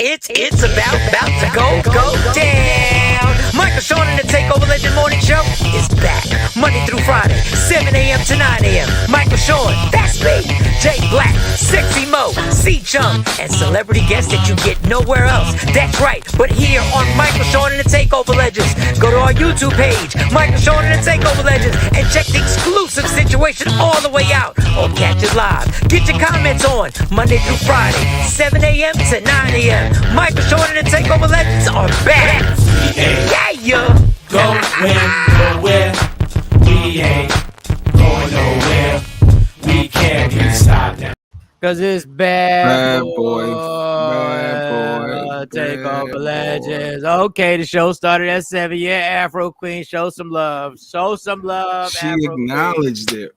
It's about to go down. Michael Shawn and the Takeover Legend Morning Show is back Monday through Friday, 7 a.m. to 9 a.m. Michael Shawn, that's me. Jay Black, Sexy Mo, C-Chum, and celebrity guests that you get nowhere else. That's right, but here on Michael Shawn and the Takeover Legends. Go to our YouTube page, Michael Shawn and the Takeover Legends, and check the exclusive situation all the way out. Or catch it live. Get your comments on Monday through Friday, 7 a.m. to 9 a.m. Michael Shawn and the Takeover Legends are back. Yeah. Going nowhere. We ain't going nowhere. We can't even stop now. Cause it's bad boy. Takeover Legends. Okay, the show started at 7. Yeah, Afro Queen, show some love. Show some love. She Afro acknowledged Queen. it.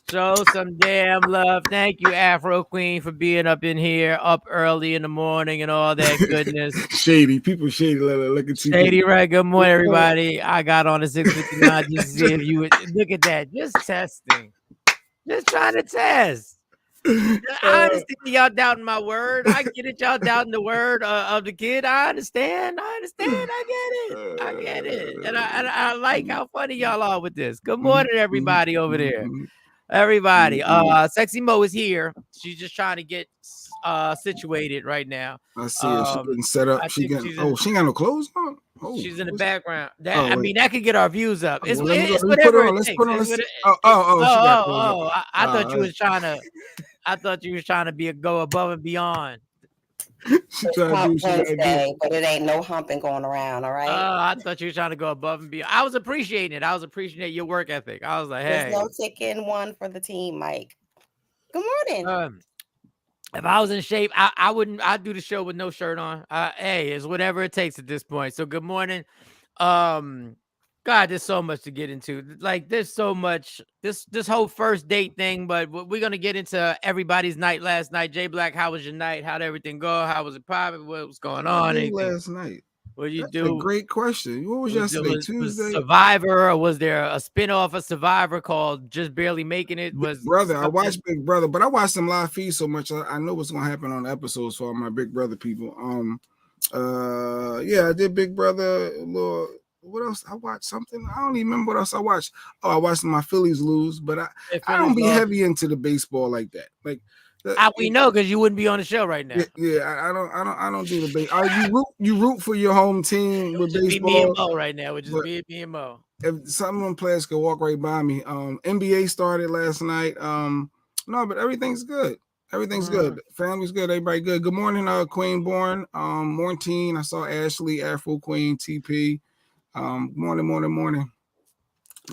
Show some damn love. Thank you, Afro Queen, for being up in here, up early in the morning and all that goodness. Shady. People shady. Look at you. Shady, right? Good morning, everybody. I got on the 6:59 just to see if you would look at that. Just testing. Just trying to test. I understand y'all doubting my word. I get it. Y'all doubting the word of the kid. I understand. I get it. And I like how funny y'all are with this. Good morning, everybody over there. Everybody. Sexy Mo is here. She's just trying to get situated right now. I see her. She's getting set up. She ain't got no clothes on. Oh, she's in the background. That could get our views up. It's let's whatever put it on. takes. I thought you was trying to. I thought you was trying to go above and beyond. It's Hump Wednesday, but it ain't no humping going around, all right? I thought you were trying to go above and beyond. I was appreciating it. I was appreciating your work ethic. I was like, hey. There's no chicken one for the team, Mike. Good morning. If I was in shape, I wouldn't. I'd do the show with no shirt on. Hey, it's whatever it takes at this point. So good morning. God, there's so much to get into. Like, there's so much. This whole first date thing, but we're gonna get into everybody's night last night. Jay Black, how was your night? How'd everything go? How was it private? What was going on? Last night. What did you That's do? a great question. What was yesterday? Tuesday? Was Survivor, or was there a spinoff of Survivor called Just Barely Making It? Big Brother. I watched Big Brother, but I watched some live feeds so much. I know what's gonna happen on the episodes for all my Big Brother people. I did Big Brother. What else? I watched something. I don't even remember what else I watched. Oh, I watched my Phillies lose, but I don't be heavy into the baseball like that. Like we know, because you wouldn't be on the show right now. Yeah, I don't do the baseball. You root for your home team with baseball. Be me and Mo right now. Would just be me and Mo. If some of them players could walk right by me. NBA started last night. No, but everything's good. Everything's good. Family's good. Everybody good. Good morning, Queen Born. Morning. I saw Ashley, Afro Queen, TP. Morning.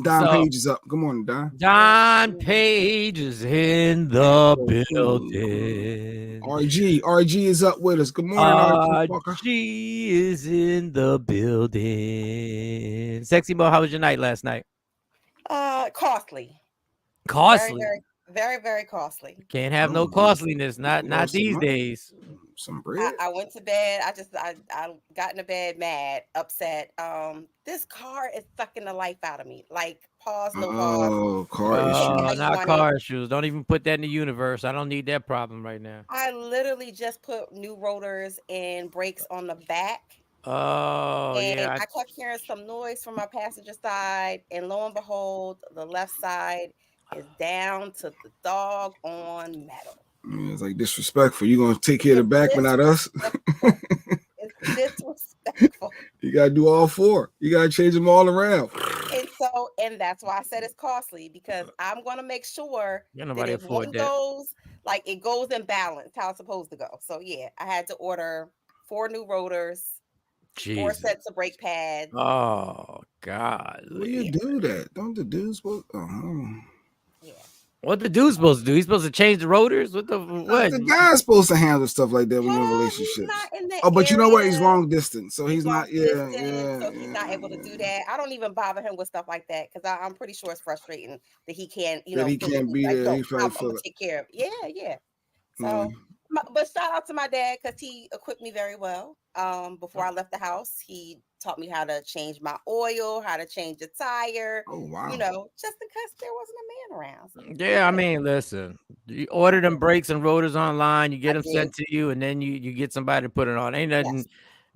Don Page is up. Good morning, Don. Don Page is in the building. RG is up with us. Good morning, RG is in the building. Sexy Mo, how was your night last night? Costly. Costly. Very, very costly. Can't have no costliness. Not these days. Some bread. I went to bed. I got into bed mad, upset. This car is sucking the life out of me. Like, pause, no pause. Oh, car issues. Not car issues. Don't even put that in the universe. I don't need that problem right now. I literally just put new rotors and brakes on the back. Oh, and yeah. I kept hearing some noise from my passenger side, and lo and behold, the left side is down to the dog on metal. It's like disrespectful. You're gonna take care of the back, but not us. It's disrespectful. You gotta do all four. You gotta change them all around. And that's why I said it's costly, because I'm gonna make sure that if one goes, like, it goes in balance how it's supposed to go. So yeah, I had to order 4 new rotors, 4 sets of brake pads. Oh God! Why you do that? Don't the dudes supposed? Yeah. What the dude's supposed to do? He's supposed to change the rotors? What? The guy's supposed to handle stuff like that when you're in relationships. But you know what? He's long distance, so he's not. So he's not able to do that. I don't even bother him with stuff like that, because I'm pretty sure it's frustrating that he can't. He can't be there. I'm gonna take care of it. Yeah. So, But shout out to my dad because he equipped me very well. Before I left the house, he taught me how to change my oil, how to change a tire. Oh wow. Just in case there wasn't a man around. So, Yeah, I mean, listen, you order them brakes and rotors online, you get them sent to you, and then you get somebody to put it on. Ain't nothing,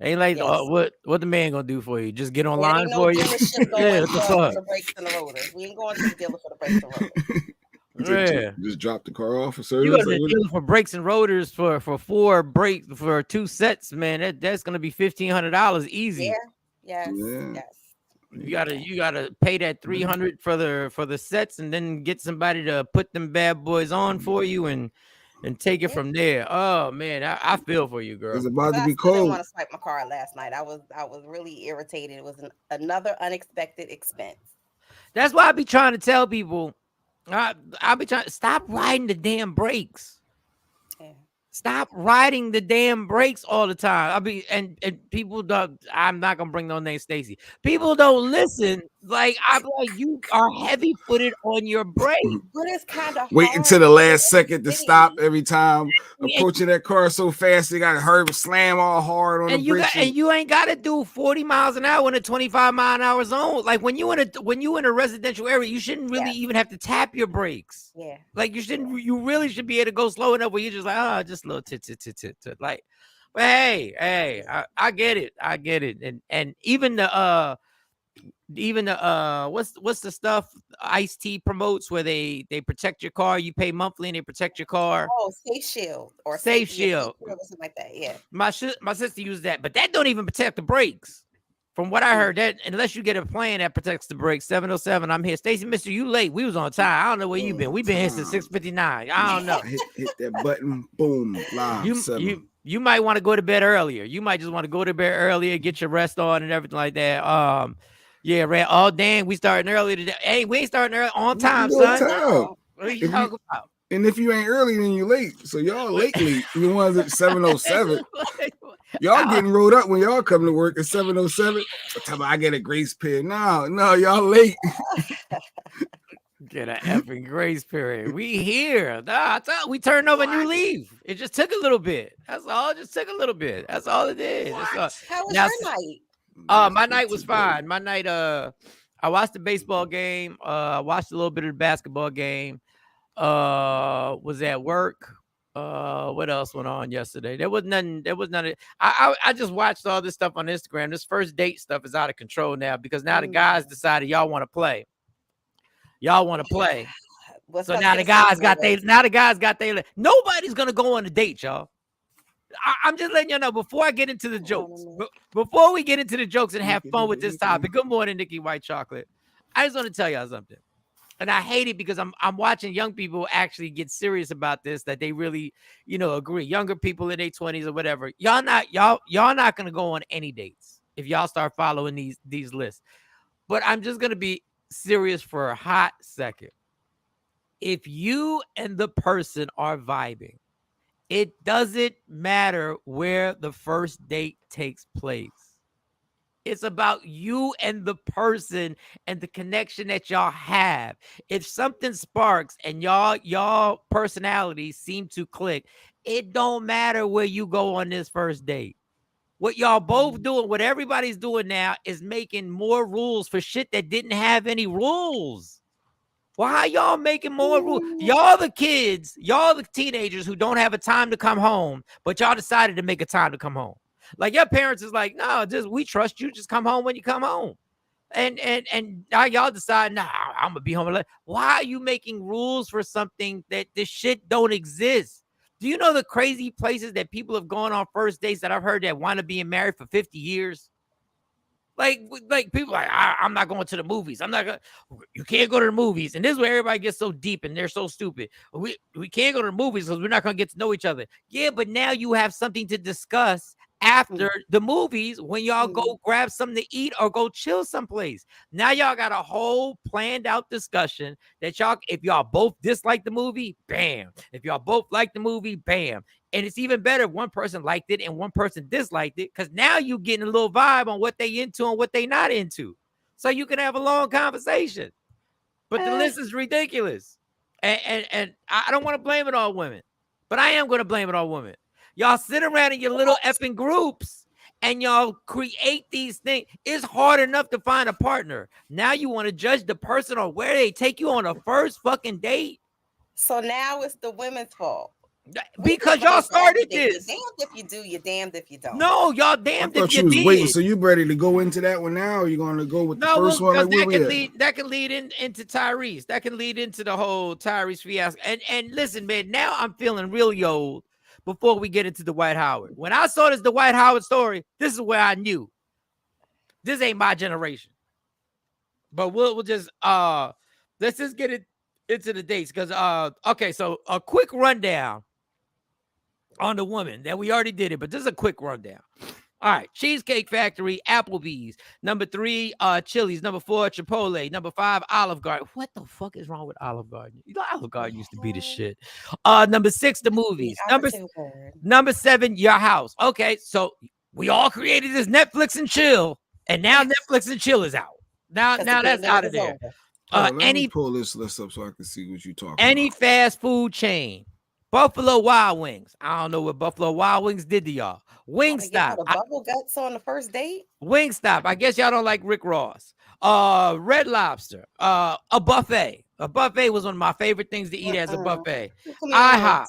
ain't like what the man gonna do for you? Just get online ain't no for you. dealership Yeah, going what the for fuck? the brakes and the rotors. We ain't going to the dealer for the brakes and rotors. Just drop the car off for You service. go to the dealer for brakes and rotors for 4 brakes for 2 sets, man. That's gonna be $1,500 easy. Yes. You gotta pay that $300 for the sets, and then get somebody to put them bad boys on for you and take it from there. Oh man, I feel for you, girl. It's about to be cold. I didn't want cold. to swipe my card last night. I was really irritated. It was another unexpected expense. That's why I be trying to tell people. I be trying to stop riding the damn brakes. Yeah. Stop riding the damn brakes all the time. I mean, and people don't. I'm not gonna bring no name, Stacy. People don't listen. Like I'm like, you are heavy footed on your brakes. But it's kind of wait until the last second to stop every time. Approaching that car so fast, they gotta hurry, slam all hard on the brakes. And you ain't gotta do 40 miles an hour in a 25-mile-an-hour zone. Like when you in a residential area, you shouldn't really even have to tap your brakes. Yeah. Like you really should be able to go slow enough where you're just like, just a little tit. Like, but hey, I get it. And even the what's the stuff Ice-T promotes where they protect your car, you pay monthly and they protect your car. Oh, Safe Shield or Safe Shield or something like that. Yeah. My sister used that, but that don't even protect the brakes. From what I heard, that unless you get a plan that protects the brakes. 707, I'm here. Stacy, Mister, you late. We was on time. I don't know where you been. We been here since 6:59. I don't know. Hit that button, boom, live. You might want to go to bed earlier. You might just want to go to bed earlier, get your rest on and everything like that. Yeah, Red. Oh, dang, we starting early today. Hey, we ain't starting early on time, son. What are you talking about? And if you ain't early, then you late. So y'all late. You ones at 7:07. Y'all getting rolled up when y'all come to work at 7:07. I get a grace period. No, y'all late. Get an effing grace period. We here. Nah, we turned over a new leaf. It just took a little bit. That's all. It just took a little bit. That's all it did. How was your night? My night was fine. My night, I watched the baseball game. I watched a little bit of the basketball game. Was at work. What else went on yesterday? There was none. I just watched all this stuff on Instagram. This first date stuff is out of control now because now the guys decided y'all want to play. So now the guys got they. Nobody's gonna go on a date, y'all. I'm just letting y'all know before I get into the jokes. Before we get into the jokes and have fun with this topic. Good morning, Nikki White Chocolate. I just want to tell y'all something. And I hate it because I'm watching young people actually get serious about this, that they really, agree. Younger people in their 20s or whatever. Y'all not gonna go on any dates if y'all start following these lists. But I'm just gonna be serious for a hot second. If you and the person are vibing, it doesn't matter where the first date takes place. It's about you and the person and the connection that y'all have. If something sparks and y'all personalities seem to click, it don't matter where you go on this first date. What y'all both doing, what everybody's doing now is making more rules for shit that didn't have any rules. Why y'all making more rules? Y'all the kids, y'all the teenagers who don't have a time to come home, but y'all decided to make a time to come home. Like your parents is like, no, we trust you. Just come home when you come home. And now y'all decide, nah, I'm gonna be home. Why are you making rules for something that this shit don't exist? Do you know the crazy places that people have gone on first dates that I've heard that want to be married for 50 years? Like people like, I'm not going to the movies. You can't go to the movies. And this is where everybody gets so deep and they're so stupid. We can't go to the movies because we're not going to get to know each other. Yeah, but now you have something to discuss after the movies when y'all go grab something to eat or go chill someplace. Now y'all got a whole planned out discussion that if y'all both dislike the movie, bam. If y'all both like the movie, bam. And it's even better if one person liked it and one person disliked it, because now you getting a little vibe on what they into and what they not into. So you can have a long conversation. But the list is ridiculous. And I don't want to blame it on women, but I am going to blame it on women. Y'all sit around in your little effing groups and y'all create these things. It's hard enough to find a partner. Now you want to judge the person on where they take you on a first fucking date. So now it's the women's fault. Because y'all started this. You're damned if you do, you're damned if you don't. No, y'all I damned thought if you you was did. waiting. So you ready to go into that one now? Or are you going to go with the first one? Like, that can lead into Tyrese. That can lead into the whole Tyrese fiasco. And listen, man, now I'm feeling really old before we get into the Dwight Howard. When I saw the Dwight Howard story, this is where I knew this ain't my generation. But we'll just let's just get it into the dates. Because okay, so a quick rundown on the woman that we already did it, but this is a quick rundown. All right, Cheesecake Factory, Applebee's. Number 3, Chili's. Number 4, Chipotle. Number 5, Olive Garden. What the fuck is wrong with Olive Garden? You know, Olive Garden used to be the shit. Number 6, the movies. Number 7, your house. Okay, so we all created this Netflix and chill, and now Netflix and chill is out. Now that's out of there. Let me pull this list up so I can see what you're talking about. Any fast food chain. Buffalo Wild Wings. I don't know what Buffalo Wild Wings did to y'all. Wingstop. Bubble guts on the first date. Wingstop. I guess y'all don't like Rick Ross. Red Lobster. A buffet. A buffet was one of my favorite things to eat as a buffet. IHOP.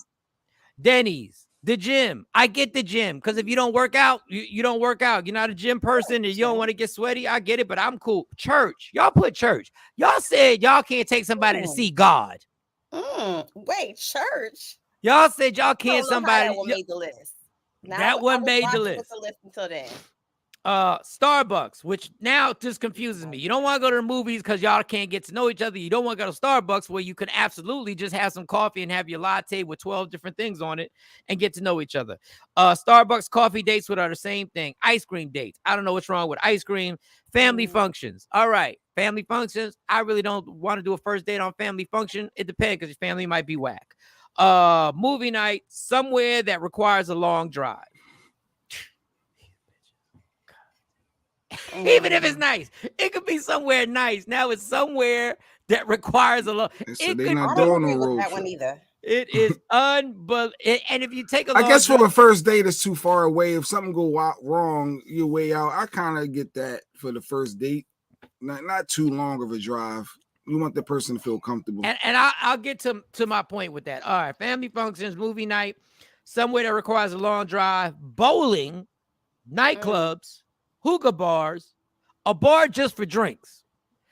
Denny's. The gym. I get the gym because if you don't work out, you don't work out. You're not a gym person and you don't want to get sweaty. I get it, but I'm cool. Church. Y'all put church. Y'all said y'all can't take somebody to see God. Wait, church? Y'all said y'all can't somebody. That one made the list. That one made the list. Until then. Starbucks, which now just confuses me. You don't want to go to the movies because y'all can't get to know each other. You don't want to go to Starbucks where you can absolutely just have some coffee and have your latte with 12 different things on it and get to know each other. Starbucks coffee dates would are the same thing. Ice cream dates. I don't know what's wrong with ice cream. Family functions. All right. Family functions. I really don't want to do a first date on family function. It depends because your family might be whack. Movie night, somewhere that requires a long drive. Even if it's nice, it could be somewhere nice. Now it's somewhere that requires a long. So they're not doing the road that one either. It is unbelievable. And if you take a I guess for the first date, it's too far away. If something go wrong, you're way out. I kind of get that for the first date. Not too long of a drive. You want the person to feel comfortable. And I'll get to my point with that. All right, family functions, movie night, somewhere that requires a long drive, bowling, nightclubs, hookah bars, a bar just for drinks.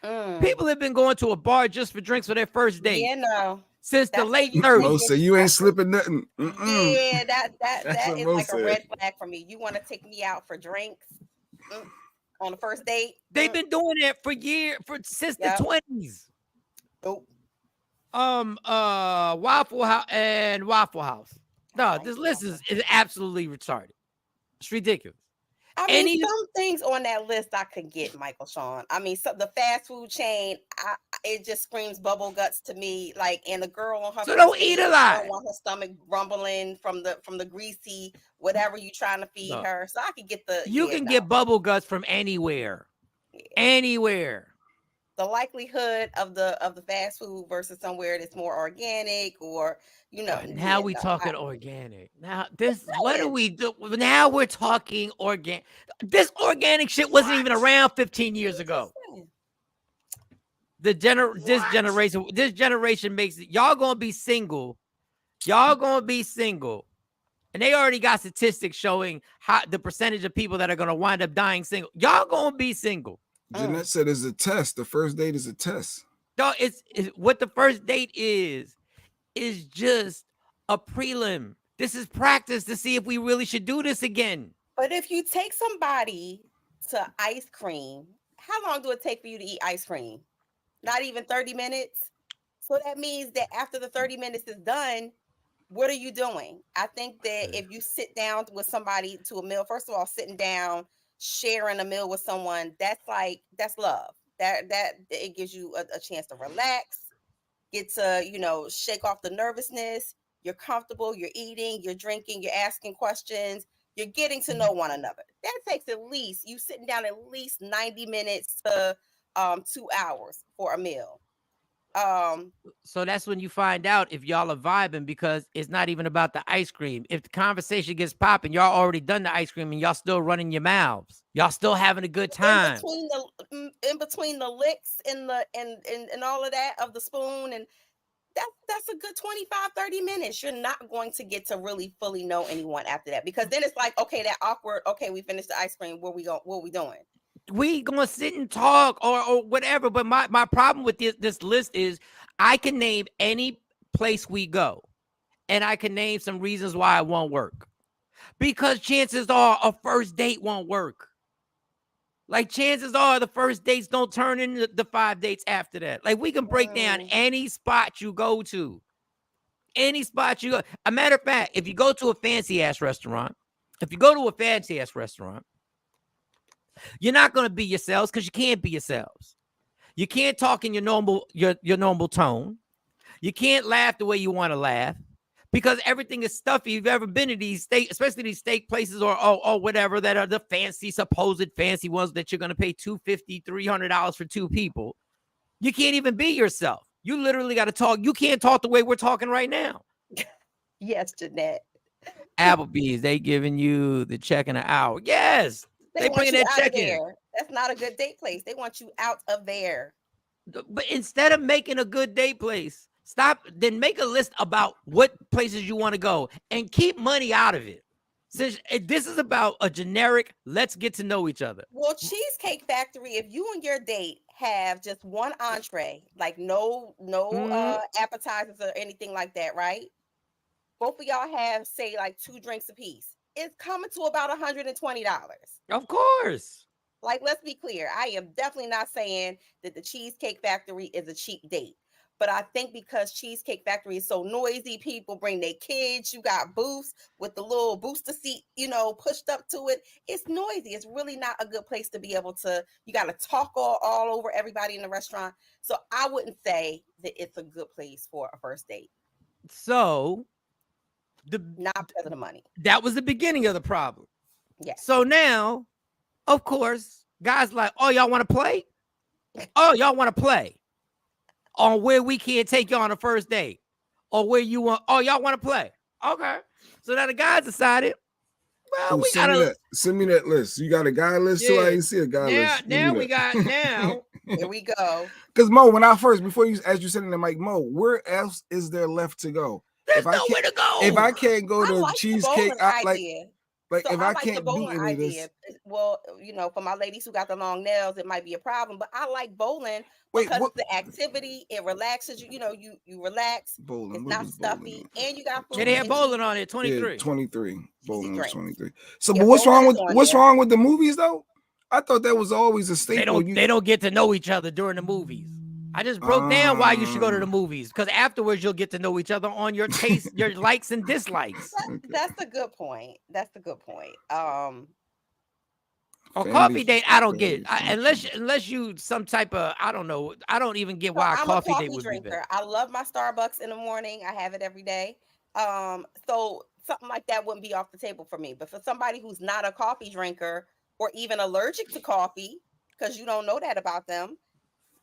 People have been going to a bar just for drinks for their first date. Yeah, no. Since the late 30s. Oh, so you ain't slipping nothing. Yeah, that is like a red flag for me. You want to take me out for drinks on the first date? They've been doing it for years, since the 20s. Nope. Waffle House. No, this list is absolutely retarded. It's ridiculous. I mean, some things on that list I could get, Michael Shawn. I mean, the fast food chain, it just screams bubble guts to me. Like, and the girl on her so don't eat a lot. Don't want her stomach rumbling from the greasy whatever you trying to feed her. So I could get the. You can get bubble guts from anywhere, anywhere. The likelihood of the fast food versus somewhere that's more organic, or now we talking organic. Now what do we do? Now we're talking organic. This organic shit wasn't even around 15 years ago. This generation makes it. Y'all gonna be single. And they already got statistics showing how the percentage of people that are gonna wind up dying single. Y'all gonna be single. Jeanette said it's a test. The first date is a test. No, it's what the first date is just a prelim. This is practice to see if we really should do this again. But if you take somebody to ice cream, how long do it take for you to eat ice cream? Not even 30 minutes. So that means that after the 30 minutes is done, what are you doing? I think that if you sit down with somebody to a meal, first of all, sitting down, sharing a meal with someone, that's love. That it gives you a chance to relax, get to shake off the nervousness. You're comfortable, you're eating, you're drinking, you're asking questions, you're getting to know one another. That takes at least, you sitting down at least 90 minutes to 2 hours for a meal. So that's when you find out if y'all are vibing, because it's not even about the ice cream. If the conversation gets popping, y'all already done the ice cream and y'all still running your mouths. Y'all still having a good time. In between the licks and the and all of that of the spoon, and that's a good 25-30 minutes. You're not going to get to really fully know anyone after that, because then it's like, okay, that awkward, okay, we finished the ice cream, what we doing? We gonna sit and talk or whatever. But my problem with this list is I can name any place we go, and I can name some reasons why it won't work. Because chances are a first date won't work. Like, chances are the first dates don't turn into the 5 dates after that. Like, we can break down any spot you go to. Any spot you go. A matter of fact, if you go to a fancy ass restaurant, you're not going to be yourselves, because you can't be yourselves. You can't talk in your normal tone. You can't laugh the way you want to laugh, because everything is stuffy. You've ever been to these steak, especially these steak places or whatever, that are the supposed fancy ones that you're going to pay $250, $300 for 2 people. You can't even be yourself. You literally got to talk. You can't talk the way we're talking right now. Yes, Jeanette. Applebee's, they giving you the check in an hour. Yes. They bringing that check in. That's not a good date place. They want you out of there. But instead of making a good date place, then make a list about what places you want to go and keep money out of it. Since this is about a generic, let's get to know each other. Well, Cheesecake Factory, if you and your date have just one entree, like no appetizers or anything like that, right? Both of y'all have, say, like 2 drinks apiece. It's coming to about $120. Of course. Like, let's be clear. I am definitely not saying that the Cheesecake Factory is a cheap date. But I think because Cheesecake Factory is so noisy, people bring their kids. You got booths with the little booster seat, pushed up to it. It's noisy. It's really not a good place to be able to, you got to talk all over everybody in the restaurant. So I wouldn't say that it's a good place for a first date. So, not because of the money. That was the beginning of the problem. Yeah. So now, of course, guys like, oh, y'all want to play? Oh, y'all want to play on where we can't take you on a first date, or where you want? Oh, y'all want to play? Okay. So now the guys decided, well, we gotta send me that list. You got a guy list too? I didn't see a guy list. Now here we go. Because Mo, as you said in the mic, Mo, where else is there left to go? There's nowhere to go. If I can't go to Cheesecake, if I like can't do any of this. Well, for my ladies who got the long nails, it might be a problem. But I like bowling because it's the activity. It relaxes you. You relax. Bowling, it's not stuffy, and you got food. They had bowling on it. 23. Yeah, 23. Bowling was 23. So, but what's wrong with the movies though? I thought that was always a staple. They don't get to know each other during the movies. I just broke down why you should go to the movies, because afterwards you'll get to know each other on your taste, your likes and dislikes. That's a good point. A coffee date, I don't get it. Unless you some type of, I don't know. I don't even get why a coffee date would be better. I love my Starbucks in the morning. I have it every day. So something like that wouldn't be off the table for me. But for somebody who's not a coffee drinker or even allergic to coffee, because you don't know that about them,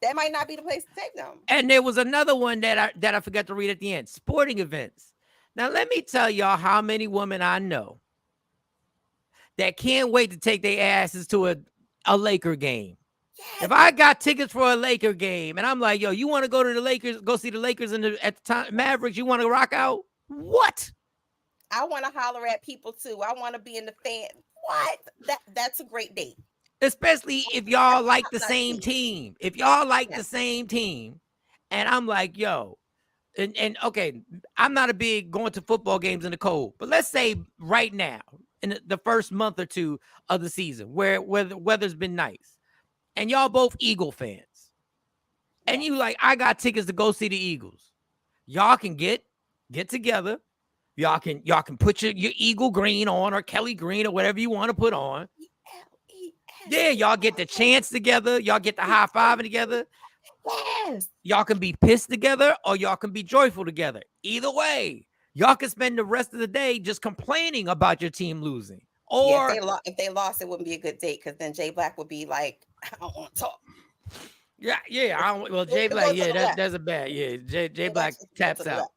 that might not be the place to take them. And there was another one that I forgot to read at the end. Sporting events. Now, let me tell y'all how many women I know that can't wait to take their asses to a Laker game. Yes. If I got tickets for a Laker game and I'm like, yo, you want to go to the Lakers, go see the Lakers at the time, Mavericks, you want to rock out? What? I want to holler at people too. I want to be in the fan. What? That's a great date. Especially if y'all like the same team. If y'all like the same team, and I'm like, yo, and okay, I'm not a big going to football games in the cold, but let's say right now, in the first month or two of the season, where the weather's been nice, and y'all both Eagle fans, and you like, I got tickets to go see the Eagles. Y'all can get together. Y'all can put your Eagle green on, or Kelly green, or whatever you want to put on. Yeah, y'all get the chance together. Y'all get the high fiving together. Yes. Y'all can be pissed together, or y'all can be joyful together. Either way, y'all can spend the rest of the day just complaining about your team losing. Or if they lost, it wouldn't be a good date, because then Jay Black would be like, I don't want to talk. Yeah. Well, Jay It Black, goes to the left. that's a bad. Yeah, Jay It Black actually goes taps to the out. left.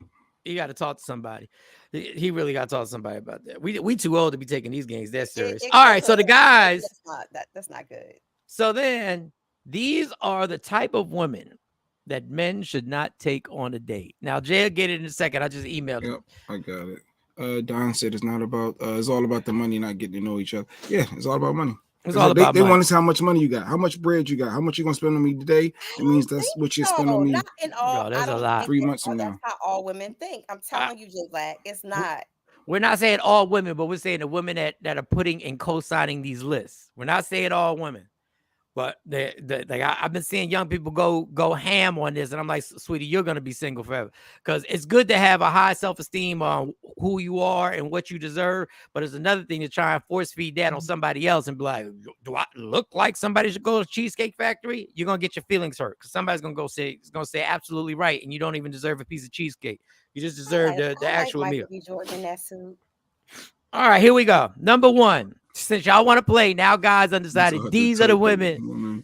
You got to talk to somebody. He really got to talk to somebody about that. We too old to be taking these games that serious. It All goes right, to so the left. guys. That's not good. So then these are the type of women that men should not take on a date. Now, Jay will get it in a second. I just emailed him. Yep, I got it. Don said it's not about. It's all about the money, not getting to know each other. Yeah, it's all about money. It's all about they money. want to see how much money you got, how much bread you got, how much you gonna spend on me today. It means that's what you spend on me. Not in all. Bro, that's I a don't lot. think 3 months from that's now. how all women think. I'm telling you, Jay Black, it's not. We're not saying all women, but we're saying the women that are putting and co-signing these lists. We're not saying all women. But I've been seeing young people go ham on this, and I'm like, sweetie, you're gonna be single forever. Because it's good to have a high self-esteem on who you are and what you deserve. But it's another thing to try and force feed that on somebody else and be like, do I look like somebody should go to Cheesecake Factory? You're gonna get your feelings hurt because somebody's gonna say absolutely right, and you don't even deserve a piece of cheesecake. You just deserve the actual like meal. Michael B. Jordan in that suit. All right, here we go. Number one. Since y'all want to play, now guys undecided. These are the women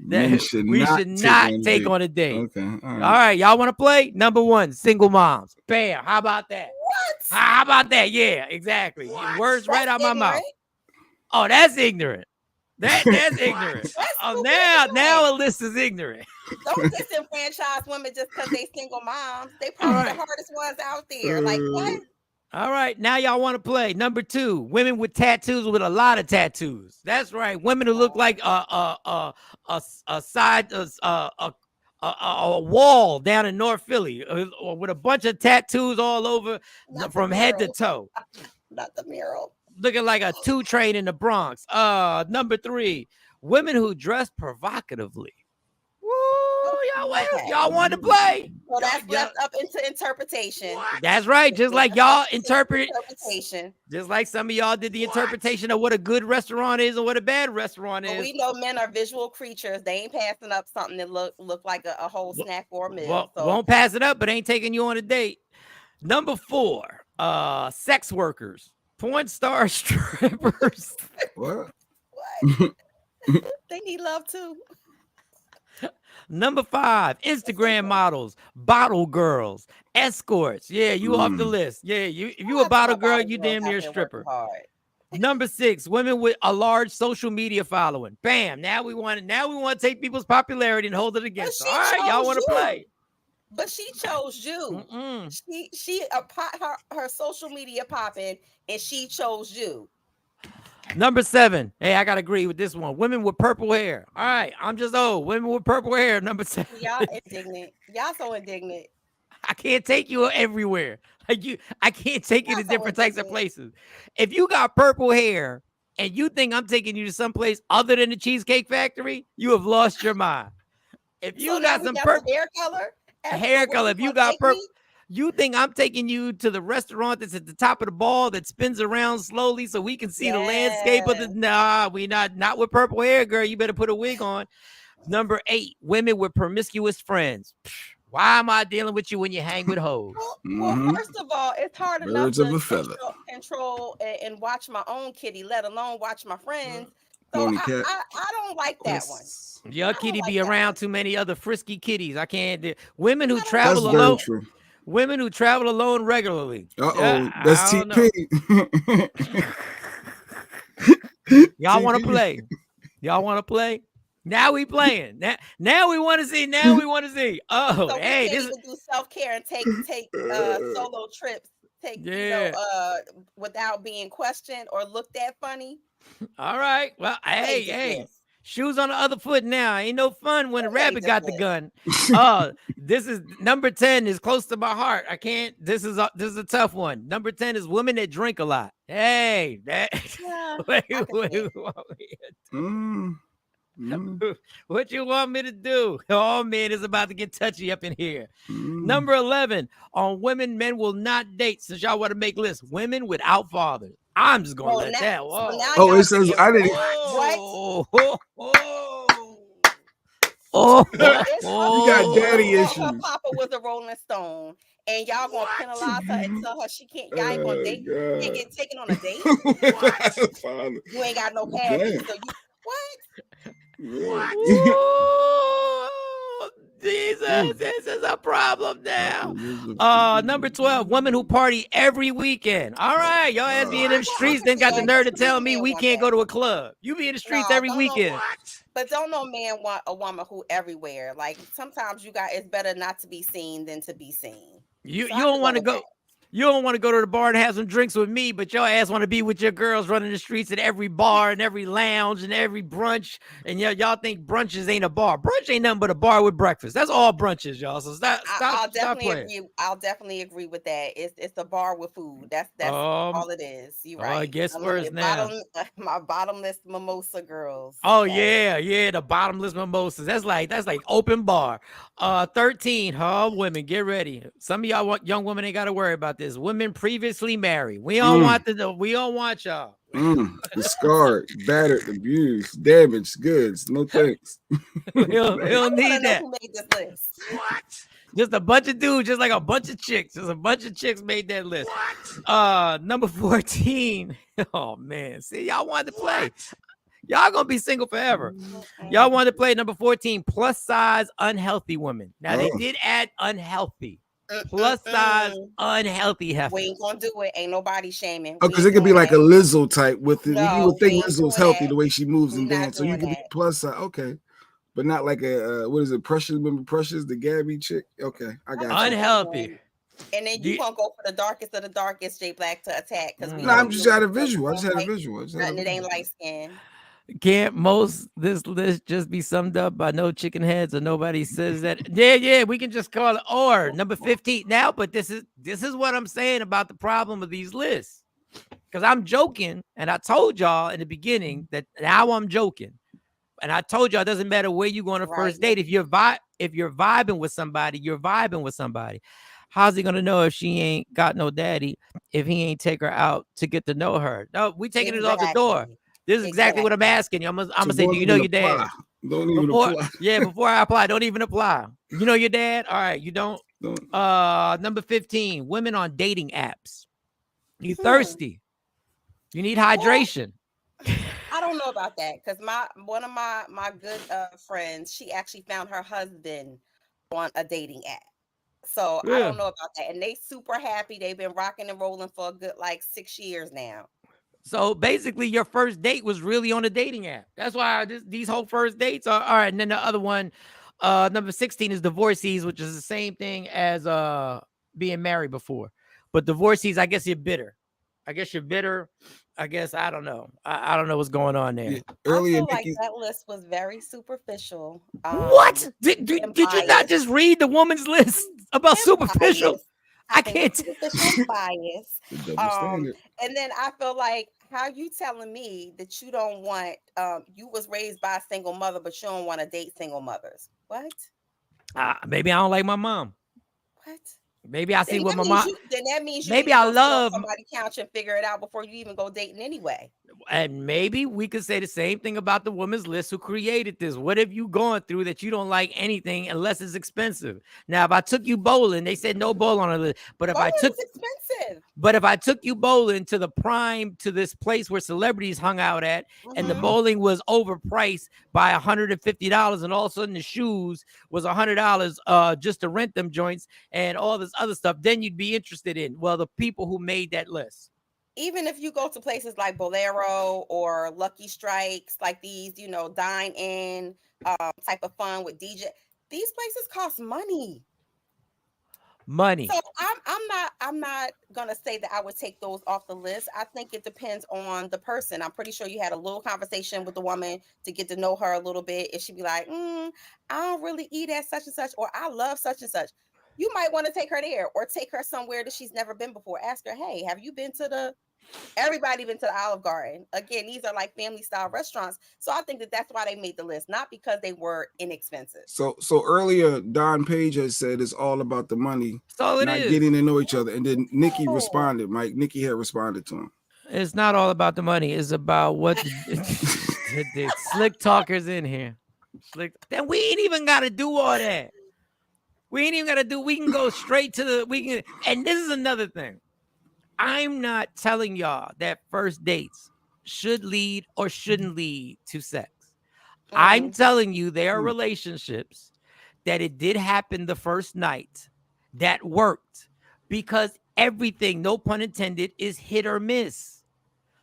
that we should not take on a date. Okay. All right, y'all want to play? Number one, single moms. Bam. How about that? What? How about that? Yeah, exactly. What? Words That's right out my mouth. ignorant. Oh, that's ignorant. That's ignorant. Oh, now a list is ignorant. Don't disenfranchise women just because they single moms. They probably the hardest ones out there. Like what? All right, now y'all want to play. Number two, women with tattoos with a lot of tattoos. That's right, women who look like a wall down in North Philly, or with a bunch of tattoos all over from head to toe. Not the mural. Looking like a 2 train in the Bronx. Number three, women who dress provocatively. Woo, y'all want to play? Well, that's left up into interpretation. That's right. Just like y'all interpretation. Just like some of y'all did the interpretation of what a good restaurant is and what a bad restaurant is. We know men are visual creatures. They ain't passing up something that look like a whole snack or a meal. Well, won't pass it up, but ain't taking you on a date. Number four, sex workers, porn star strippers. What? They need love too. Number five, Instagram models, bottle girls, escorts. Yeah, you off the list. Yeah, if you a bottle girl, you damn near a stripper. Number six, women with a large social media following. Bam. Now we want to take people's popularity and hold it against them. All right, y'all want to play. But she chose you. She her social media popping, and she chose you. Number seven. Hey, I gotta agree with this one. Women with purple hair. All right, I'm just old. Women with purple hair. Number seven. Y'all indignant. Y'all so indignant. I can't take you everywhere. I can't take you to different types of places. If you got purple hair and you think I'm taking you to someplace other than the Cheesecake Factory, you have lost your mind. If you got some purple hair color, if you got purple. You think I'm taking you to the restaurant that's at the top of the ball that spins around slowly so we can see the landscape of the... Nah, we not with purple hair, girl. You better put a wig on. Number eight, women with promiscuous friends. Why am I dealing with you when you hang with hoes? Well, first of all, it's hard enough to control and watch my own kitty, let alone watch my friends. So I don't like that one. Your kitty be around too many other frisky kitties. I can't do... Women who travel alone... Women who travel alone regularly. That's TP. Y'all want to play? Y'all want to play? Now we playing. Now we want to see. Now we want to see. Oh, so hey, this is do self-care and take solo trips. Without being questioned or looked at funny. All right. Well, hey. Shoes on the other foot now. Ain't no fun when a rabbit got the gun. This is number 10 is close to my heart. I can't. This is a tough one. Number 10 is women that drink a lot. Hey, what you want me to do? Oh man, it's about to get touchy up in here. Number 11 on women men will not date. Since y'all want to make lists, women without fathers. I'm just gonna let that. So it says I didn't. You got daddy issues. Her papa was a Rolling Stone, and y'all gonna penalize her and tell her she can't. Y'all ain't gonna date. You can't get taken on a date. You ain't got no passion. So what? Jesus, this is a problem now. Number 12, Mm. women who party every weekend. All right, y'all ass be in them streets, then got the nerve to tell me we can't go to a club. You be in the streets No, every don't know weekend. but don't no man want a woman who everywhere. Like sometimes you got it's better not to be seen than to be seen. You So you I could don't go want to with go. that. You don't want to go to the bar and have some drinks with me, but your ass want to be with your girls running the streets at every bar and every lounge and every brunch. And y'all think brunches ain't a bar. Brunch ain't nothing but a bar with breakfast. That's all brunches, y'all. So I'll stop definitely playing. agree. I'll definitely agree with that. It's a bar with food. That's Um, all it is. You I right. guess first Unlimited now. my bottomless mimosa girls. Oh Okay. yeah, the bottomless mimosas. That's like open bar. 13. Women, get ready. Some of y'all young women ain't got to worry about this. Women previously married. We don't want y'all. Discard, battered, abused, damaged goods. No thanks. we don't I want to need know that. who made this list. Just a bunch of dudes, just like a bunch of chicks. Just a bunch of chicks made that list. Number 14. Oh man, see, y'all wanted to play. Y'all gonna be single forever. Y'all wanted to play number 14, plus size unhealthy women. Now they did add unhealthy. Plus size unhealthy heifer. We ain't gonna do it. Ain't nobody shaming. Oh, We because ain't it could be doing like a that. Lizzo type with it. You No, would we think ain't Lizzo's doing healthy that. the way she moves We and not dance. So you doing could be that. plus size, okay, but not like a what is it? Precious, remember Precious, the Gabby chick? Okay, I got you. Unhealthy. And then you gonna go for the darkest of the darkest, J Black, to attack because we No, know I'm you just don't had a do nothing visual. I just had a like visual. nothing that ain't light skin. Can't most this list just be summed up by no chicken heads or nobody says that? Yeah, we can just call it or number 15 now. But this is what I'm saying about the problem of these lists. Because I'm joking, and I told y'all in the beginning that now I'm joking. And I told y'all it doesn't matter where you go on a first date. If you're vibing with somebody, you're vibing with somebody. How's he gonna know if she ain't got no daddy if he ain't take her out to get to know her? No, we taking it off the door. This is exactly what I'm asking you. I'm gonna say, do don't you know even your apply. dad? Don't even Before apply. before I apply, don't even apply. You know your dad? All right, you don't. Don't. Number 15, women on dating apps. You thirsty. You need hydration. I don't know about that because one of my good friends, she actually found her husband on a dating app. So I don't know about that. And they super happy. They've been rocking and rolling for a good like 6 years now. So basically, your first date was really on a dating app. That's why these whole first dates are all right. And then the other one, number 16 is divorcees, which is the same thing as being married before. But divorcees, I guess you're bitter. I guess I don't know. I don't know what's going on there. Yeah. I Earlier, feel like Nikki. that list was very superficial. What? Did And you not just read the woman's list about superficial? biased. I think can't. it's superficial and biased. The double standard. And then I feel like, how you telling me that you don't want you was raised by a single mother, but you don't want to date single mothers? What? Maybe I don't like my mom. What? Maybe I see Then what my that means mom. that means you need Maybe to I go sit on love. somebody's couch and figure it out before you even go dating anyway. And maybe we could say the same thing about the women's list who created this. What have you gone through that you don't like anything unless it's expensive? Now, if I took you bowling, they said no bowl on the list. But if Bowling is expensive. But if I took you bowling to the prime, to this place where celebrities hung out at, and the bowling was overpriced by $150, and all of a sudden the shoes was $100 just to rent them joints and all this other stuff, then you'd be interested in, well, the people who made that list. Even if you go to places like Bolero or Lucky Strikes, like these, dine in type of fun with DJ, these places cost money. So I'm not gonna say that I would take those off the list. I think it depends on the person. I'm pretty sure you had a little conversation with the woman to get to know her a little bit. If she'd be like, I don't really eat at such and such, or I love such and such. You might want to take her there or take her somewhere that she's never been before. Ask her, hey, have you been to everybody been to the Olive Garden? Again, these are like family style restaurants. So I think that that's why they made the list, not because they were inexpensive. So earlier, Don Page has said it's all about the money, not getting to know each other. And then Nikki responded, Mike. Nikki had responded to him. It's not all about the money. It's about what the slick talkers in here. Then we ain't even got to do all that. We can go straight to and this is another thing. I'm not telling y'all that first dates should lead or shouldn't lead to sex. I'm telling you there are relationships that it did happen the first night that worked because everything, no pun intended, is hit or miss.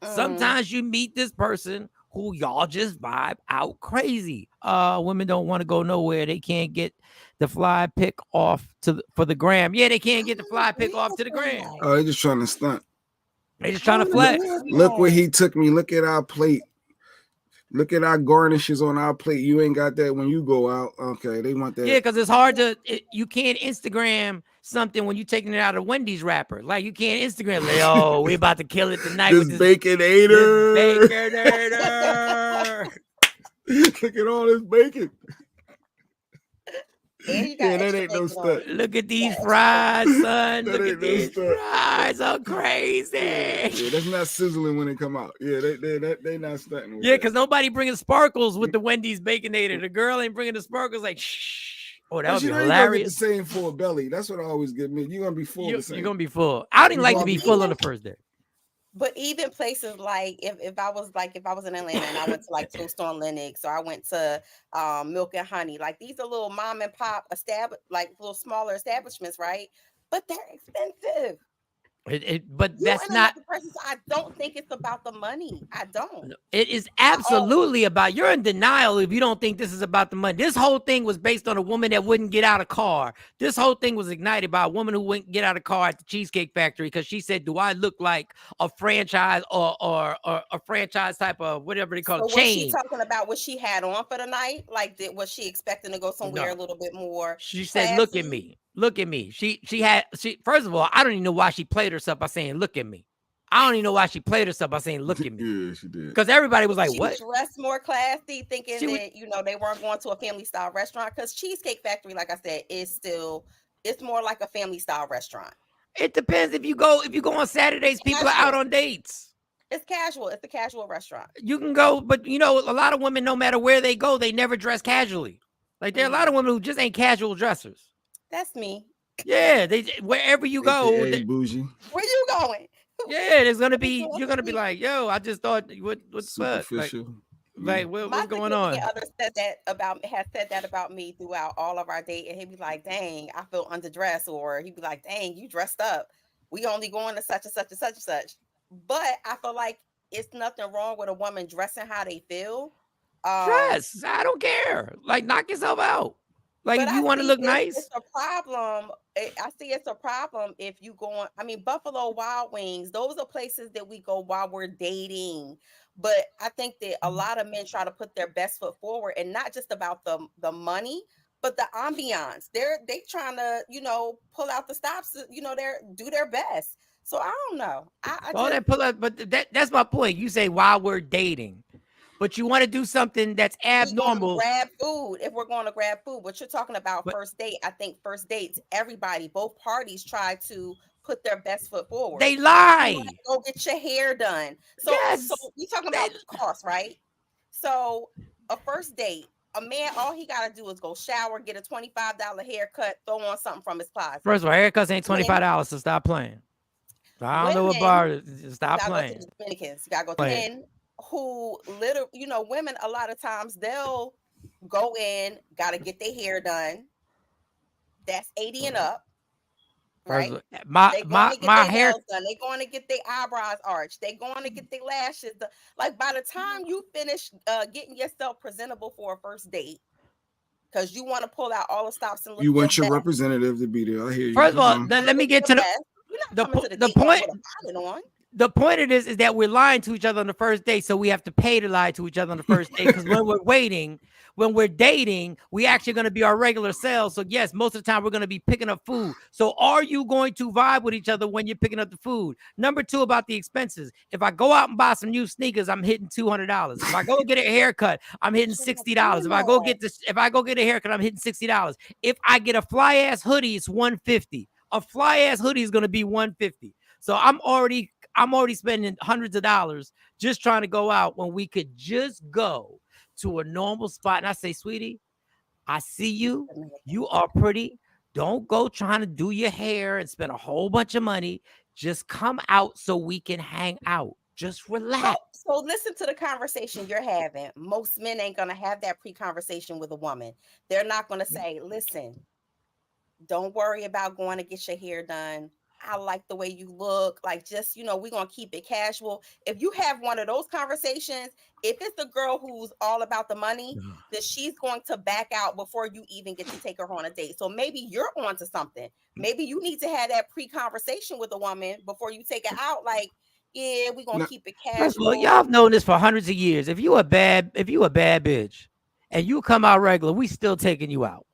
Sometimes you meet this person who y'all just vibe out crazy. Women don't want to go nowhere. They can't get the fly pick off for the gram. Yeah, they can't get the fly pick off to the gram. Oh, they're just trying to stunt. They just trying to flex. Look where he took me. Look at our plate. Look at our garnishes on our plate. You ain't got that when you go out. Okay, they want that. Yeah, because it's hard to. You can't Instagram something when you're taking it out of Wendy's wrapper. Like you can't Instagram. Like, oh, we about to kill it tonight this with this baconator. This baconator. Look at all this bacon. Yeah, that ain't no stunt. Look at these fries, son. Look at these stunt. fries. I'm crazy. Yeah, that's not sizzling when it come out. Yeah, they not stunting. Yeah, because nobody bringing sparkles with the Wendy's baconator. The girl ain't bringing the sparkles. Like, shh. Oh, that would be hilarious. You're gonna get the same full belly. That's what I always get me. You're gonna be full. You're gonna be full. I don't even like to be full on the first day. But even places like if I was in Atlanta and I went to like Toast on Lenox or I went to Milk and Honey, like these are little mom and pop like little smaller establishments, right? But they're expensive. But that's not. I don't think it's about the money. I don't. It is absolutely about. You're in denial if you don't think this is about the money. This whole thing was based on a woman that wouldn't get out of car. This whole thing was ignited by a woman who wouldn't get out of car at the Cheesecake Factory because she said, "Do I look like a franchise or a franchise type of whatever they call it chain?" Was she talking about what she had on for the night? Like, was she expecting to go somewhere a little bit more? She said, "Look at me." Look at me. She first of all, I don't even know why she played herself by saying, "Look at me." I don't even know why she played herself by saying, "Look at me." Yeah, she did. Because everybody was like, she "What?" Dressed more classy, thinking that they weren't going to a family style restaurant. Because Cheesecake Factory, like I said, it's more like a family style restaurant. It depends. If you go on Saturdays, people are out on dates. It's casual. It's a casual restaurant. You can go, but a lot of women, no matter where they go, they never dress casually. Like there are a lot of women who just ain't casual dressers. That's me. Yeah, wherever you go, bougie. Where you going? Yeah, there's gonna be. You're gonna be like, yo, I just thought, what the fuck? Like what's going on? My other has said that about me throughout all of our date, and he'd be like, "Dang, I feel underdressed," or he'd be like, "Dang, you dressed up. We only going to such and such and such and such." But I feel like it's nothing wrong with a woman dressing how they feel. Dress. I don't care. Like, knock yourself out. Like, if you want to look nice. It's a problem. I see it's a problem if you go on. I mean, Buffalo Wild Wings, those are places that we go while we're dating. But I think that a lot of men try to put their best foot forward, and not just about the money, but the ambiance. They trying to, pull out the stops, do their best. So I don't know. But that's my point. You say while we're dating. But you want to do something that's abnormal. Grab food if we're going to grab food. But you're talking about first date. I think first dates, both parties try to put their best foot forward. They lie. Go get your hair done. So we talking about cost, right? So a first date, a man, all he got to do is go shower, get a $25 haircut, throw on something from his closet. First of all, haircuts ain't $25, so stop playing. I don't know what bar. Stop playing. Dominicans, you got to go 10. Who literally, women a lot of times they'll go in, gotta get their hair done. That's 80 and up, right? My hair done. They're going to get their eyebrows arched. They're going to get their lashes done. Like by the time you finish getting yourself presentable for a first date, because you want to pull out all the stops and look. You want your representative to be there. I hear you. First of all, then let me get to the point. The point of this is that we're lying to each other on the first date, so we have to pay to lie to each other on the first date. Because when we're dating, we actually going to be our regular selves. So yes, most of the time we're going to be picking up food. So are you going to vibe with each other when you're picking up the food? Number two, about the expenses. If I go out and buy some new sneakers, I'm hitting $200. If I go get a haircut, I'm hitting $60. If I go get a haircut, I'm hitting $60. If I get a fly ass hoodie, it's $150. A fly ass hoodie is going to be $150. So I'm already spending hundreds of dollars just trying to go out when we could just go to a normal spot. And I say, sweetie, I see you. You are pretty. Don't go trying to do your hair and spend a whole bunch of money. Just come out so we can hang out. Just relax. So listen to the conversation you're having. Most men ain't gonna have that pre-conversation with a woman. They're not gonna say, listen, don't worry about going to get your hair done. I like the way you look. Like, just, we're going to keep it casual. If you have one of those conversations, if it's the girl who's all about the money, then she's going to back out before you even get to take her on a date. So maybe you're onto something. Maybe you need to have that pre-conversation with a woman before you take her out. Like, yeah, we're going to keep it casual. First of all, y'all have known this for hundreds of years. If you a bad bitch and you come out regular, we still taking you out.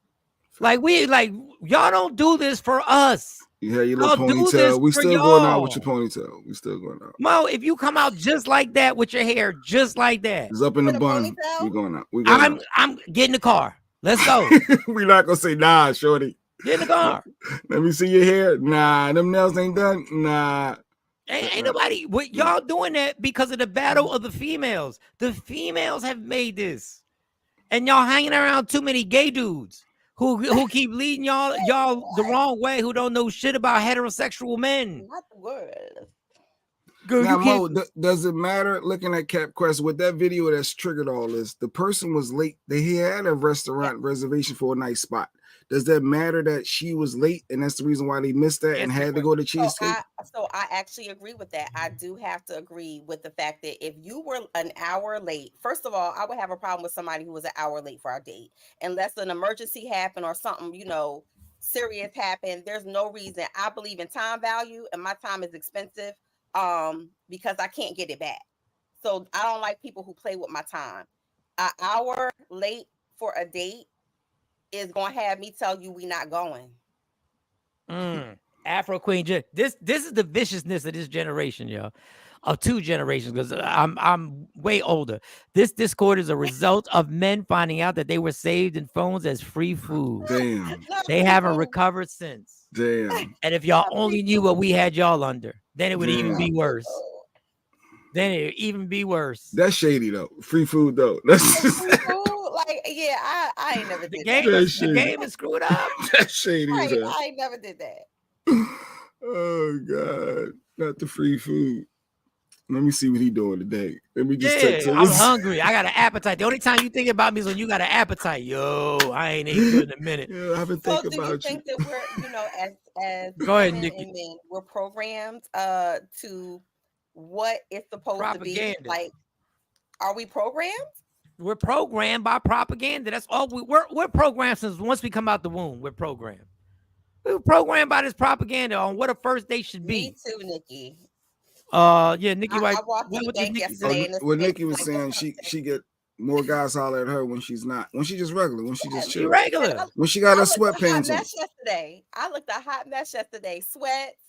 Like y'all don't do this for us. You had your little ponytail. We still going out with your ponytail. We still going out. Mo, if you come out just like that with your hair, just like that, it's up in the bun. We going out. I'm getting the car. Let's go. We're not gonna say nah, shorty. Get in the car. Let me see your hair. Nah, them nails ain't done. Nah. Ain't nobody. Y'all doing that because of the battle of the females. The females have made this, and y'all hanging around too many gay dudes. Who keep leading y'all the wrong way, who don't know shit about heterosexual men. Not the word. Girl, now, Mo, does it matter looking at Cap Quest with that video that's triggered all this? The person was late. He had a restaurant reservation for a nice spot. Does that matter that she was late and that's the reason why they missed that and had to go to Cheesecake? So I actually agree with that. I do have to agree with the fact that if you were an hour late, first of all, I would have a problem with somebody who was an hour late for our date. Unless an emergency happened or something, serious happened. There's no reason. I believe in time value and my time is expensive because I can't get it back. So I don't like people who play with my time. An hour late for a date is going to have me tell you we not going. Afro Queen, this is the viciousness of this generation, yo, of two generations. Because I'm way older. This Discord is a result of men finding out that they were saved in phones as free food. Damn, they haven't recovered since. Damn. And if y'all only knew what we had y'all under, then it would even be worse. That's shady though. Free food though. That's just... I ain't never did that. The game is screwed up. That's shady. I ain't never did that. Oh God, not the free food. Let me see what he doing today. Let me just text him. I'm hungry. I got an appetite. The only time you think about me is when you got an appetite. Yo, I ain't eating good in a minute. Yeah, I've been thinking about you. Do you think that we're, as go ahead, Nikki. And men, we're programmed to what it's supposed propaganda. To be? Like, are we programmed? We're programmed by propaganda. That's all we're programmed since once we come out the womb. We're programmed. We're programmed by this propaganda on what a first date should be. Me too, Nikki. Nikki White. What Nikki was saying, she get more guys holler at her when she's just regular, when she just chill. Regular. When she got her sweatpants on. I looked a hot mess yesterday. Sweats,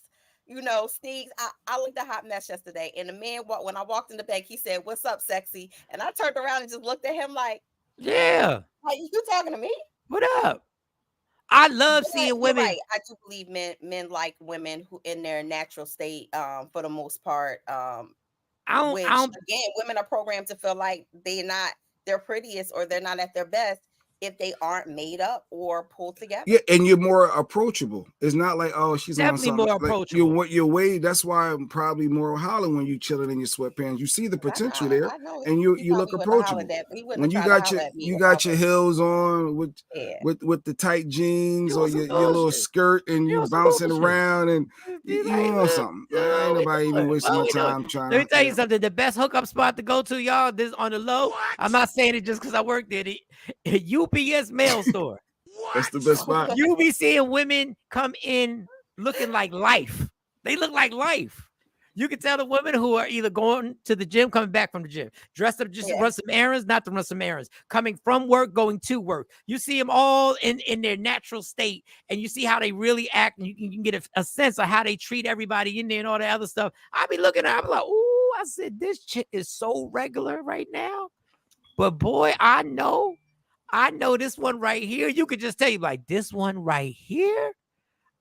sneaks. I looked a hot mess yesterday. And the man, when I walked in the bank, he said, "What's up, sexy?" And I turned around and just looked at him like, "Yeah, like you talking to me? What up?" I love seeing women. Right. I do believe men like women who in their natural state, for the most part. Again, women are programmed to feel like they're not their prettiest or they're not at their best if they aren't made up or pulled together. Yeah, and you're more approachable. It's not like, oh, she's definitely on more approachable. Like your way. That's why I'm probably more hollering when you chilling in your sweatpants. You see the potential there, and you look approachable. When you got your heels on with the tight jeans or your little skirt and you bouncing around and you know something. Ain't nobody even wasting my time trying. Let me tell you something. The best hookup spot to go to, y'all, this on the low. I'm not saying it just because I worked there. UPS mail store. That's the best spot. You be seeing women come in looking like life. They look like life. You can tell the women who are either going to the gym, coming back from the gym, dressed up just to run some errands, not to run some errands, coming from work, going to work. You see them all in their natural state, and you see how they really act, and you can get a sense of how they treat everybody in there and all that other stuff. I be looking at her, I'm like, ooh, I said, this chick is so regular right now. But boy, I know this one right here. You could just tell you like this one right here.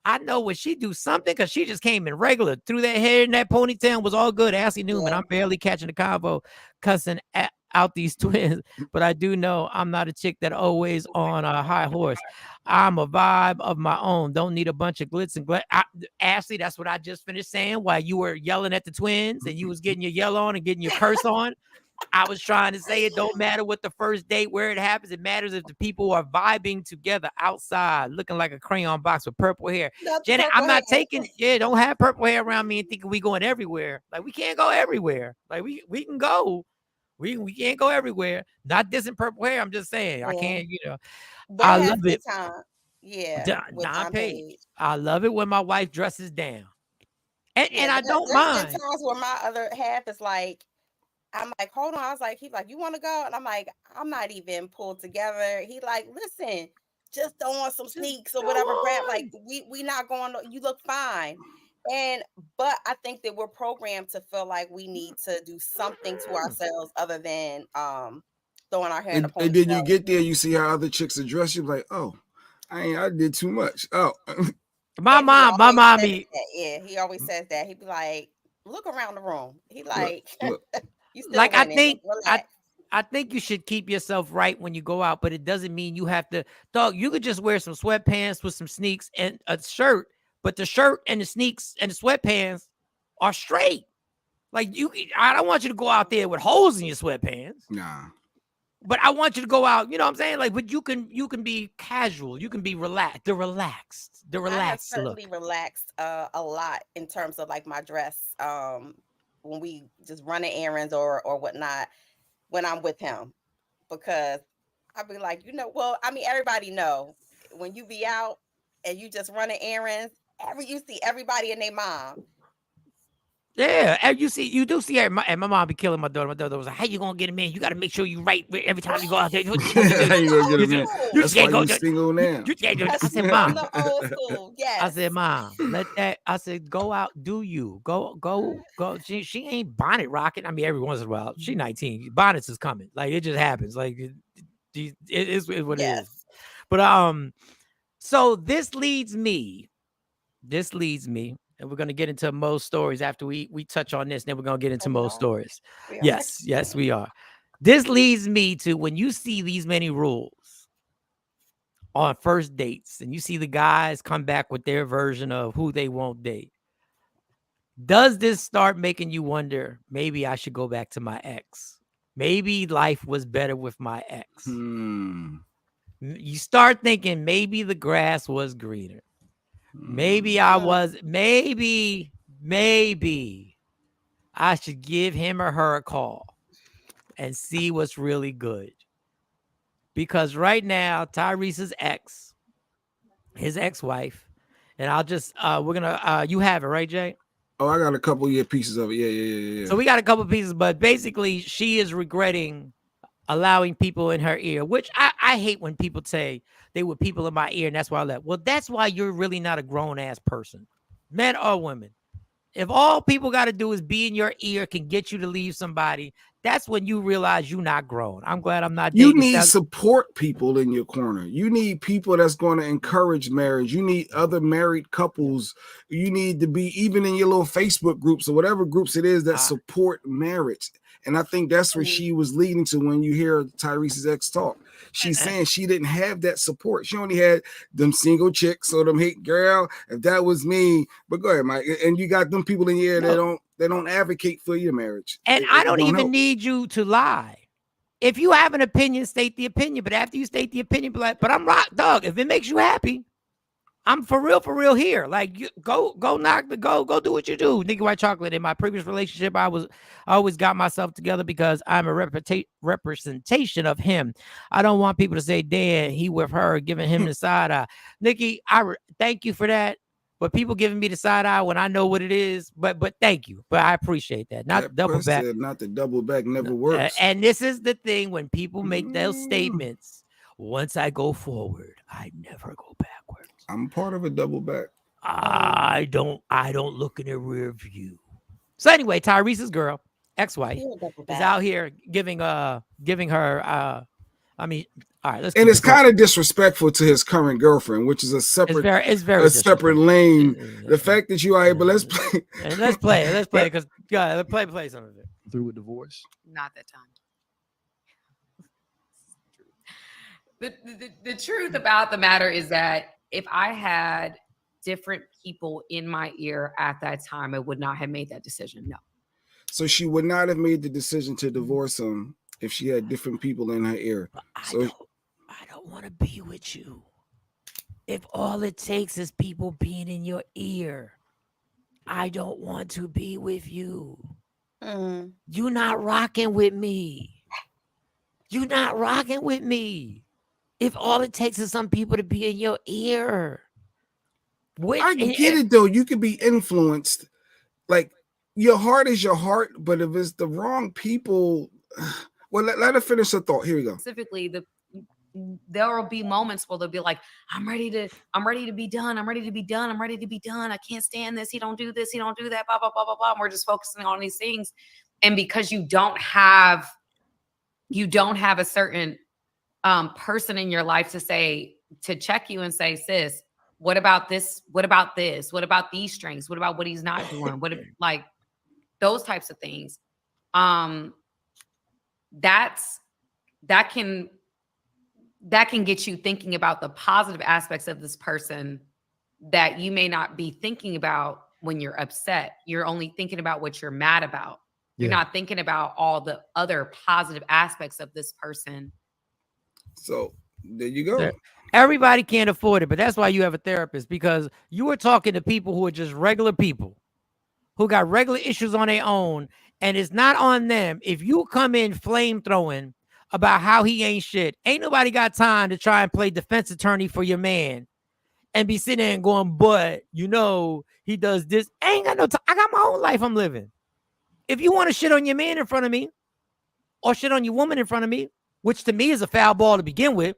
I know when she do something because she just came in regular, threw that hair in that ponytail, was all good. Ashley Newman, I'm barely catching the convo, cussing out these twins, but I do know I'm not a chick that always on a high horse. I'm a vibe of my own. Don't need a bunch of glitz and Ashley, that's what I just finished saying while you were yelling at the twins and you was getting your yell on and getting your curse on. I was trying to say it don't matter what the first date, where it happens. It matters if the people are vibing together outside, looking like a crayon box with purple hair. Janet, I'm not taking, don't have purple hair around me and thinking we going everywhere. Like, we can't go everywhere. Like, we can go. We can't go everywhere. Not dissing purple hair. I'm just saying, I can't, There I has love been it. time. With Don Don Page. Page. I love it when my wife dresses down. And I don't There's mind. been times where my other half is like, I'm like, hold on. I was like, he's like, you want to go? And I'm like, I'm not even pulled together. He like, listen, just throw on some sneaks or whatever. Grab, like, we not going. You look fine. But I think that we're programmed to feel like we need to do something to ourselves other than throwing our hair in a ponytail. And then you get there, you see how other chicks address you, like, oh, I did too much. Oh, my mom, he always says that. He'd be like, look around the room. He like, look. you still like, winning. I think you should keep yourself right when you go out, but it doesn't mean you have to. Dog, you could just wear some sweatpants with some sneaks and a shirt, but the shirt and the sneaks and the sweatpants are straight. Like, I don't want you to go out there with holes in your sweatpants. Nah. But I want you to go out, you know what I'm saying? Like, but you can be casual. You can be relaxed. The relaxed I have look. certainly relaxed a lot in terms of like my dress. When we just running errands or whatnot, when I'm with him, because I'll be like, well, I mean, everybody know when you be out and you just running errands, you see everybody and their mom. Yeah, and you do see her. And my mom be killing my daughter. My daughter was like, "How you gonna get him in? You got to make sure you right every time you go out there. How you gonna get him in? That's why you single now. I said, Mom. Old school. Yes. I said, Mom, let that. I said, go out, do you go? She ain't bonnet rocking. I mean, every once in a while, she 19. Bonnets is coming. Like, it just happens. Like, it is what it is. But so this leads me. And we're going to get into most stories after we touch on this. Then we're going to get into most stories. Yes, we are. This leads me to when you see these many rules on first dates and you see the guys come back with their version of who they won't date. Does this start making you wonder, maybe I should go back to my ex? Maybe life was better with my ex. You start thinking maybe the grass was greener. Maybe maybe I should give him or her a call and see what's really good. Because right now, Tyrese's ex, his ex-wife, and I'll just, we're going to, you have it, right, Jay? Oh, I got a couple pieces of it. Yeah. So we got a couple pieces, but basically she is regretting allowing people in her ear, which I hate when people say they were people in my ear and that's why I left. Well, that's why you're really not a grown-ass person, men or women. If all people got to do is be in your ear can get you to leave somebody, that's when you realize you're not grown. I'm glad I'm not dating. You need support people in your corner. You need people that's going to encourage marriage. You need other married couples. You need to be even in your little Facebook groups or whatever groups it is that support marriage. And I think that's where she was leading to when you hear Tyrese's ex talk. She's saying she didn't have that support. She only had them single chicks or them hate girl. If that was me, but go ahead, Mike. And you got them people in here that don't advocate for your marriage. And I don't even need you to lie. If you have an opinion, state the opinion. But after you state the opinion, be like, but I'm rock dog. If it makes you happy, I'm for real here. Like, you go do what you do. Nigga White Chocolate. In my previous relationship, I always got myself together because I'm a representation of him. I don't want people to say, Dan, he with her, giving him the side eye. Nikki, thank you for that. But people giving me the side eye when I know what it is. But thank you. But I appreciate that. Not double back. Not the double back never works. And this is the thing when people make those statements. Once I go forward, I never go backwards. I'm part of a double back. I don't look in the rear view. So anyway, Tyrese's girl, ex-wife, is out here giving her I mean, all right, let's. And it's kind of disrespectful to his current girlfriend, which is a separate, it's very separate lane. The fact that you are here, but let's play. Let's play because let's play some of it. Through with divorce? Not that time. The truth about the matter is that if I had different people in my ear at that time, I would not have made that decision. No. So she would not have made the decision to divorce him if she had different people in her ear. But So I don't want to be with you. If all it takes is people being in your ear, I don't want to be with you. You're not rocking with me. You're not rocking with me. If all it takes is some people to be in your ear. I get it though. You could be influenced. Like your heart is your heart, but if it's the wrong people, well, let her finish her thought. Here we go. Specifically, there will be moments where they'll be like, I'm ready to be done. I'm ready to be done. I'm ready to be done. I can't stand this. He don't do this. He don't do that. Blah, blah, blah, blah, blah. And we're just focusing on these things. And because you don't have a certain person in your life to check you and say, sis, what about this? What about this? What about these strengths? What about what he's not doing? What like those types of things? That can get you thinking about the positive aspects of this person that you may not be thinking about when you're upset. You're only thinking about what you're mad about. You're not thinking about all the other positive aspects of this person. So there you go. Everybody can't afford it, but that's why you have a therapist, because you are talking to people who are just regular people who got regular issues on their own, and it's not on them. If you come in flame throwing about how he ain't shit, ain't nobody got time to try and play defense attorney for your man and be sitting there and going, but you know, he does this. I ain't got no time. I got my own life I'm living. If you want to shit on your man in front of me or shit on your woman in front of me, which to me is a foul ball to begin with,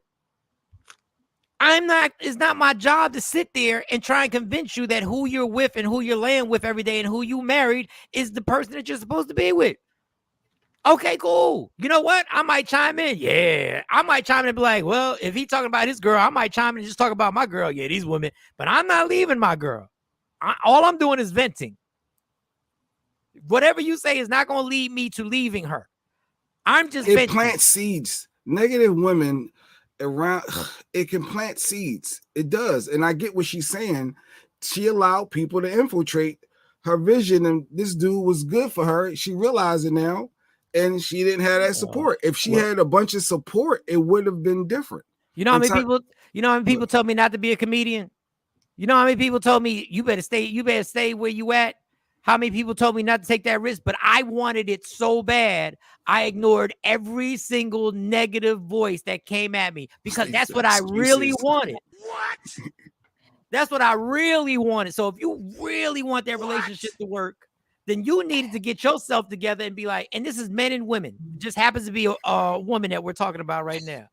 it's not my job to sit there and try and convince you that who you're with and who you're laying with every day and who you married is the person that you're supposed to be with. Okay, cool. You know what? I might chime in. Yeah. I might chime in and be like, well, if he's talking about his girl, I might chime in and just talk about my girl. Yeah, these women. But I'm not leaving my girl. All I'm doing is venting. Whatever you say is not going to lead me to leaving her. I'm just venting. It plants seeds. Negative women around, it can plant seeds. It does. And I get what she's saying. She allowed people to infiltrate her vision, and this dude was good for her. She realized it now, and she didn't have that support. If she had a bunch of support, it would have been different. You know how many people told me not to be a comedian? You know how many people told me you better stay where you at? How many people told me not to take that risk? But I wanted it so bad, I ignored every single negative voice that came at me because that's what I really wanted. What? That's what I really wanted. So if you really want that relationship to work, then you needed to get yourself together and be like, and this is men and women. It just happens to be a woman that we're talking about right now.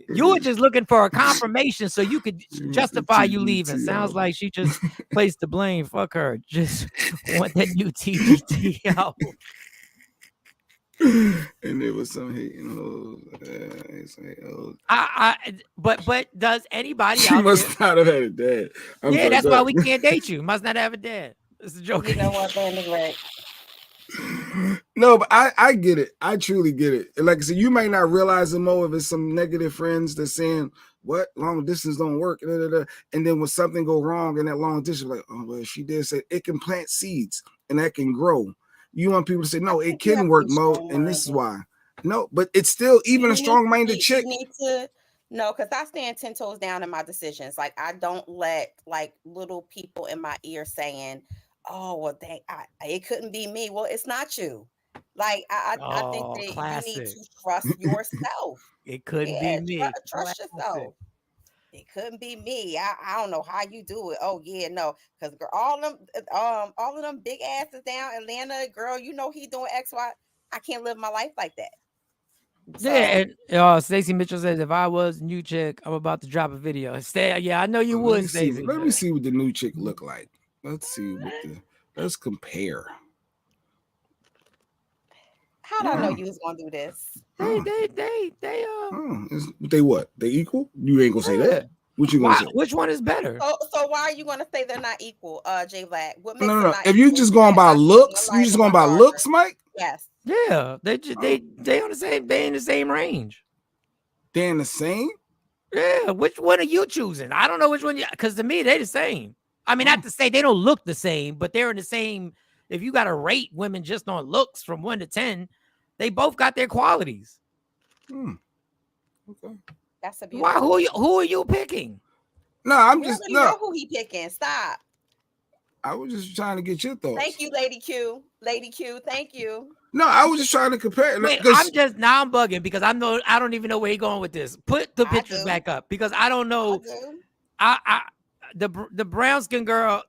You were just looking for a confirmation so you could justify you leaving. Sounds like she just placed the blame. Fuck her. Just want that new TGT out. And there was some hating hoes. But does anybody She out must there? not have had a dad. That's why we can't date you. Must not have a dad. It's a joke. You know what, Ben is right. No, but I get it. I truly get it. And like I said, you might not realize it more if it's some negative friends that's saying, what? Long distance don't work. And then when something go wrong in that long distance, like, oh, well, she did say it can plant seeds and that can grow. You want people to say, no, it can work, Mo, and this is why. No, but it's still even a strong-minded chick. You need to no, because I stand 10 toes down in my decisions. Like I don't let like little people in my ear saying, oh, well, it couldn't be me. Well, it's not you. Like I think that you need to trust yourself. It couldn't be me. Trust yourself. It couldn't be me. I don't know how you do it. Oh yeah, no, because all of them big asses down Atlanta, girl, you know he doing X, Y. I can't live my life like that. So, yeah, and Stacey Mitchell says, if I was new chick, I'm about to drop a video. Yeah, I know you would, Stacey. Let me see what the new chick look like. Let's compare. How did I know you was gonna do this? They what? They equal? You ain't gonna say that. What you gonna say? Which one is better? So why are you gonna say they're not equal, J Black? What makes no. If you just going by looks, Mike? Yes. Yeah, they on the same. They in the same range. They're the same. Yeah, which one are you choosing? I don't know which one. Because to me, they're the same. I mean, not to say they don't look the same, but they're in the same. If you got to rate women just on looks from 1 to 10, they both got their qualities. Okay. That's a Why? beautiful. Who are you picking? No, I'm We just already no. know who he picking. Stop. I was just trying to get your thoughts. Thank you, Lady Q. Lady Q. Thank you. No, I was just trying to compare. Wait, I'm bugging because I don't even know where he's going with this. Put the pictures back up because I don't know. The brown skin girl.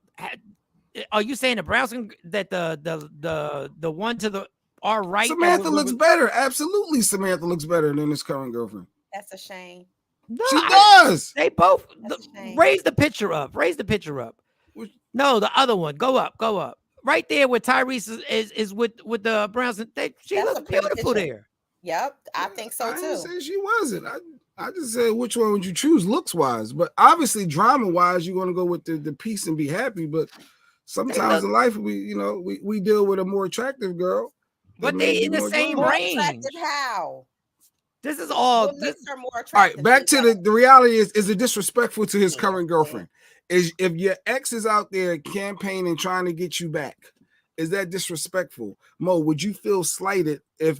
Are you saying the brown skin that the one to the our right? Samantha looks better. Absolutely, Samantha looks better than his current girlfriend. That's a shame. No, she does. They both raise the picture up. Raise the picture up. No, the other one. Go up. Go up. Right there where Tyrese is with the Browns. She looks beautiful there. Yep, I think so too. I didn't say she wasn't. I just said which one would you choose looks wise, but obviously drama wise, you're gonna go with the peace and be happy. But sometimes in life, we deal with a more attractive girl. But they in the same range. How? This is all. What makes her more attractive? All right, back to the reality is it disrespectful to his current girlfriend? Is if your ex is out there campaigning trying to get you back, is that disrespectful? Mo, would you feel slighted if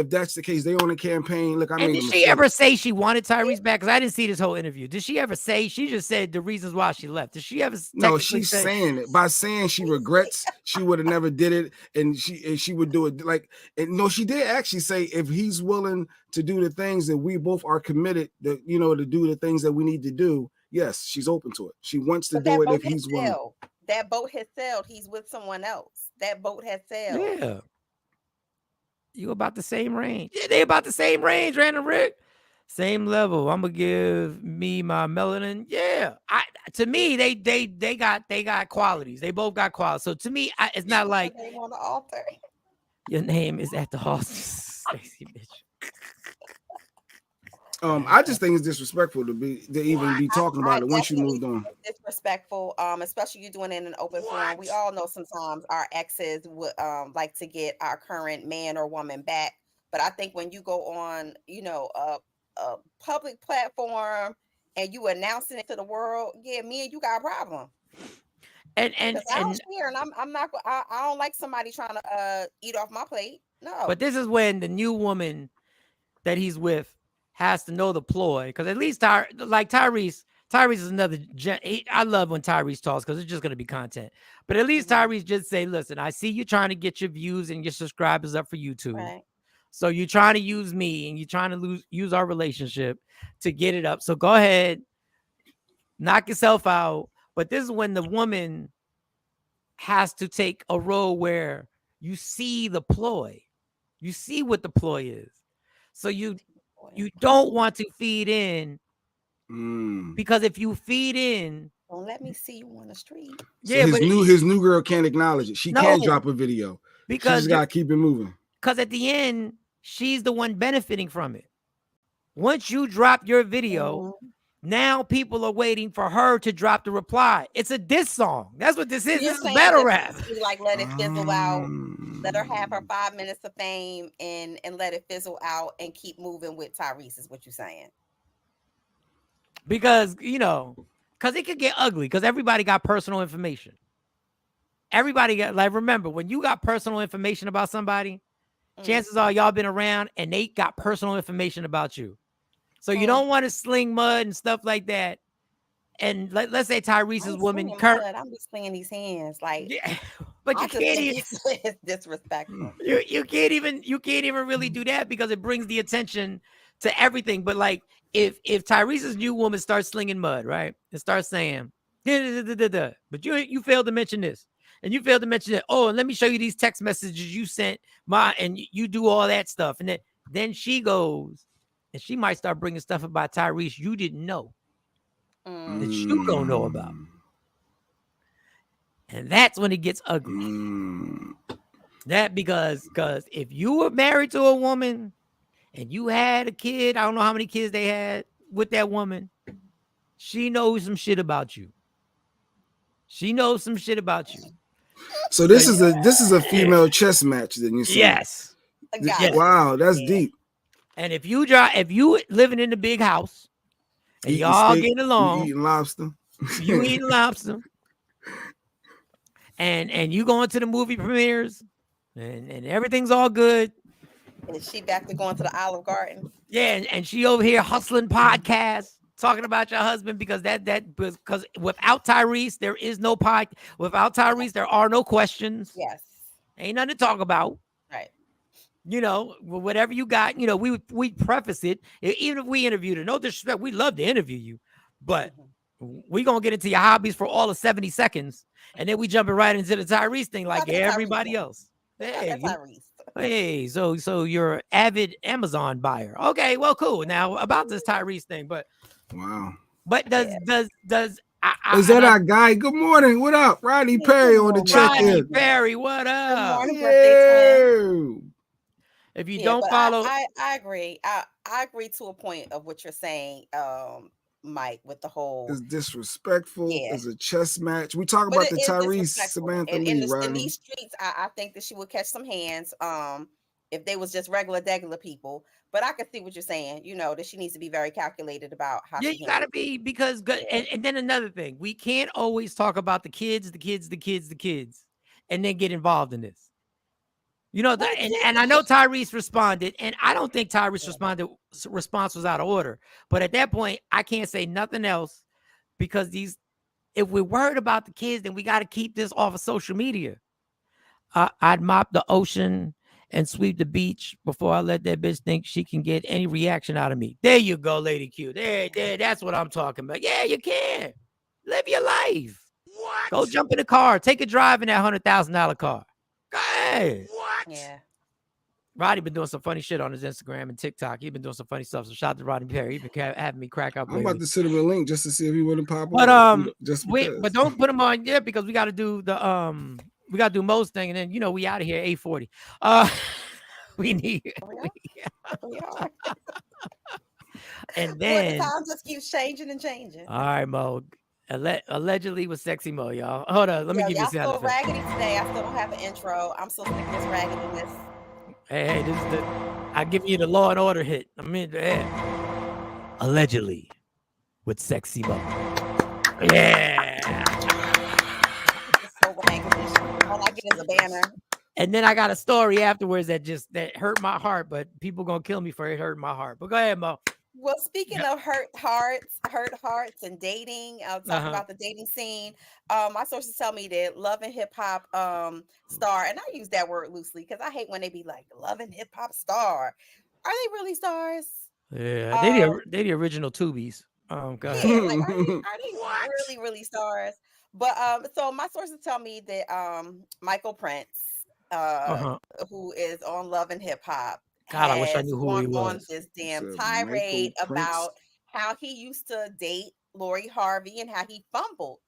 that's the case? They on a campaign. Look, did she ever say she wanted Tyrese back? Because I didn't see this whole interview. Did she ever say? She just said the reasons why she left. Did she ever? No, she's saying it by saying she regrets she would have never did it, and she would do it like. And no, she did actually say if he's willing to do the things that we both are committed, to do the things that we need to do. Yes, she's open to it. She wants to do it if he's willing. That boat has sailed. He's with someone else. That boat has sailed. Yeah. You about the same range. Yeah, they about the same range, Random Rick. Same level. I'm gonna give me my melanin. Yeah. To me, they got qualities. They both got qualities. So to me, it's not like name on the altar. Your name is at the altar. Stacy, bitch. I just think it's disrespectful to even be talking about it once you moved on. Disrespectful, especially you doing it in an open forum. We all know sometimes our exes would like to get our current man or woman back, but I think when you go on, a public platform and you announcing it to the world, yeah, me and you got a problem. And I don't share, and I'm not. I don't like somebody trying to eat off my plate. No. But this is when the new woman that he's with has to know the ploy, because at least Tyrese is another. I love when Tyrese talks because it's just going to be content. But at least Tyrese just say, "Listen, I see you trying to get your views and your subscribers up for YouTube. Right. So you're trying to use me and you're trying to use our relationship to get it up. So go ahead, knock yourself out." But this is when the woman has to take a role where you see the ploy, you see what the ploy is. So you don't want to feed in, because if you feed in, don't let me see you on the street. So yeah, his new girl can't acknowledge it. She can't drop a video because she just gotta keep it moving. Because at the end, she's the one benefiting from it. Once you drop your video, now people are waiting for her to drop the reply. It's a diss song. That's what this is. This is battle rap. Like let it fizzle out. Let her have her 5 minutes of fame and let it fizzle out and keep moving with Tyrese is what you're saying. Because, because it could get ugly because everybody got personal information. Everybody got, remember, when you got personal information about somebody, chances are y'all been around and they got personal information about you. So you don't want to sling mud and stuff like that. And let's say Tyrese's woman, I'm just slinging these hands, but you can't even. It's disrespectful. You can't even really do that because it brings the attention to everything. But if Tyrese's new woman starts slinging mud, right, and starts saying, but you failed to mention this, and you failed to mention that. Oh, and let me show you these text messages you sent, and you do all that stuff, and then she goes. And she might start bringing stuff about Tyrese you didn't know that you don't know about. And that's when it gets ugly. That because if you were married to a woman and you had a kid, I don't know how many kids they had with that woman, she knows some shit about you. She knows some shit about you. So this is a female chess match, then you say? Yes. Wow, that's deep. And if you living in the big house and Eating y'all steak, getting you along, eating lobster. you eating lobster, and you going to the movie premieres, and everything's all good. Is she back to going to the Olive Garden? Yeah, and she over here hustling podcasts, talking about your husband because because without Tyrese, there is no pod. Without Tyrese, there are no questions. Yes. Ain't nothing to talk about. Right. You know, whatever you got, we preface it. Even if we interviewed her, no disrespect, we love to interview you, but we gonna get into your hobbies for all of 70 seconds, and then we jumping right into the Tyrese thing like everybody else. Hey, so you're an avid Amazon buyer. Okay, well, cool. Now about this Tyrese thing, but wow. But does is that our guy? Good morning. What up, Rodney Perry on the check-in? Rodney Perry, what up? Good morning, birthday twin. If you don't follow, I agree. I agree to a point of what you're saying, Mike, with the whole is disrespectful. Is a chess match. We talk about the Tyrese Samantha Lee, Rodney. In these streets, I think that she would catch some hands. If they was just regular people. But I can see what you're saying. You know that she needs to be very calculated about how. Yeah, you gotta be because and then another thing, we can't always talk about the kids, and then get involved in this. You know, and I know Tyrese responded, and I don't think Tyrese response was out of order. But at that point, I can't say nothing else because if we're worried about the kids, then we got to keep this off of social media. I'd mop the ocean and sweep the beach before I let that bitch think she can get any reaction out of me. There you go, Lady Q. There, that's what I'm talking about. Yeah, you can. Live your life. What? Go jump in the car. Take a drive in that $100,000 car. Go ahead. What? Yeah. Roddy been doing some funny shit on his Instagram and TikTok. He's been doing some funny stuff. So shout out to Rodney Perry. He's been having me crack up. I'm about to send him a link just to see if he wouldn't pop but, on. But don't put him on yet because we got to do the we got to do Mo's thing, and then we out of here 8:40. We need. We are. And then the time just keeps changing and changing. All right, Mo. Allegedly with Sexy Mo, y'all. Hold on, let me give you a sound effect. Raggedy today. I still don't have an intro. I'm still thinking this raggediness. Hey, this is I give you the Law and Order hit. I mean, allegedly with Sexy Mo. Yeah. So raggedy. All I get is a banner. And then I got a story afterwards that hurt my heart, but people gonna kill me for it hurting my heart. But go ahead, Mo. Well, speaking of hurt hearts and dating, I'll talk about the dating scene. My sources tell me that Love and Hip Hop star, and I use that word loosely because I hate when they be like Love and Hip Hop star. Are they really stars? Yeah, they the original Tubies. God. Yeah, like, are they really stars? But so my sources tell me that Michael Prince, who is on Love and Hip Hop, God, I wish I knew who he was. On this damn tirade about how he used to date Lori Harvey and how he fumbled.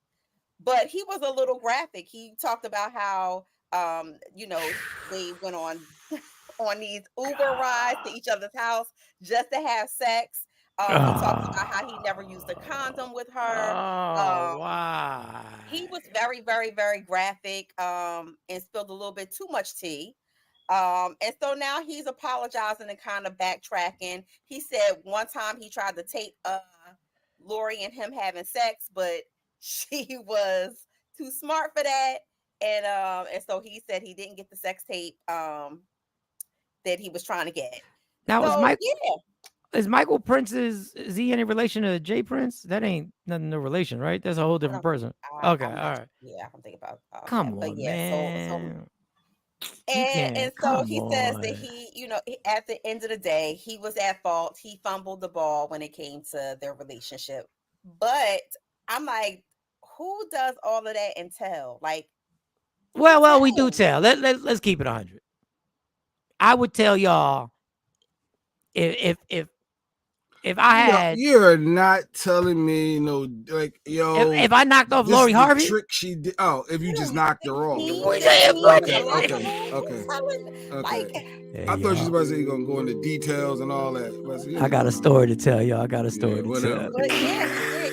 But he was a little graphic. He talked about how they went on these Uber rides to each other's house just to have sex. He talked about how he never used a condom with her. Wow. He was very, very, very graphic and spilled a little bit too much tea. And so now he's apologizing and kind of backtracking. He said one time he tried to tape Lori and him having sex, but she was too smart for that. And so he said he didn't get the sex tape that he was trying to get. Now is Michael Prince is he any relation to Jay Prince? That ain't nothing no relation, right? That's a whole different person. Okay, all right. Yeah, I'm thinking about come on, man. And so he says that he, at the end of the day, he was at fault. He fumbled the ball when it came to their relationship. But I'm like, who does all of that entail? Like, well, we do tell. Let's keep it 100. I would tell y'all if I had, you're not telling me if I knocked off Lori Harvey, trick she did. Oh, if you just knocked her off. Okay. I thought you was about to say you're gonna go into details and all that. I got a story to tell y'all. I got a story to tell. But yeah,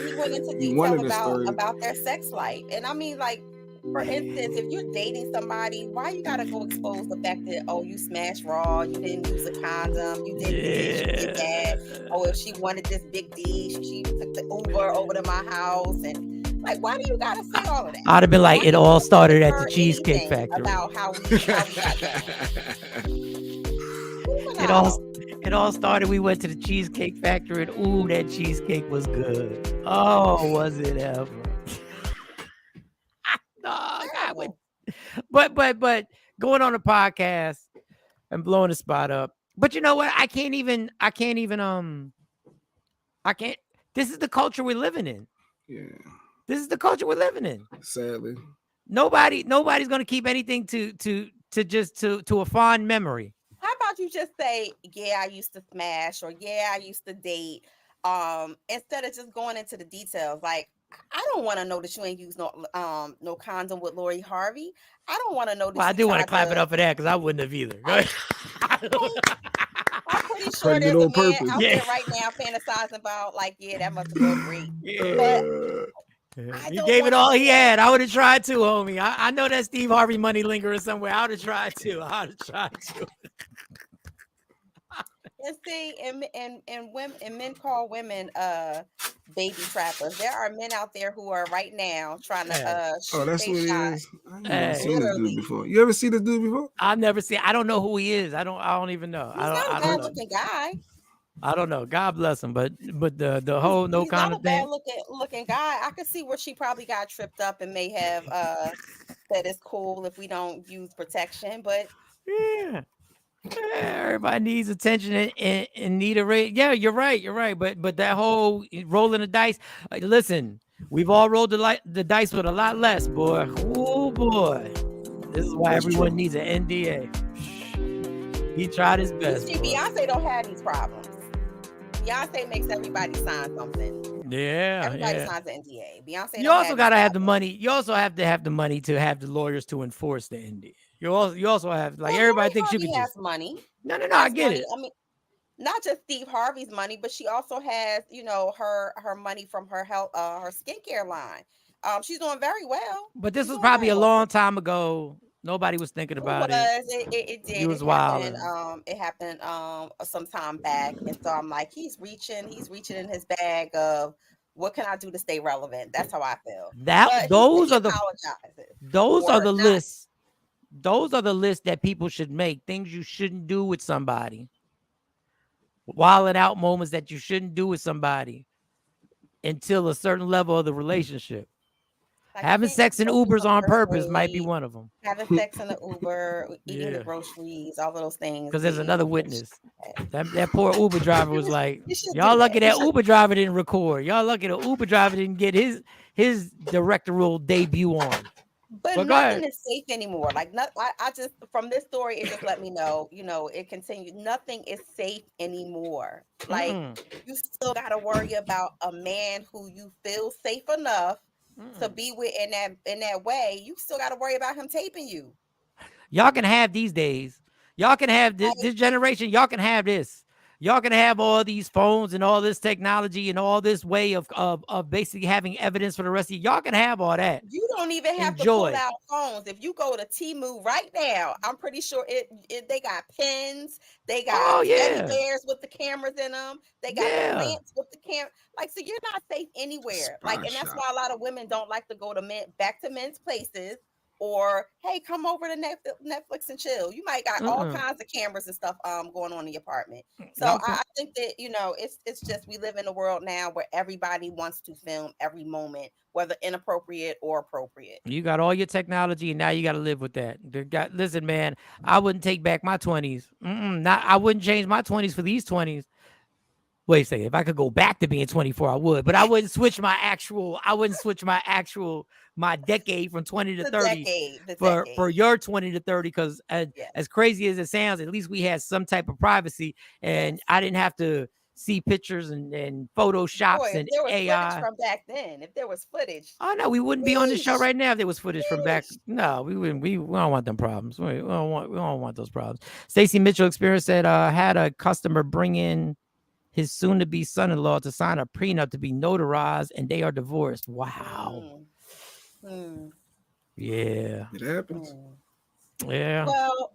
he went into detail about their sex life, and I mean, like, For instance, if you're dating somebody, why you gotta go expose the fact that, oh, you smashed raw, you didn't use a condom, you did this, you did that. Oh, if she wanted this big D, she took the Uber over to my house, and like, why do you gotta say all of that? I'd have been like, Why it you all never started at the infer Cheesecake anything Factory. about how we got down? It all started. We went to the Cheesecake Factory, and ooh, that cheesecake was good. Oh, was it ever? No, God, but going on a podcast and blowing the spot up. But you know what? I can't even. This is the culture we're living in. Yeah. This is the culture we're living in. Sadly. Nobody's gonna keep anything to a fond memory. How about you just say, yeah, I used to smash, or yeah, I used to date, instead of just going into the details. Like, I don't want to know that you ain't used no condom with Lori Harvey. I don't want to know that Well, I you do want to tried clap it up for that because I wouldn't have either. Go ahead. I'm pretty sure Trying to get there's a on man purpose. out Yeah. there right now fantasizing about, like, yeah, that must have felt great. But He don't gave it wanna all know he that. had. I would have tried too, homie. I know that Steve Harvey money lingering somewhere. I would have tried too. And see, and women and men call women baby trappers. There are men out there who are right now trying to Hey. shoot That's their what it shot. is. I ain't Hey. never seen this Literally. dude before. You ever see this dude before? I've never seen. I don't know who he is. I don't even know. He's not a I bad don't know. looking guy. I don't know. God bless him. But the whole no He's not condom a bad thing. looking guy. I could see where she probably got tripped up and may have said it's cool if we don't use protection, but Yeah. Everybody needs attention and need a rate. Yeah, you're right. But that whole rolling the dice. Listen, we've all rolled the dice with a lot less, boy. Oh boy, this is why That's everyone true. needs an NDA. He tried his you best. see, boy. Beyonce don't have these problems. Beyonce makes everybody sign something. Yeah, Everybody yeah. signs an NDA. Beyonce You don't also have gotta these have the problems. money. You also have to have the money to have the lawyers to enforce the NDA. You also have like Well, everybody Lori thinks you Harvey could has just money. no. I Has get money. it. I mean, not just Steve Harvey's money, but she also has, her money from her health, her skincare line. She's doing very well. But this She's was doing probably very a well. long time ago. Nobody was thinking It about it. was. It He did. was wild. It happened some time back. And so I'm like, he's reaching in his bag of what can I do to stay relevant? That's how I feel. But he apologizes Those are for the not. lists. Those are the lists that people should make. Things you shouldn't do with somebody. Wilding out moments that you shouldn't do with somebody until a certain level of the relationship. Like, Having can't you sex in go through Ubers some on first purpose might be grade, one of them. having sex in the Uber, eating the Yeah. groceries, all of those things? Because there's another witness. That That poor Uber driver was like, you should y'all do lucky that. that Uber driver didn't record. Y'all lucky the Uber driver didn't get his directorial debut on. But But go nothing ahead. is safe anymore. Like, not, I just, from this story, it just let me know, it continued. Nothing is safe anymore. Like, you still got to worry about a man who you feel safe enough to be with in that way. You still got to worry about him taping you. Y'all can have these days. Y'all can have this generation. Y'all can have this. Y'all can have all these phones and all this technology and all this way of basically having evidence for the rest of you. Y'all can have all that. You don't even have to pull out phones. If you go to Temu right now, I'm pretty sure they got pins, they got teddy bears with the cameras in them, they got the lamps with the camera. Like, so you're not safe anywhere. Like, and that's why a lot of women don't like to go to back to men's places. Or, hey, come over to Netflix and chill. You might got all kinds of cameras and stuff going on in your apartment. So I think that, it's just, we live in a world now where everybody wants to film every moment, whether inappropriate or appropriate. You got all your technology, and now you got to live with that. Listen, man, I wouldn't take back my 20s. I wouldn't change my 20s for these 20s. Wait a second. If I could go back to being 24, I would. But I wouldn't switch my decade from 20 to 30 for your 20 to 30. Because as crazy as it sounds, at least we had some type of privacy, and I didn't have to see pictures and Photoshops and there was AI. footage from back then. If there was footage, oh no, we wouldn't be on the show right now if there was footage from back. No, we wouldn't. We don't want them problems. We don't want those problems. Stacey Mitchell Experience said had a customer bring in his soon-to-be son-in-law to sign a prenup to be notarized, and they are divorced. Wow. Yeah. It happens. Yeah. Well,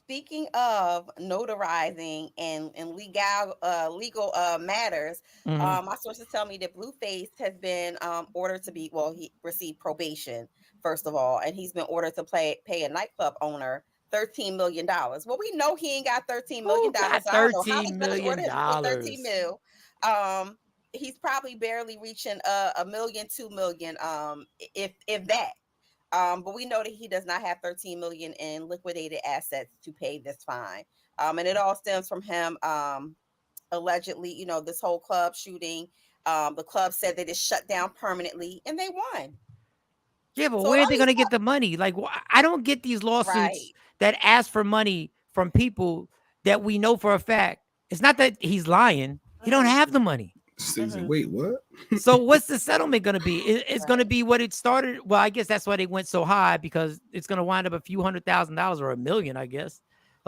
speaking of notarizing and legal matters, Mhm. my sources tell me that Blueface has been ordered to be, well, he received probation first of all, and he's been ordered to pay a nightclub owner $13 million. Well, we know he ain't got $13 million, Who got so I don't know how the $13 judge million? ordered him for 13 mil. He's probably barely reaching a million, 2 million, if that. But we know that he does not have 13 million in liquidated assets to pay this fine. And it all stems from him allegedly, this whole club shooting. The club said that it's shut down permanently, and they won. Yeah, but So where it are they only going to get the money? Like, I don't get these lawsuits right. that ask for money from people that we know for a fact. It's not that he's lying. He don't have the money. Susan, wait, what? So what's the settlement going to be? It's going to Right. be what it started. Well, I guess that's why they went so high, because it's going to wind up a few $100,000 or $1 million, I guess.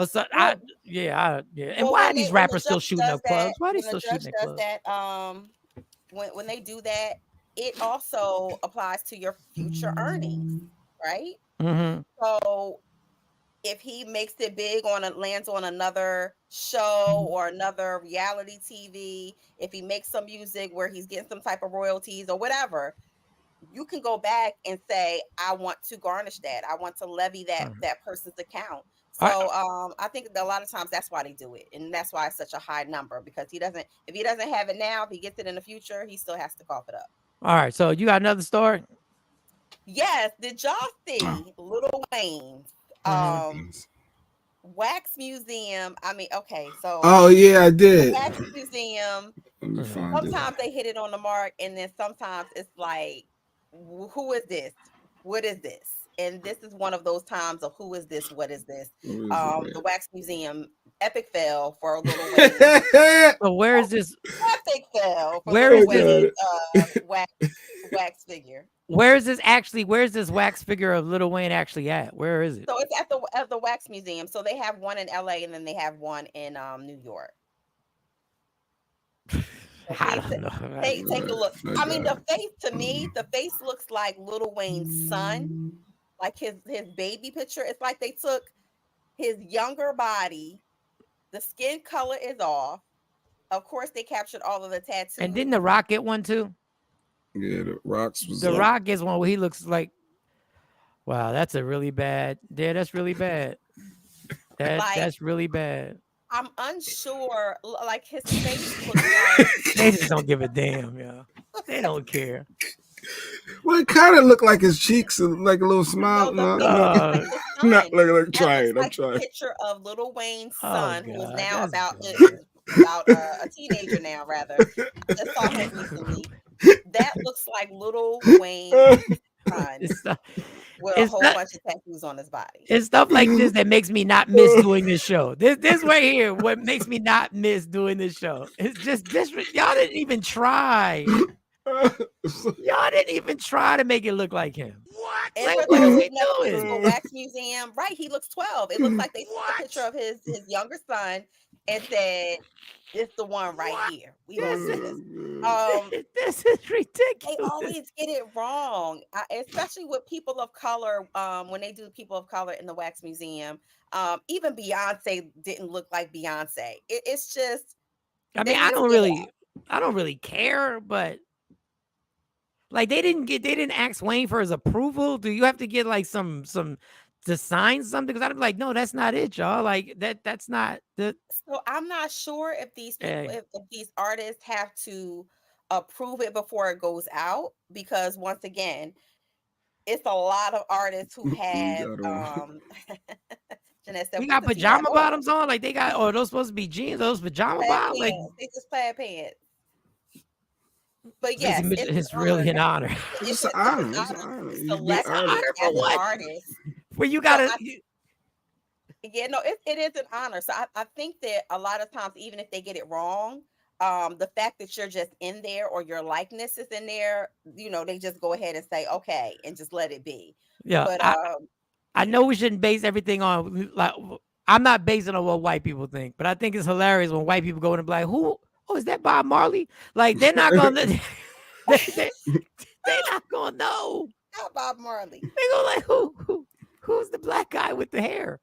So, Well, yeah. And well, why are these when the rappers still judge shooting does up that, clubs? Why are they when the still judge shooting at does clubs? that, when they do that, it also applies to your future earnings, right? Mm-hmm. So if he makes it big lands on another show or another reality TV, if he makes some music where he's getting some type of royalties or whatever, you can go back and say, I want to garnish that. I want to levy that person's account. So I think that a lot of times that's why they do it. And that's why it's such a high number, because if he doesn't have it now, if he gets it in the future, he still has to cough it up. All right. So you got another story? Yes. Did y'all see Lil Wayne's wax museum? I mean, okay, so Oh yeah, I the did. wax museum, Let me find it. sometimes they hit it on the mark, and then sometimes it's like, who is this? What is this? And this is one of those times of who is this? What is this? The wax museum, epic fail for Lil Wayne. So where is this? Epic fail for Where Lil is this? Wayne's wax figure. Where's this wax figure of Lil Wayne actually at? Where is it? So it's at the wax museum. So they have one in LA, and then they have one in New York. I don't know. Take a look. I mean, the face, to me, the face looks like Lil Wayne's son, like his baby picture. It's like they took his younger body. The skin color is off. Of course, they captured all of the tattoos. And didn't The Rock get one too? Yeah, the Rocks was The Rock gets one where he looks like, wow, that's a really bad. Yeah, that's really bad. That's really bad. I'm unsure. Like his face looks like They just don't give a damn, yo. They don't care. Well, it kind of looked like his cheeks, like a little smile. No, Not like try it. I'm like trying. a picture of Lil Wayne's son, who is God, now that's about a teenager now. Rather, I just saw him recently. That looks like Lil Wayne's son with a whole bunch of tattoos on his body. It's stuff like this that makes me not miss doing this show. This right here, what makes me not miss doing this show. It's just this. Y'all didn't even try. Y'all didn't even try to make it look like him. What? And Like, for what those are we who've never been to a doing? wax museum, right? He looks 12. It looks like they took a picture of his younger son and said, "This the one right here. We gonna do this." This is ridiculous. They always get it wrong, especially with people of color. When they do people of color in the wax museum, even Beyonce didn't look like Beyonce. It's just. I mean, I don't really care, but like they didn't ask Wayne for his approval. Do you have to get like some to sign something? Because I'd be like, no, that's not it, y'all. Like that's not the. So I'm not sure if these people, if these artists have to approve it before it goes out, because once again, it's a lot of artists who have Jeanette said, We got pajama bottoms on, like they got. Oh, those supposed to be jeans. Those pajama bottoms, like they just plaid pants. But yes, it's really an honor. It's an honor. Select for what? Artists. Where you gotta. Yeah, no, it is an honor. So I think that a lot of times, even if they get it wrong, the fact that you're just in there or your likeness is in there, they just go ahead and say okay and just let it be. Yeah, but I know we shouldn't base everything on like. I'm not basing on what white people think, but I think it's hilarious when white people go in and be like, "Who? Oh, is that Bob Marley?" Like they're not gonna. They're not gonna know. Not Bob Marley. They go like, who's the black guy with the hair?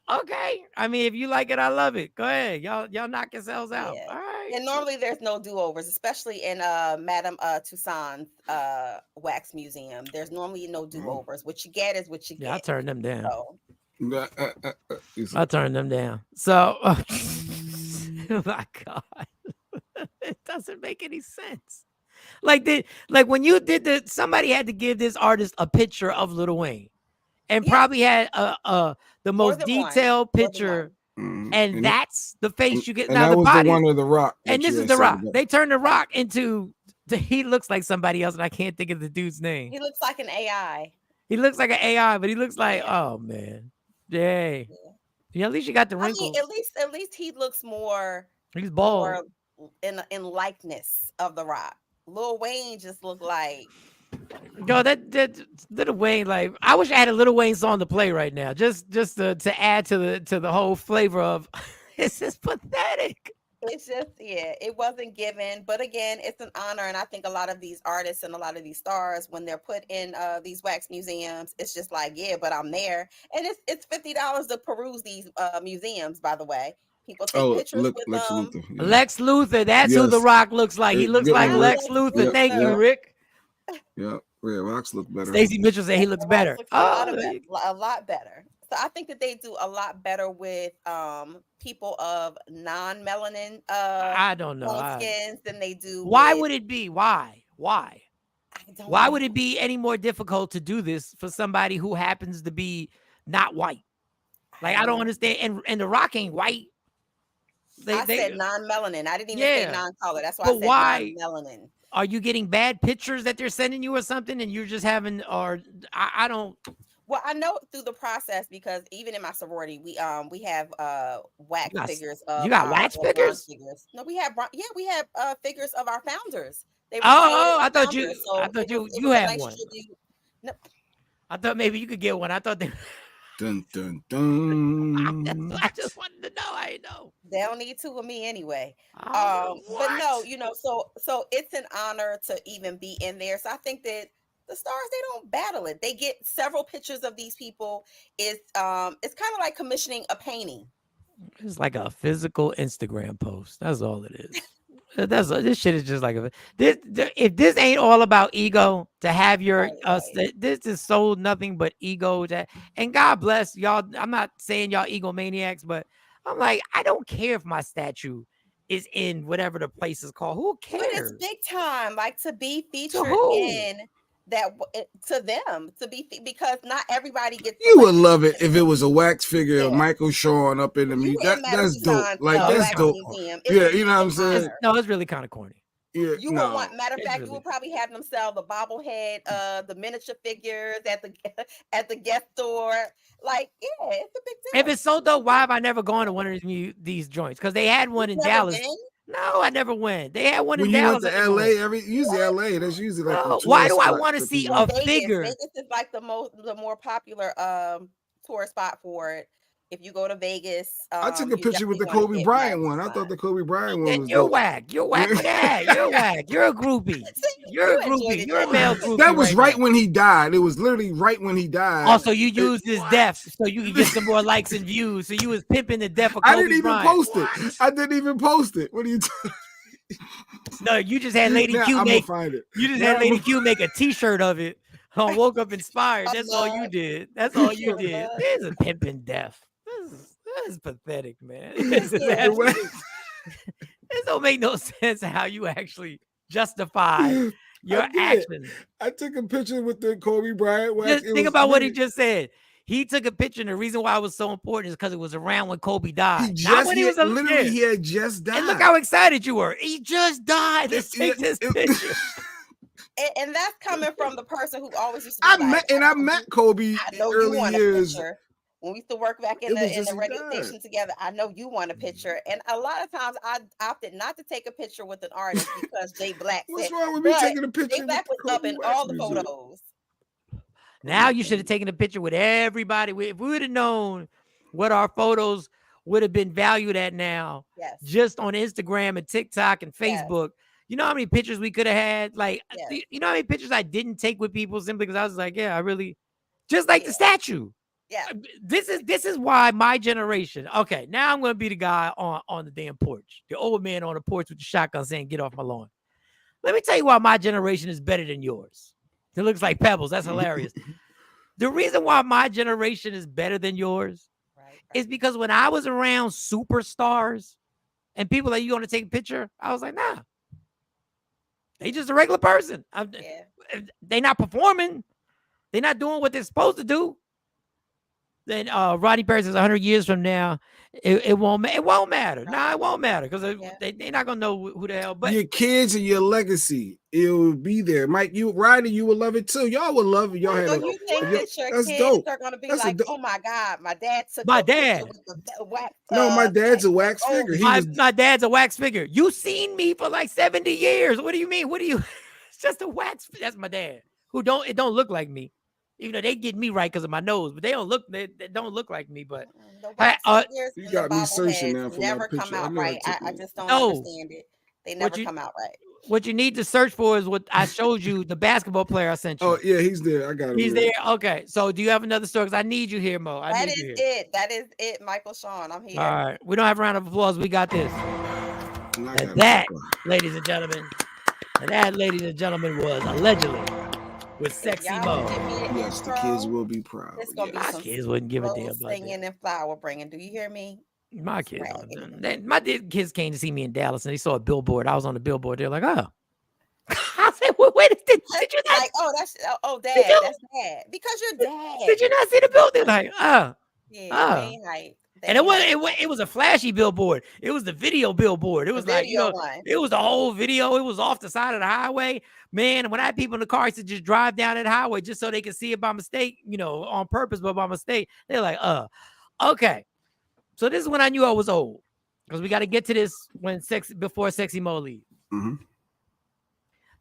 Okay. I mean, if you like it, I love it. Go ahead. Y'all knock yourselves out. Yeah. All right. And normally there's no do-overs, especially in Madame Toussaint's wax museum. There's normally no do-overs. What you get is what you Yeah, I get. turned them down. So, I turned them down. So, oh my God, it doesn't make any sense. Like when you did somebody had to give this artist a picture of Lil Wayne, and Yeah. probably had the More most than one. detailed More than picture, one. and that's the face you get. And Now that the was body, the one of the Rock. and this is the Rock. They turned the Rock into. He looks like somebody else, and I can't think of the dude's name. He looks like an AI. He looks like an AI, but he looks like, Yeah. oh man, yay. Yeah. Yeah, at least you got the I mean, wrinkles. at least he looks more He's bald. more in likeness of the Rock. Lil Wayne just looked like Yo, that Lil Wayne, like, I wish I had a Lil Wayne song to play right now, just to add to the whole flavor of. It's just pathetic. it's just it wasn't given. But again, it's an honor, and I think a lot of these artists and a lot of these stars, when they're put in these wax museums, it's just like, yeah, but I'm there, and it's $50 to peruse these museums. By the way, people take pictures with Lex them. Luthor. Yeah. Lex Luthor, that's who The Yes. Rock looks like. He looks Good like one, Lex Rick. Luthor. Yeah, Thank you, yeah. Rick. Yeah, Rocks look better. Stacey Mitchell said he looks better. Looks Oh, a lot better. So I think that they do a lot better with people of non-melanin I don't know. skins than they do. Why with, would it be? Why? I don't Why know. would it be any more difficult to do this for somebody who happens to be not white? Like, I don't understand. And The Rock ain't white. I said non-melanin. I didn't even Yeah. say non-color. That's why But I said why- non-melanin. Are you getting bad pictures that they're sending you or something, and you're just having, or I don't. Well, I know through the process because even in my sorority, we have wax figures of you got our- wax or bronze figures? figures. No, we have we have figures of our founders. They were Oh, created I thought founders, you- so I thought it you- was- it you was a had nice one. tribute. No, I thought maybe you could get one. I thought they. Dun dun dun. I just wanted to know. I know. they don't need two of me anyway. Oh, But no, what? you know, so it's an honor to even be in there. So I think that the stars, they don't battle it. They get several pictures of these people. It's kind of like commissioning a painting. It's like a physical Instagram post. That's all it is. This shit is just like if this ain't all about ego to have your Right. this is so nothing but ego and God bless y'all. I'm not saying y'all egomaniacs, but I'm like, I don't care if my statue is in whatever the place is called. Who But it's cares? big time, like to be featured who? in that to them to be because not everybody gets. You would selected love it into if the it was a wax figure of Yeah. Michael Shawn up in the You museum. in Madame That's dope. Tussauds, Like No, that's it's dope. museum. Yeah, would you know what I'm be an saying? honor. No, it's really kind of corny. Yeah, You no. would want. Matter of It's fact, you really- would probably have them sell the bobblehead, the miniature figures at the at the guest store. Like, yeah, it's a big deal. If it's so dope, why have I never gone to one of these joints? Because they had one in Never Dallas. been? No, I never went. They had one When in you Dallas. went I to never LA, went. usually LA, that's usually like No, the why tourist do I spot want to that see people a go. Vegas. figure? Vegas is like the more popular tourist spot for it. If you go to Vegas, I took a you picture with the definitely wanna Kobe get Bryant wax one. I done. thought the Kobe Bryant one Then was you're dope. whack. You're whack for that. You're whack. You're a groupie. You're a You enjoyed groupie. it, You're a didn't male you? groupie. That was right now. when he died. It was literally right when he died. Also, you used his death so you could get some more likes and views. So you was pimping the death of Kobe I didn't even Bryant. post it. I didn't even post it. What are you talking? No, you just had Lady Now Q I'm make. gonna find it. You just Now had I'm Lady gonna- Q make a T-shirt of it. Woke up inspired. A That's all you mug. did. That's all you A did. mug. This is pimping death. This is pathetic, man. This is Yeah. absolutely. This don't make no sense how you actually justify your I did. actions. I took a picture with the Kobe Bryant wax. Just It think was about what he really- just said. He took a picture, and the reason why it was so important is because it was around when Kobe died. He Not just when he was literally yeah. he had just died. And look how excited you were. He just died. Let's Yeah, take this it- picture. And that's coming from the person who always used to be I met Kobe I in know you early want a years. picture. When we used to work back in It was the just he radio died. station together, I know you want a picture. And a lot of times I opted not to take a picture with an artist because Jay Black What's said, wrong with me but taking a picture Jay with Black the was up Kobe in Wax all the Museum? photos. Now you should have taken a picture with everybody. If we would have known what our photos would have been valued at now, Yes. just on Instagram and TikTok and Yes. Facebook, You know how many pictures we could have had? Like, Yes. you know how many pictures I didn't take with people simply because I was like, yeah, I really just like the Yeah. statue. Yeah. This is why my generation. Okay, now I'm gonna be the guy on the damn porch, the old man on the porch with the shotgun saying, "Get off my lawn." Let me tell you why my generation is better than yours. It looks like pebbles. That's hilarious. The reason why my generation is better than yours Right. is because when I was around superstars and people like, you want to take a picture? I was like, nah. They just a regular person. Yeah. They not performing. They're not doing what they're supposed to do. Then Rodney Perry says 100 years from now, it won't matter. Nah, it won't matter because they're not gonna know who the hell. But your kids and your legacy, it will be there. Mike, Rodney, you will love it too. Y'all will love it. Y'all had So you think that your that's kids dope. are going to be That's like, oh my God, my dad took My a picture dad. with the wax. No, my dad's a wax figure. My dad's a wax figure. You seen me for like 70 years. What do you mean? What do you? It's just a wax. That's my dad. It don't look like me. Even though they get me right because of my nose, but they don't look like me. But The wax figures you and got the me searching now bobbleheads for never my come picture. out right. I just don't No. understand it. They never come out right. What you need to search for is what I showed you, the basketball player I sent you. Oh, yeah, he's there. I got him. He's there. Okay. So do you have another story? Because I need you here, Mo. That is it, Michael Shawn. I'm here. All right. We don't have a round of applause. We got this. And that, ladies and gentlemen, was allegedly with Sexy Mo. Yes, the kids will be proud. My kids wouldn't give a damn about singing and flower bringing. Do you hear me? My kids, kids came to see me in Dallas and they saw a billboard. I was on the billboard. They're like, oh. I said, well, wait, did you not? Like, dad, that's dad. Because you're dad. Did you not see the billboard? Like, yeah, and it was a flashy billboard. It was the video billboard. It was like, it was the whole video. It was off the side of the highway. Man, when I had people in the car, I used to just drive down that highway just so they could see it by mistake, on purpose, but by mistake. They're like, okay. So this is when I knew I was old. Because we got to get to this before Sexy Mo leaves. Mm-hmm.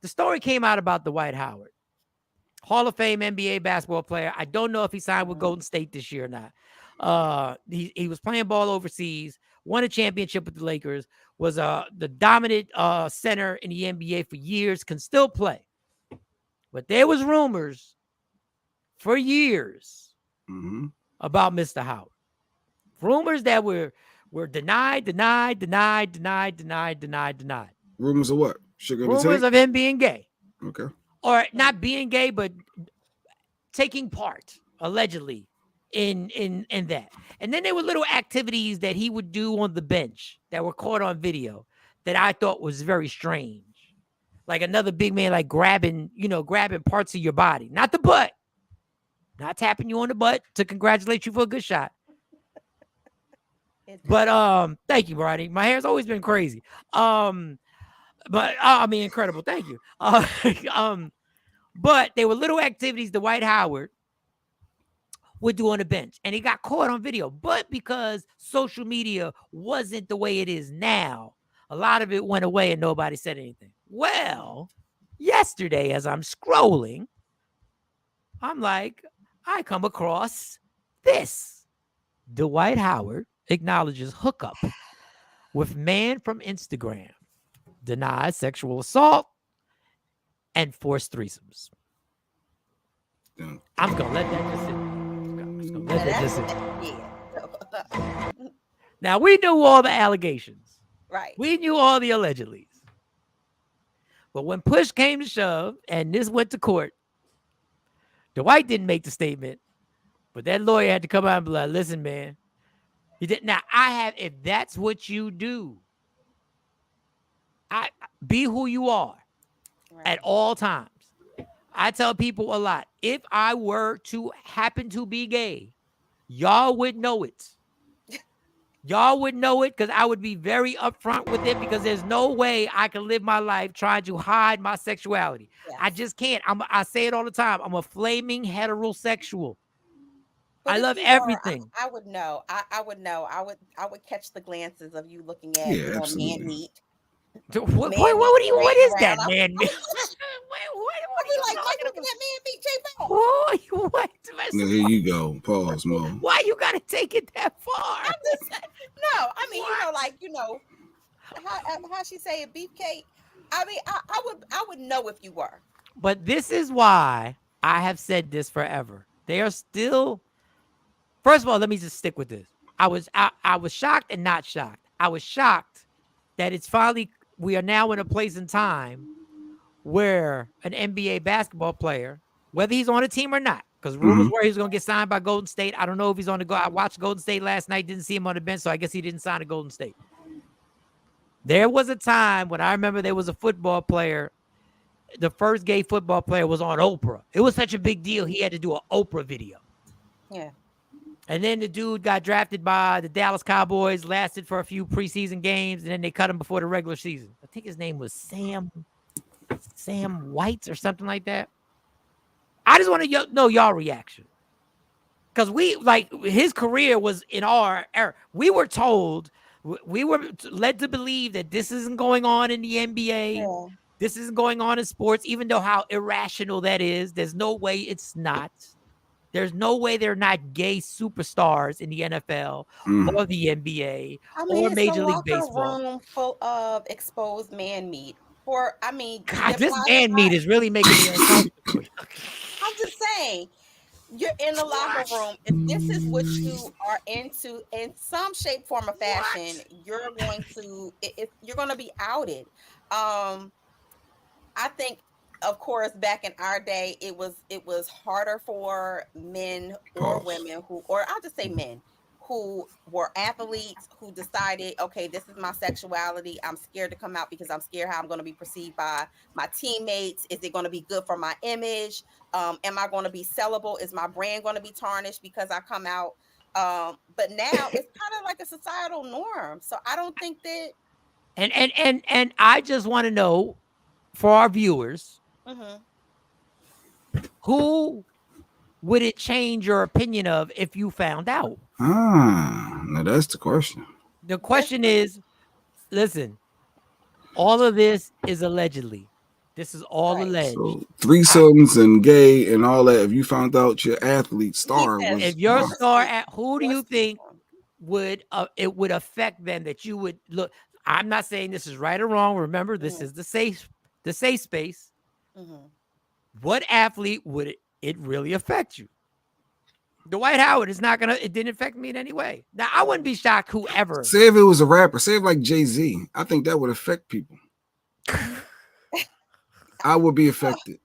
The story came out about Dwight Howard, Hall of Fame NBA basketball player. I don't know if he signed with Golden State this year or not. He was playing ball overseas, won a championship with the Lakers, was the dominant center in the NBA for years, can still play. But there was rumors for years about Mr. Howard. Rumors that were denied. Rumors of what? Rumors of him being gay. Okay. Or not being gay, but taking part, allegedly, in that. And then there were little activities that he would do on the bench that were caught on video that I thought was very strange. Like another big man, like grabbing parts of your body. Not the butt. Not tapping you on the butt to congratulate you for a good shot. But thank you, Brady. My hair's always been crazy. But incredible. Thank you. But there were little activities Dwight Howard would do on the bench, and he got caught on video. But because social media wasn't the way it is now, a lot of it went away and nobody said anything. Well, yesterday, as I'm scrolling, I'm like, I come across this. Dwight Howard acknowledges hookup with man from Instagram, denies sexual assault, and forced threesomes. I'm going to let that just sit. Now, we knew all the allegations. Right. We knew all the allegedlys. But when push came to shove and this went to court, Dwight didn't make the statement, but that lawyer had to come out and be like, listen, man. He did. Now, if that's what you do, be who you are at all times. I tell people a lot, if I were to happen to be gay, y'all would know it. Y'all would know it because I would be very upfront with it because there's no way I can live my life trying to hide my sexuality. Yes. I just can't. I say it all the time. I'm a flaming heterosexual. But I love everything. I would know. I would know. I would catch the glances of you looking at man meat. What is that, man meat? What are you like looking at man meat, J-Ball? What? No, here you go. Pause, Mo. Why you gotta take it that far? No, I mean, how she say it, beefcake? I mean, I would know if you were. But this is why I have said this forever. They are still. First of all, let me just stick with this. I was shocked and not shocked. I was shocked that it's finally we are now in a place in time where an NBA basketball player, whether he's on a team or not, because rumors were he was going to get signed by Golden State. I don't know if he's on the go. I watched Golden State last night, didn't see him on the bench, so I guess he didn't sign to Golden State. There was a time when I remember there was a football player. The first gay football player was on Oprah. It was such a big deal. He had to do an Oprah video. Yeah. And then the dude got drafted by the Dallas Cowboys, lasted for a few preseason games, and then they cut him before the regular season. I think his name was Sam White or something like that. I just want to know y'all reaction. Because his career was in our era. We were told, we were led to believe that this isn't going on in the NBA. Yeah. This isn't going on in sports, even though how irrational that is. There's no way it's not. There's no way they're not gay superstars in the NFL or the NBA or Major League Baseball. Room full of exposed man meat. God, this man meat is really making me uncomfortable. I'm just saying, you're in the locker room. If this is what you are into in some shape, form, or fashion, you're going to be outed. I think, of course, back in our day, it was harder for men or women or I'll just say men who were athletes who decided, okay, this is my sexuality. I'm scared to come out because I'm scared how I'm going to be perceived by my teammates. Is it going to be good for my image? Am I going to be sellable? Is my brand going to be tarnished because I come out? But now it's kind of like a societal norm. So I don't think that. And I just want to know, for our viewers, who would it change your opinion of if you found out? Now that's the question. The question is, listen, all of this is allegedly. This is all alleged. So threesomes and gay and all that. If you found out your athlete star was, if your star, who do you think would it would affect them that you would look? I'm not saying this is right or wrong. Remember, this is the safe space. What athlete would it really affect you? Dwight Howard is not gonna. It didn't affect me in any way. Now I wouldn't be shocked whoever. Say if it was a rapper. Say if like Jay-Z. I think that would affect people. I would be affected.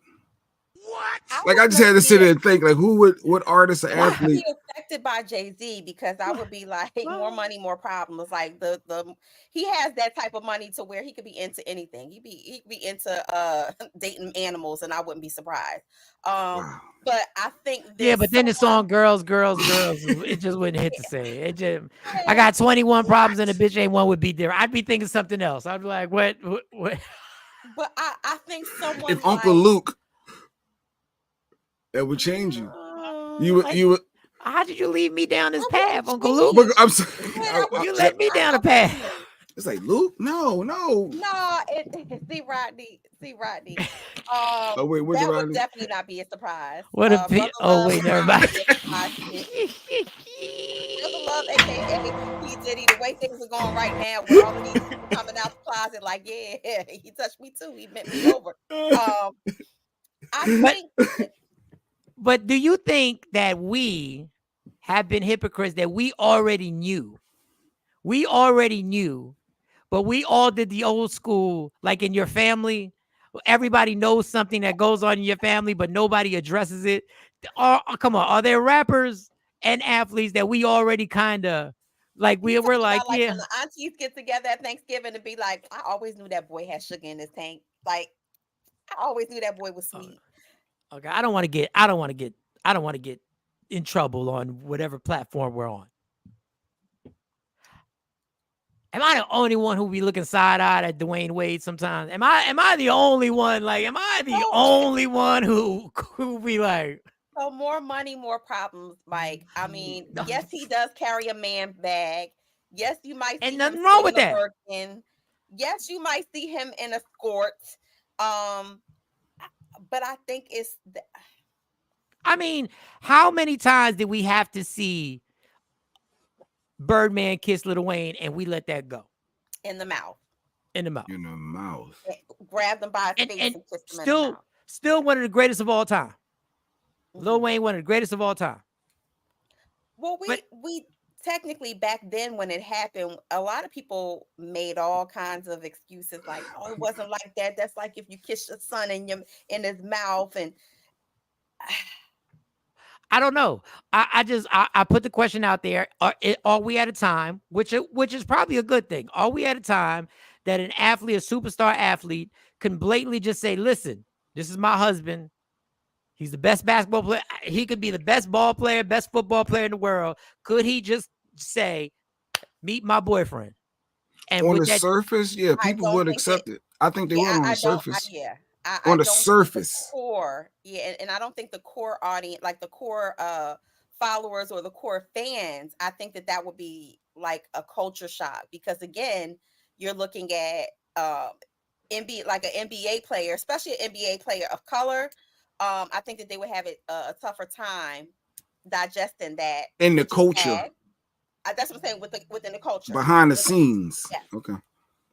What? Like I just had to sit there and think, like, what artist or athlete? I would be affected by Jay-Z because I would be like, more money, more problems. Like he has that type of money to where he could be into anything. He'd be into dating animals, and I wouldn't be surprised. Wow. But I think but then the song "Girls, Girls, Girls," it just wouldn't hit the same. It just, I got 21 problems and a bitch ain't one would be there. I'd be thinking something else. I'd be like, what? But I think someone if Uncle Luke, that would change you. You would. How did you lead me down this path, Uncle Luke? I'm sorry. You led me down a path. It's like Luke. No. See Rodney. Oh wait, that would definitely not be a surprise. What a wait, never mind. Love, aka P. Diddy, the way things are going right now, with all of these people coming out the closet, like, yeah, he touched me too. He bent me over. But do you think that we have been hypocrites that we already knew? We already knew, but we all did the old school, like in your family. Everybody knows something that goes on in your family, but nobody addresses it. Come on, are there rappers and athletes that we already kind of like? We're like, yeah. When the aunties get together at Thanksgiving to be like, I always knew that boy had sugar in his tank. Like, I always knew that boy was sweet. Okay, I don't want to get in trouble on whatever platform we're on. Am I the only one who be looking side-eyed at Dwayne Wade sometimes? Am I the only one? Like, am I the only one who be like, so more money, more problems, Mike? I mean, yes, he does carry a man bag. Yes, you might see and nothing wrong with that. Yes, you might see him in a skirt. But I think it's. I mean, how many times did we have to see Birdman kiss Lil Wayne and we let that go? In the mouth. in the mouth. In the mouth. Grabbed him by his face And and kissed him in the mouth. still one of the greatest of all time. Lil Mhm. Wayne, one of the greatest of all time. Well, But we technically back then when it happened, a lot of people made all kinds of excuses like, "Oh, it wasn't like that. That's like if you kiss your son in his mouth." And I don't know. I put the question out there. Are we at a time, which is probably a good thing? Are we at a time that an athlete, a superstar athlete, can blatantly just say, "Listen, this is my husband. He's the best basketball player. He could be the best ball player, best football player in the world. Could he just say, meet my boyfriend?" And On with the that, surface, yeah, I people don't would think that. accept it. I think they Yeah, would on I the don't. surface. I On the don't think the surface. core. Yeah, and I don't think the core audience, like the core followers or the core fans, I think that would be like a culture shock because again, you're looking at NBA like an NBA player, especially an NBA player of color. I think that they would have a tougher time digesting that, In the which is culture. sad. That's what I'm saying within the culture. Behind the Within- scenes. Yes. Okay.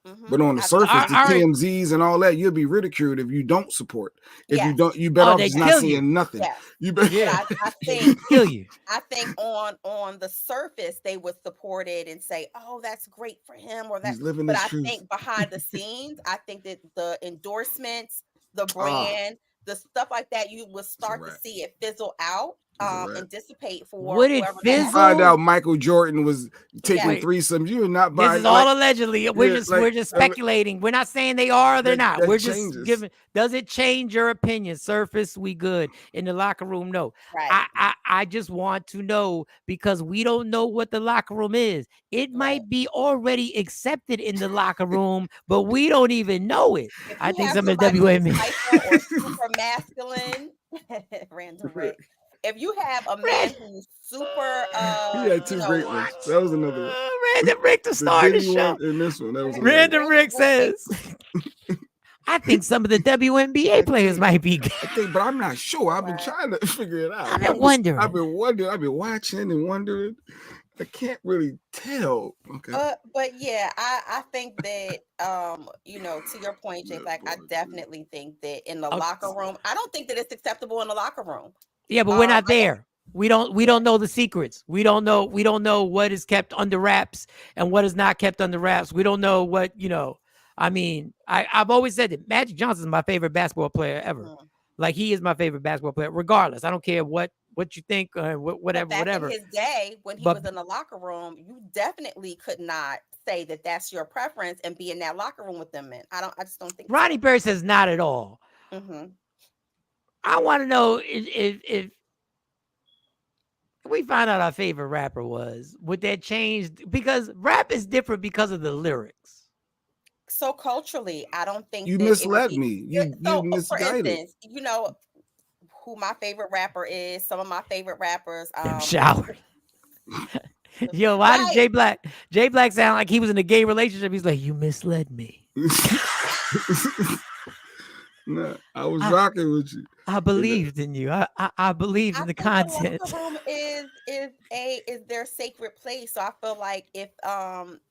Mhm. But on the I think surface, the All right. TMZs and all that, you'll be ridiculed if you don't support. If you Yes. don't, you better Oh, off they just not kill saying you. nothing. Yes. You better. Yeah, But I they think kill you. I think on the surface they would support it and say, "Oh, that's great for him," or that. He's living But his I truth. think behind the scenes, I think that the endorsements, the Ah, brand, the stuff like that, you will it's a start to wrap. see it fizzle out, It's a wrap. and dissipate for Would it whoever You that. find fizzle? out Michael Jordan was taking Yes. Wait, threesomes. You're not this buying is like all allegedly. yeah, We're just speculating. We're not saying they are or they're not. that We're just changes. giving. Does it change your opinion? Surface, we good. In the locker room, no. Right. I just want to know because we don't know what the locker room is. It Right. might be already accepted in the locker room, but we don't even know it. If I you think have some of the somebody who's WNBA. hyper or super masculine, random Ray. If you have a man who's super, He had two great ones. That was another one. Random Rick to The start the Diddy show. one and this one. That was hilarious. Random Rick says, I think some of the WNBA players might be good. I think, but I'm not sure. I've been Wow. trying to figure it out. I've been wondering. I've been watching and wondering. I can't really tell. Okay. But yeah, I think that to your point, Jay Black, I definitely think that in the locker room, I don't think that it's acceptable in the locker room. Yeah, but we're not there. We don't know the secrets. We don't know what is kept under wraps and what is not kept under wraps. We don't know what, I mean, I've always said that Magic Johnson is my favorite basketball player ever. Mhm. Like he is my favorite basketball player, regardless. I don't care what you think, whatever, But back whatever. in his day, when he was in the locker room, you definitely could not say that that's your preference and be in that locker room with them men. I just don't think Ronnie Berry says not at all. Mm-hmm. I want to know if we find out our favorite rapper was, would that change? Because rap is different because of the lyrics. So culturally, I don't think you that misled it would be, me. You for misguided. instance, who my favorite rapper is. Some of my favorite rappers. Shower. Yo, why does Jay Black sound like he was in a gay relationship? He's like, you misled me. No, I was rocking with you. I believed in you. I believed in the content. The locker room is their sacred place. So I feel like if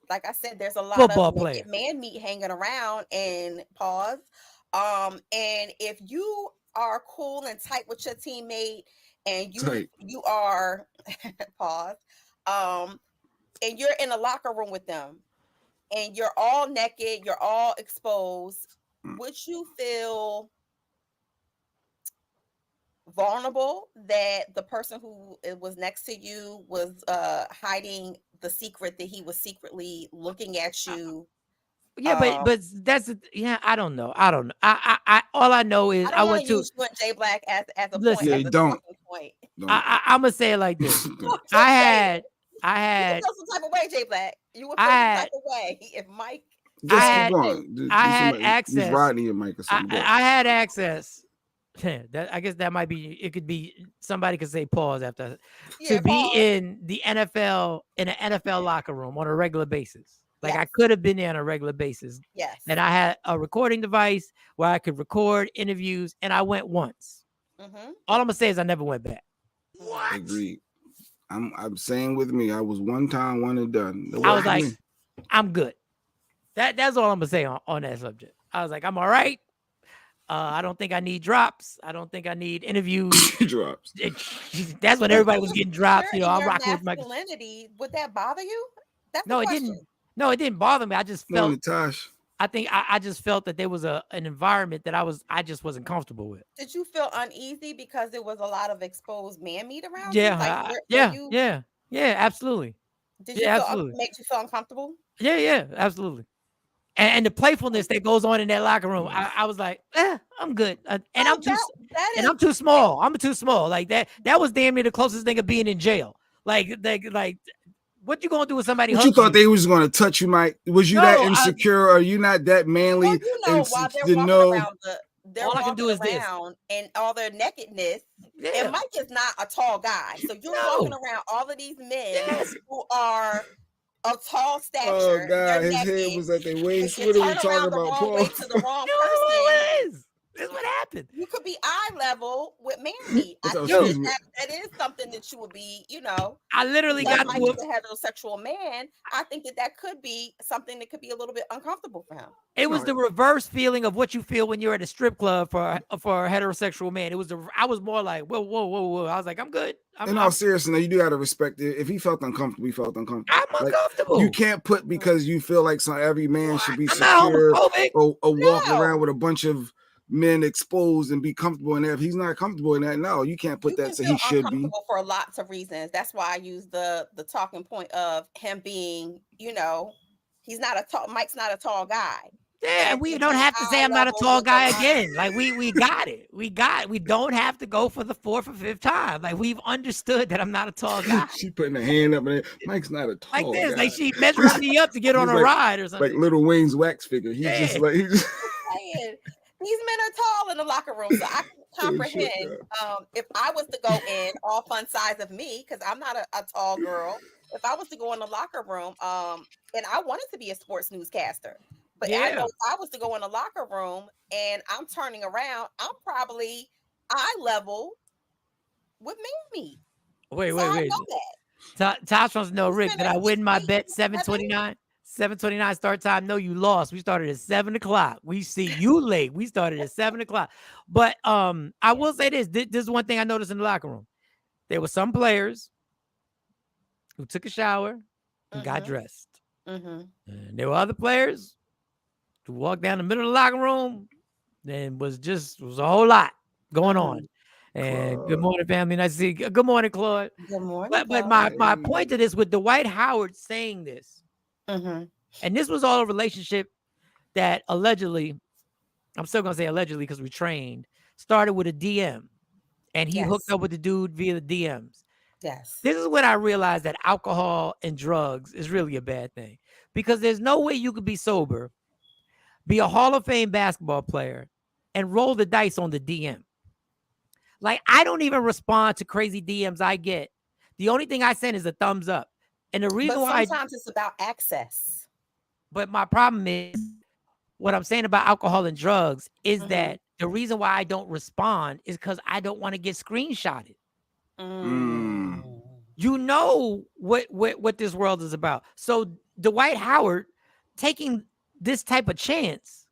like I said, there's a lot Football of player. man meat hanging around and pause. And if you are cool and tight with your teammate and you are pause, and you're in a locker room with them and you're all naked, you're all exposed, would you feel vulnerable that the person who was next to you was hiding the secret that he was secretly looking at you? Yeah, but that's I don't know. I all I know is I went to use you and Jay Black as a listen, point. Yeah, don't. I'm gonna say it like this. I had you feel some type of way, Jay Black. You would feel some type of way if Mike. Just keep going. I had access. He's riding your mic or something. I had access. I guess that might be. It could be somebody could say pause after to be in the NFL in an NFL locker room on a regular basis. Like I could have been there on a regular basis. Yes. And I had a recording device where I could record interviews, and I went once. Mm-hmm. All I'm gonna say is I never went back. What? Agreed. I'm saying with me, I was one time, one and done. I was like, I'm good. That's all I'm gonna say on that subject. I was like, I'm all right. I don't think I need drops. I don't think I need interviews. Drops. That's when everybody was getting drops. You're You know, in I'm your rocking with my. masculinity. Would that bother you? That's the No, it question. didn't. No, it didn't bother me. I just No, felt. Natasha. I think I just felt that there was an environment that I just wasn't comfortable with. Did you feel uneasy because there was a lot of exposed man meat around you? Yeah, Like, yeah, yeah, absolutely. did you Yeah, feel absolutely. make you feel uncomfortable? Yeah, absolutely. And the playfulness that goes on in that locker room, I was like, I'm good. And No, I'm too that and is I'm too small. I'm too small. Like that was damn near the closest thing of being in jail. Like what you gonna do with somebody What you hugs thought you? they was going to touch you, Mike? Was you that No, insecure? Are you not that manly? well, you know, while they're to walking know? around they're all I can do walking is this. around in all their nakedness. Yeah. And Mike is not a tall guy. So you're walking around all of these men Yes. who are of tall Oh stature. God, They're his naked. head was at their And waist. you What are we turn talking around the about, wrong Paul? way to the wrong No, person. it is. This is what happened. You could be eye level with man meat. I Oh, think excuse me. that is something that you would be, you know. I literally Because got Mike to is a heterosexual man, I think that could be something that could be a little bit uncomfortable for him. It was the reverse feeling of what you feel when you're at a strip club for a heterosexual man. It was I was more like, whoa. I was like, I'm good. In all seriousness, you do got to respect it. If he felt uncomfortable, he felt uncomfortable. I'm uncomfortable. You can't put because you feel like every man should be I'm not secure homophobic. or walk around with a bunch of men exposed and be comfortable in that. If he's not comfortable in that, no, you can't put that. So he should be for lots of reasons. That's why I use the talking point of him being, you know, Mike's not a tall guy. Yeah, and we don't have to say I'm not a tall guy again. Like we got it. We don't have to go for the 4th or 5th time. Like we've understood that I'm not a tall guy. She putting her hand up and Mike's not a tall like this. guy. Like she measuring me up to get on a ride or something. Like Little Wayne's wax figure. He's just like these men are tall in the locker room, so I can comprehend if I was to go in, all fun size of me, because I'm not a tall girl. If I was to go in the locker room, and I wanted to be a sports newscaster, but I know if I was to go in the locker room and I'm turning around, I'm probably eye level with me. Wait. I know that. Tosh wants to know, Rick, did I win my bet 7:29? 7:29 start time. No, you lost. We started at 7:00. We see you late. We started at 7:00. But I will say this. This is one thing I noticed in the locker room. There were some players who took a shower and got dressed. And there were other players who walked down the middle of the locker room and was a whole lot going on. And good morning, family. Nice to see you. Good morning, Claude. Good morning. But my point to this with Dwight Howard saying this, and this was all a relationship that allegedly, I'm still gonna say allegedly because we trained, started with a DM, and he hooked up with the dude via the DMs. Yes. This is when I realized that alcohol and drugs is really a bad thing, because there's no way you could be sober, be a Hall of Fame basketball player, and roll the dice on the DM. Like, I don't even respond to crazy DMs I get. The only thing I send is a thumbs up. And the reason why sometimes it's about access. But my problem is, what I'm saying about alcohol and drugs is that the reason why I don't respond is because I don't want to get screenshotted. You know what this world is about. So Dwight Howard taking this type of chance,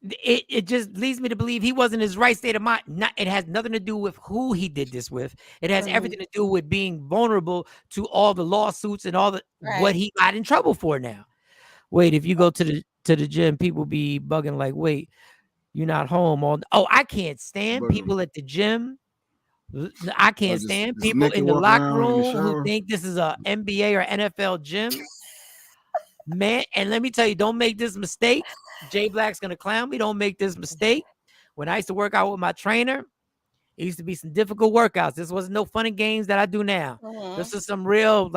it just leads me to believe he wasn't in his right state of mind. It has nothing to do with who he did this with. It has everything to do with being vulnerable to all the lawsuits and all the what he got in trouble for now. Wait, if you go to the gym, people be bugging like, wait, you're not home all. Oh, I can't stand people at the gym. I can't stand people in the locker room who think this is a NBA or NFL gym. Man, and let me tell you, don't make this mistake. Jay Black's gonna clown me. Don't make this mistake. When I used to work out with my trainer, it used to be some difficult workouts. This wasn't no fun and games that I do now. This is some real,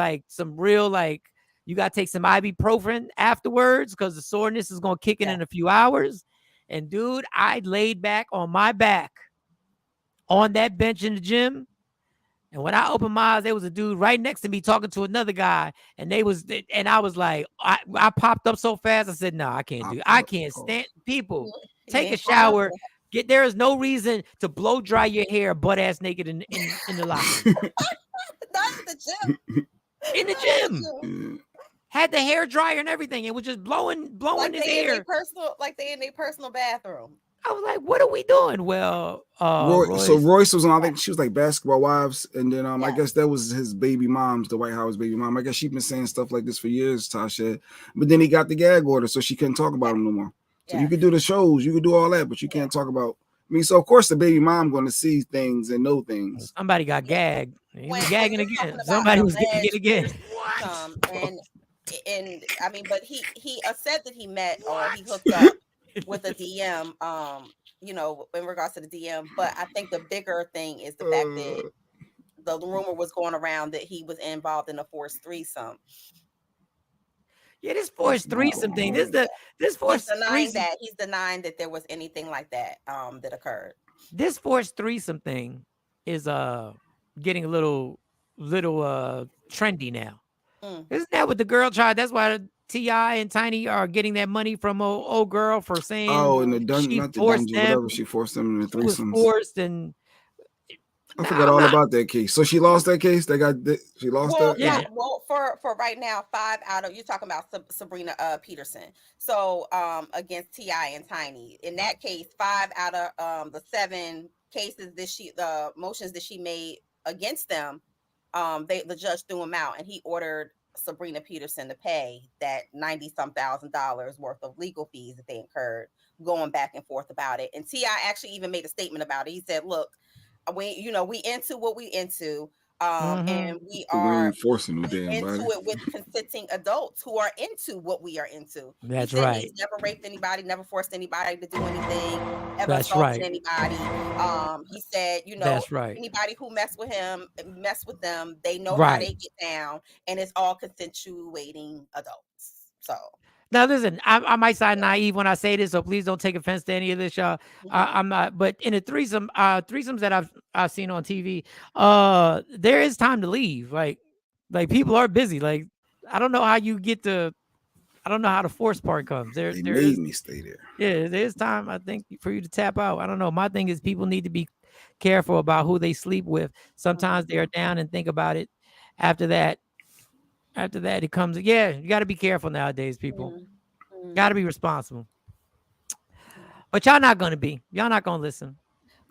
you gotta take some ibuprofen afterwards because the soreness is gonna kick in a few hours. And dude, I laid back on my back on that bench in the gym. And when I opened my eyes, there was a dude right next to me talking to another guy. And I was like, I popped up so fast. I said, no, I can't do it. I can't stand people. Take a shower. There is no reason to blow dry your hair butt ass naked in the locker room. Not in the gym. In the gym. had the hair dryer and everything. It was just blowing Like his they in their hair. personal bathroom. I was like, what are we doing? Well, So Royce. Royce was on. I think she was like Basketball Wives, and then I Yes. guess that was his baby mom's, the White House baby mom. I guess she's been saying stuff like this for years, Tasha. But then he got the gag order, so she couldn't talk about him no more. So you Yes. could do the shows, you could do all that, but you can't talk about. I mean, so of course the baby mom going to see things and know things. Somebody got gagged. He was When gagging you're talking again. about Somebody an was gagging alleged again. threesome, and I mean, but he said that he met or he hooked up with a DM, you know, in regards to the DM. But I think the bigger thing is the fact that the rumor was going around that he was involved in a forced threesome. Yeah, this forced threesome thing. This He's forced denying threesome. that. He's denying that there was anything like that that occurred. This forced threesome thing is getting a little trendy now. Mm. Isn't that what the girl tried? That's why T.I. and Tiny are getting that money from old girl for saying And she not the forced dungeon, them. whatever. She forced them in the She was threesomes. forced, and I forgot all about that case. So she lost that case. She lost that. Yeah. Well, for right now, 5 out of, you're talking about Sabrina Peterson. So against T.I. and Tiny. In that case, 5 out of the 7 cases the motions that she made against them, the judge threw them out, and he ordered Sabrina Peterson to pay that $90,000 worth of legal fees that they incurred going back and forth about it. And T.I. actually even made a statement about it. He said, "Look, we into what we into, and we We're are enforcing no damn into body. it with consenting adults who are into what we are into." That's He said right. he's never raped anybody, never forced anybody to do anything, ever That's assaulted right. anybody. He said, That's right. anybody who mess with them, they know how Right. they get down, and it's all consensuating adults. So Now listen, I might sound naive when I say this, so please don't take offense to any of this, y'all. I'm not, but in a threesomes that I've seen on TV, there is time to leave. Like people are busy. Like I don't know how you get to. I don't know how the force part comes. There They is made me stay there. Yeah, there's time, I think, for you to tap out. I don't know. My thing is people need to be careful about who they sleep with. Sometimes they are down and think about it. After that, it comes. Yeah, you got to be careful nowadays, people. Got to be responsible. But y'all not gonna be. Y'all not gonna listen.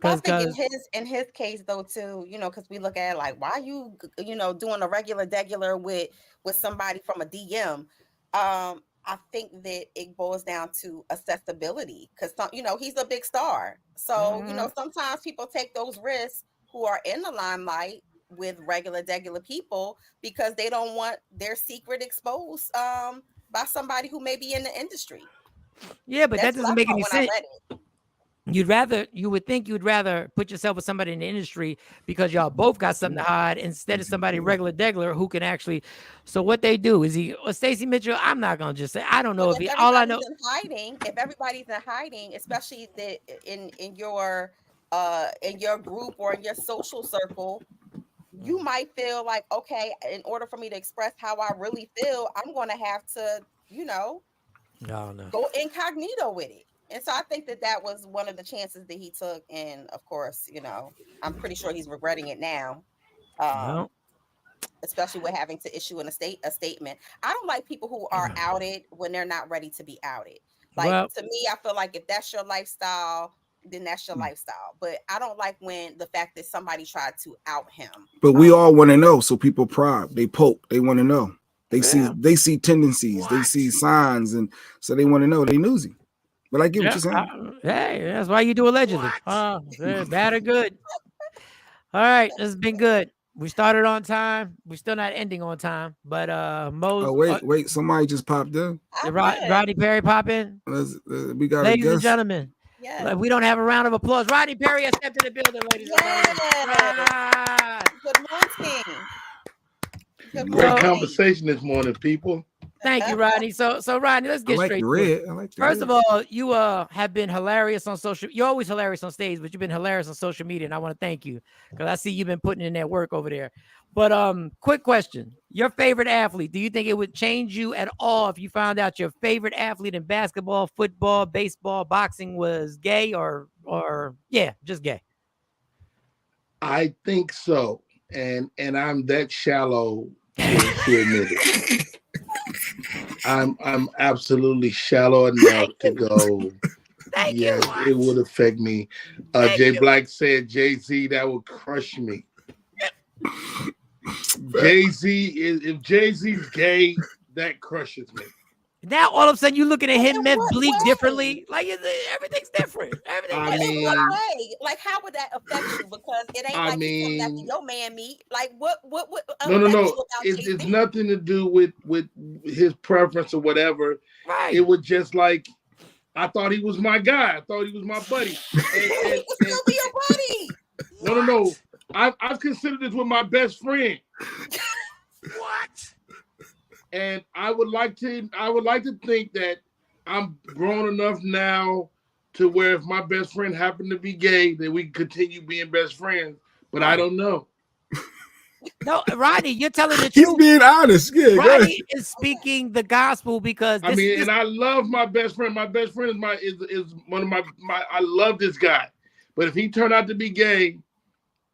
But I think in his case though too, because we look at it like, why you doing a regular with somebody from a DM? I think that it boils down to accessibility, because he's a big star. So sometimes people take those risks who are in the limelight with regular people because they don't want their secret exposed by somebody who may be in the industry. Yeah, but that doesn't make any sense. I read it. You would think you'd rather put yourself with somebody in the industry because y'all both got something to hide instead of somebody regular who can actually. So what they do is Stacey Mitchell. I'm not gonna just say I don't know if all I know. If everybody's in hiding, especially in your group or in your social circle, you might feel like, okay, in order for me to express how I really feel, I'm going to have to, go incognito with it. And so I think that was one of the chances that he took. And of course, I'm pretty sure he's regretting it now. Especially with having to issue a statement. I don't like people who are outed when they're not ready to be outed. To me, I feel like if that's your lifestyle, then that's your lifestyle. But I don't like when the fact that somebody tried to out him. But we all want to know. So people prod, they poke, they want to know. They see tendencies, they see signs, and so they want to know. They newsy. But I get what you're saying. Hey, that's why you do allegedly. Bad or good. All right, this has been good. We started on time. We're still not ending on time, but wait, somebody just popped in. Rodney Perry pop in. We got ladies a guest. And gentlemen. Yes. We don't have a round of applause. Rodney Perry has stepped in the building, ladies and gentlemen. Good morning. Great conversation this morning, people. Thank you, Rodney. So Rodney, let's get straight to it. First of all, you have been hilarious on social. You're always hilarious on stage, but you've been hilarious on social media, and I want to thank you because I see you've been putting in that work over there. But quick question: your favorite athlete? Do you think it would change you at all if you found out your favorite athlete in basketball, football, baseball, boxing was gay, or just gay? I think so, and I'm that shallow to admit it. I'm absolutely shallow enough to go. Thank Yes, you. it would affect me. Thank Jay you. Black said Jay-Z, that would crush me. Jay-Z is if Jay-Z's gay, that crushes me. Now all of a sudden you looking at him, In Myth, what Bleak way? differently. Like everything's different. Everything's I In different. what mean, way? Like, how would that affect you? Because it ain't I like he's coming after mean, your man meat. Like, what no. affects you about It's Jay-Z? nothing to do with his preference or whatever. Right. It was just like I thought he was my guy. I thought he was my buddy. He can still be your buddy. No. I've considered this with my best friend. What? And I would like to think that I'm grown enough now to where if my best friend happened to be gay, that we can continue being best friends. But I don't know. No, Rodney, you're telling the He's truth. being honest. Yeah, go ahead. Rodney is speaking the gospel because And I love my best friend. My best friend is one of my I love this guy. But if he turned out to be gay,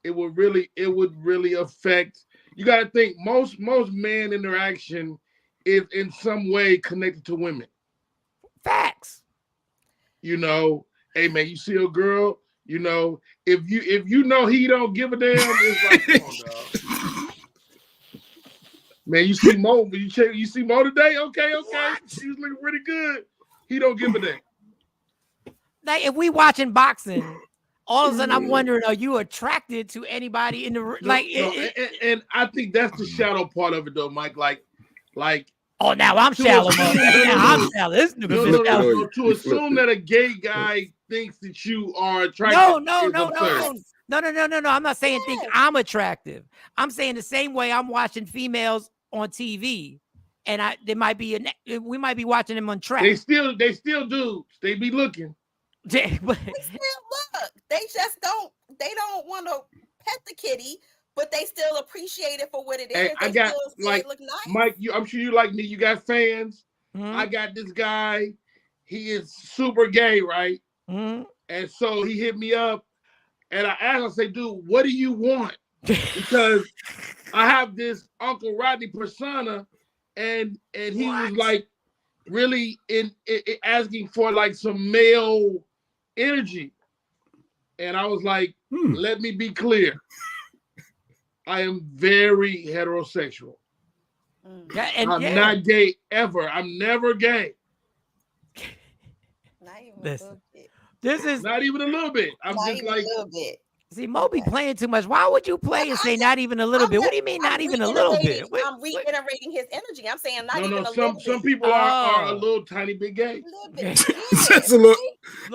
it would really affect. You got to think most man interaction is in some way connected to women. facts. You know, hey man, you see a girl, you know, if you know he don't give a damn, it's like, come on, dog. Man, you see Mo, you see Mo today? Okay. She was looking pretty good. He don't give a damn. Like if we watching boxing, all of a sudden I'm wondering, are you attracted to anybody in the And I think that's the shadow part of it though, Mike. Like oh, now I'm shallow, I'm shallow. This nigga shallow. To assume that a gay guy thinks that you are attractive. No. I'm not saying think I'm attractive. I'm saying the same way I'm watching females on TV, and we might be watching them on track. They still dudes. They be looking. They still look. They just don't. They don't want to pet the kitty, but they still appreciate it for what it is. Hey, I got like look nice. Mike. I'm sure you like me. You got fans. Mm-hmm. I got this guy. He is super gay, right? Mm-hmm. And so he hit me up, and I asked him, I say, dude, what do you want? Because I have this Uncle Rodney persona, and he was like really in asking for like some male energy. And I was like, let me be clear. I am very heterosexual. I'm not gay ever. I'm never gay. Not even a little bit. This is not even a little bit. I'm not just even like a little bit. See, Mo be playing too much. Why would you play and say not even a little bit? What do you mean not even a little bit? I'm reiterating his energy. I'm saying not even a little bit. Some people are a little tiny bit gay. A little bit. Just a little.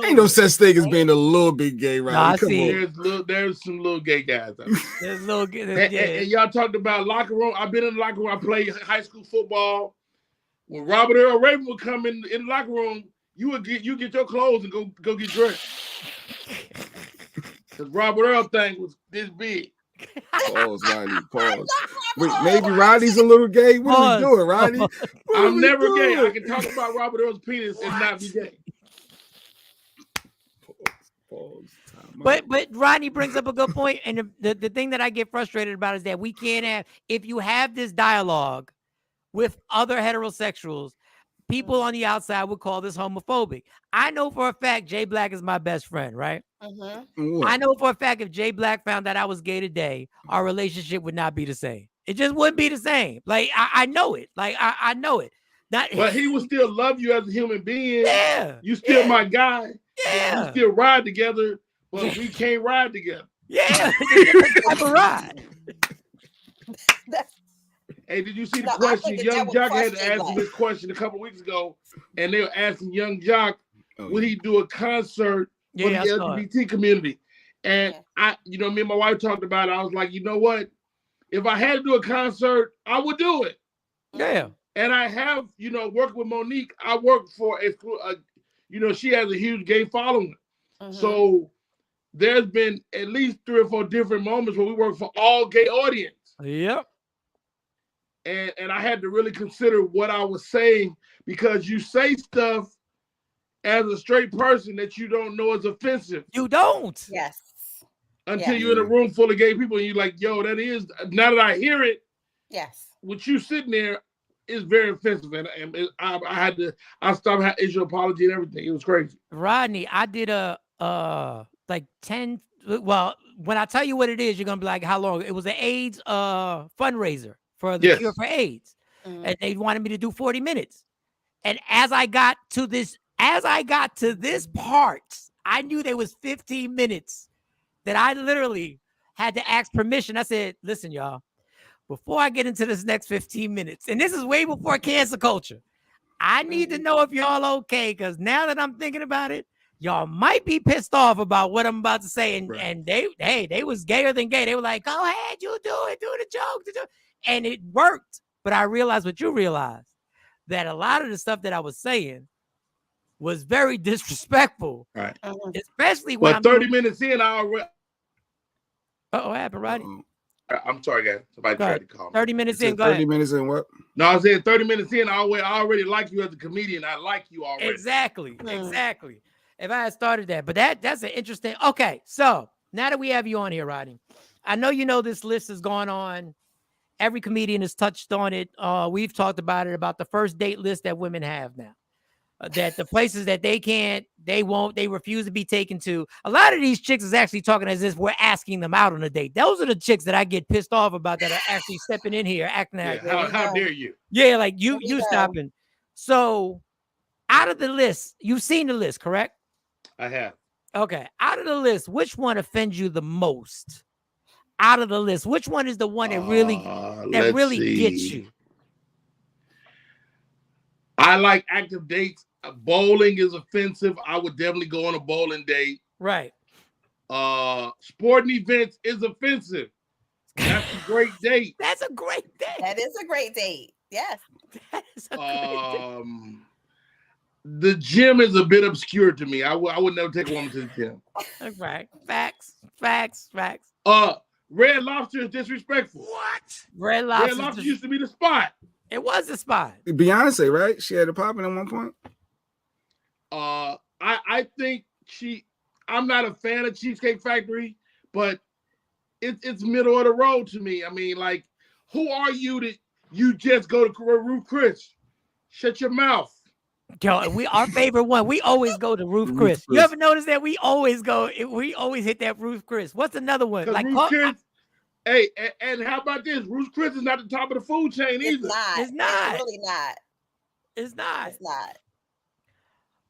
Ain't no such thing as being a little bit gay, right? Nah, Come on. There's some little gay guys out there. There's little gay. And y'all talked about locker room. I've been in the locker room. I played high school football. When Robert Earl Raven would come in the locker room, you get your clothes and go get dressed. Because Robert Earl thing was this big. Pause, Rodney. Pause. Wait, maybe Rodney's a little gay. What are we doing, Rodney? I'm never gay. I can talk about Robert Earl's penis and not be gay. Pause. But Rodney brings up a good point, and the thing that I get frustrated about is that we can't have, if you have this dialogue with other heterosexuals, people on the outside would call this homophobic. I know for a fact Jay Black is my best friend, right? Mm-hmm. I know for a fact if Jay Black found out I was gay today, our relationship would not be the same. It just wouldn't be the same. Like I know it. Like I know it. But he would still love you as a human being. Yeah. You still my guy. Yeah. We still ride together, but we can't ride together. Yeah. Different type of ride. Hey, did you see the question? Young Jock had to ask him this question a couple weeks ago, and they were asking Young Jock, would he do a concert for the LGBT community? And me and my wife talked about it. I was like, you know what? If I had to do a concert, I would do it. Yeah. And I have, working with Monique, I work for she has a huge gay following. Mm-hmm. So there's been at least 3 or 4 different moments where we work for all gay audience. Yep. And I had to really consider what I was saying, because you say stuff as a straight person that you don't know is offensive. You don't. Yes. Until you're in a room full of gay people and you're like, yo, that is, now that I hear it. Yes. With you sitting there, it's very offensive, and I stopped issue apology and everything. It was crazy. Rodney, I did a like 10. Well, when I tell you what it is, you're gonna be like, how long? It was an AIDS fundraiser for the cure for AIDS, and they wanted me to do 40 minutes. And as I got to this part, I knew there was 15 minutes that I literally had to ask permission. I said, listen, y'all, before I get into this next 15 minutes, and this is way before cancel culture, I need to know if y'all okay, because now that I'm thinking about it, y'all might be pissed off about what I'm about to say. And they was gayer than gay. They were like, go ahead, you do it, do the joke. And it worked. But I realized what you realized, that a lot of the stuff that I was saying was very disrespectful. Right. Especially when I'm 30 minutes in, I already. What happened, Rodney? I'm sorry, guys. Somebody tried to call me. 30 minutes in, go 30 ahead. minutes in what? No, I said 30 minutes in, I already like you as a comedian. I like you already. Exactly. If I had started that. But that's an interesting. Okay, so now that we have you on here, Rodney, I know you know this list is going on. Every comedian has touched on it. We've talked about it, about the first date list that women have now. That the places that they refuse to be taken to. A lot of these chicks is actually talking as if we're asking them out on a date. Those are the chicks that I get pissed off about, that are actually stepping in here acting like, how dare you? Yeah, like you stopping. So out of the list, you've seen the list, correct? I have. Okay. Out of the list, which one offends you the most? Out of the list, which one is the one that really gets you? I like active dates. Bowling is offensive. I would definitely go on a bowling date. Right. Sporting events is offensive. That's a great date. That's a great date. That is a great date. Yes. That is a great date. The gym is a bit obscure to me. I would never take a woman to the gym. Right. Facts. Red Lobster is disrespectful. What? Red Lobster used to be the spot. It was the spot. Beyonce, right? She had it popping at one point. I think I'm not a fan of Cheesecake Factory, but it's middle of the road to me. I mean, like, who are you that you just go to Ruth Chris? Shut your mouth. Yo, our favorite one. We always go to Ruth Chris. You ever notice that we always hit that Ruth Chris? What's another one? Like Ruth Chris. Hey, and how about this? Ruth Chris is not the top of the food chain either. It's not. It's really not. It's not. It's not.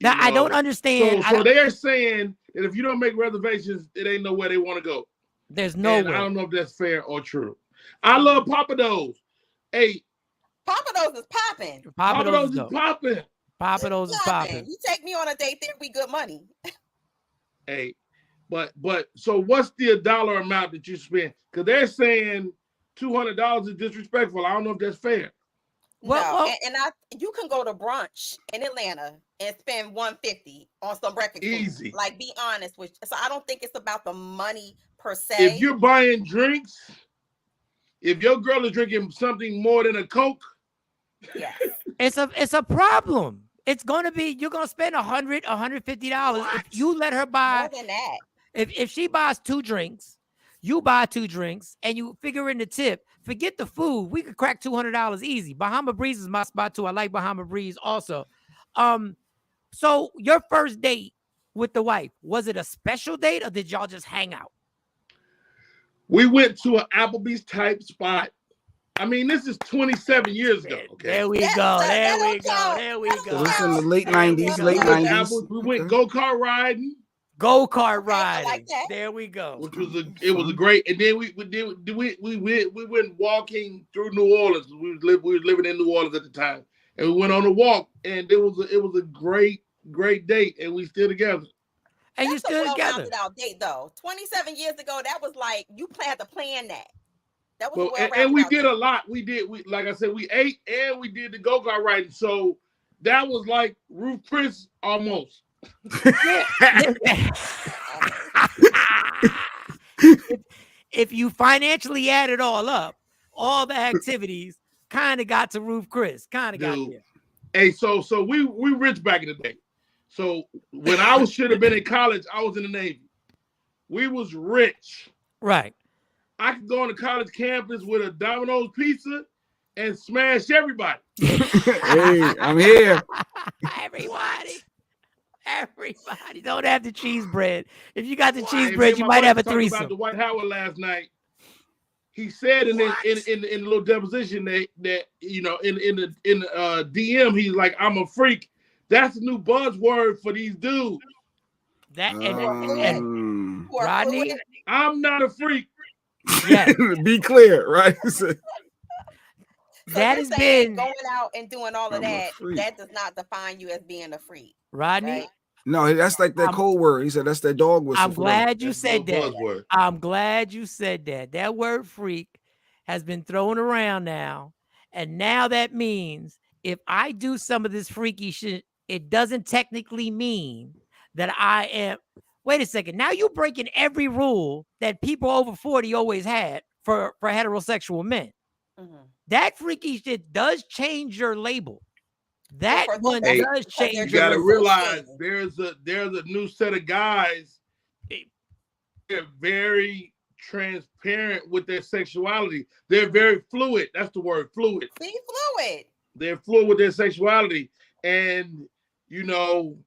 Now, I don't understand. So they're saying that if you don't make reservations, it ain't nowhere they want to go. There's no way. I don't know if that's fair or true. I love Papa Do's. Hey, Papa Do's is popping. Papa Do's is popping. Papa Do's is popping. You take me on a date, there we good money. Hey, but so what's the dollar amount that you spend? Because they're saying $200 is disrespectful. I don't know if that's fair. You can go to brunch in Atlanta and spend $150 on some breakfast easy. Food. Like, be honest with you. So I don't think it's about the money per se. If you're buying drinks, if your girl is drinking something more than a Coke, yes, it's a problem. It's gonna be, you're gonna spend $100, $150 if you let her buy more than that. If she buys 2 drinks, you buy 2 drinks, and you figure in the tip. Forget the food. We could crack $200 easy. Bahama Breeze is my spot too. I like Bahama Breeze also. So your first date with the wife, was it a special date or did y'all just hang out? We went to an Applebee's type spot. I mean, this is 27 years ago. Okay. There we go. There we go. So this is in the late 90s. We went go-kart riding. Go-kart riding. Like there we go. It was a great. And then we went walking through New Orleans. We were living in New Orleans at the time, and we went on a walk, and it was a great date, and we still together. And you still together. That's a well-rounded date, though. 27 years ago, that was like you had to plan that. That was and we did a lot. We like I said, we ate and we did the go-kart riding. So that was like Ruth Chris almost. If you financially add it all up, all the activities kind of got to Ruth Chris. Kind of got there. Hey, so we rich back in the day. So when I should have been in college, I was in the Navy. We was rich. Right. I could go on the college campus with a Domino's pizza and smash everybody. Hey, I'm here. Everybody don't have the cheese bread. If you got the cheese And me bread, and you my might buddy have a talked about threesome. Dwight Howard last night. He said in the little deposition that you know in the DM he's like, I'm a freak. That's the new buzzword for these dudes. That Who are fluid? Who are Rodney, fluid? I'm not a freak. yes, Be clear, right? So that you're has saying been going out and doing all of I'm a that, freak. that does not define you as being a freak, Rodney. right? No, that's like that I'm- code word. He said that's that dog whistle. I'm glad you That's said no that. buzzword. I'm glad you said that. That word freak has been thrown around now. And now that means if I do some of this freaky shit, it doesn't technically mean that I am. Wait a second. Now you're breaking every rule that people over 40 always had for heterosexual men. Mhm. That freaky shit does change your label. Well, That for them, one that's Hey, does because they're change you your got to label. realize disassociating. there's a new set of guys. They're very transparent with their sexuality. They're very fluid. That's the word, fluid. Be fluid. They're fluid with their sexuality, and you know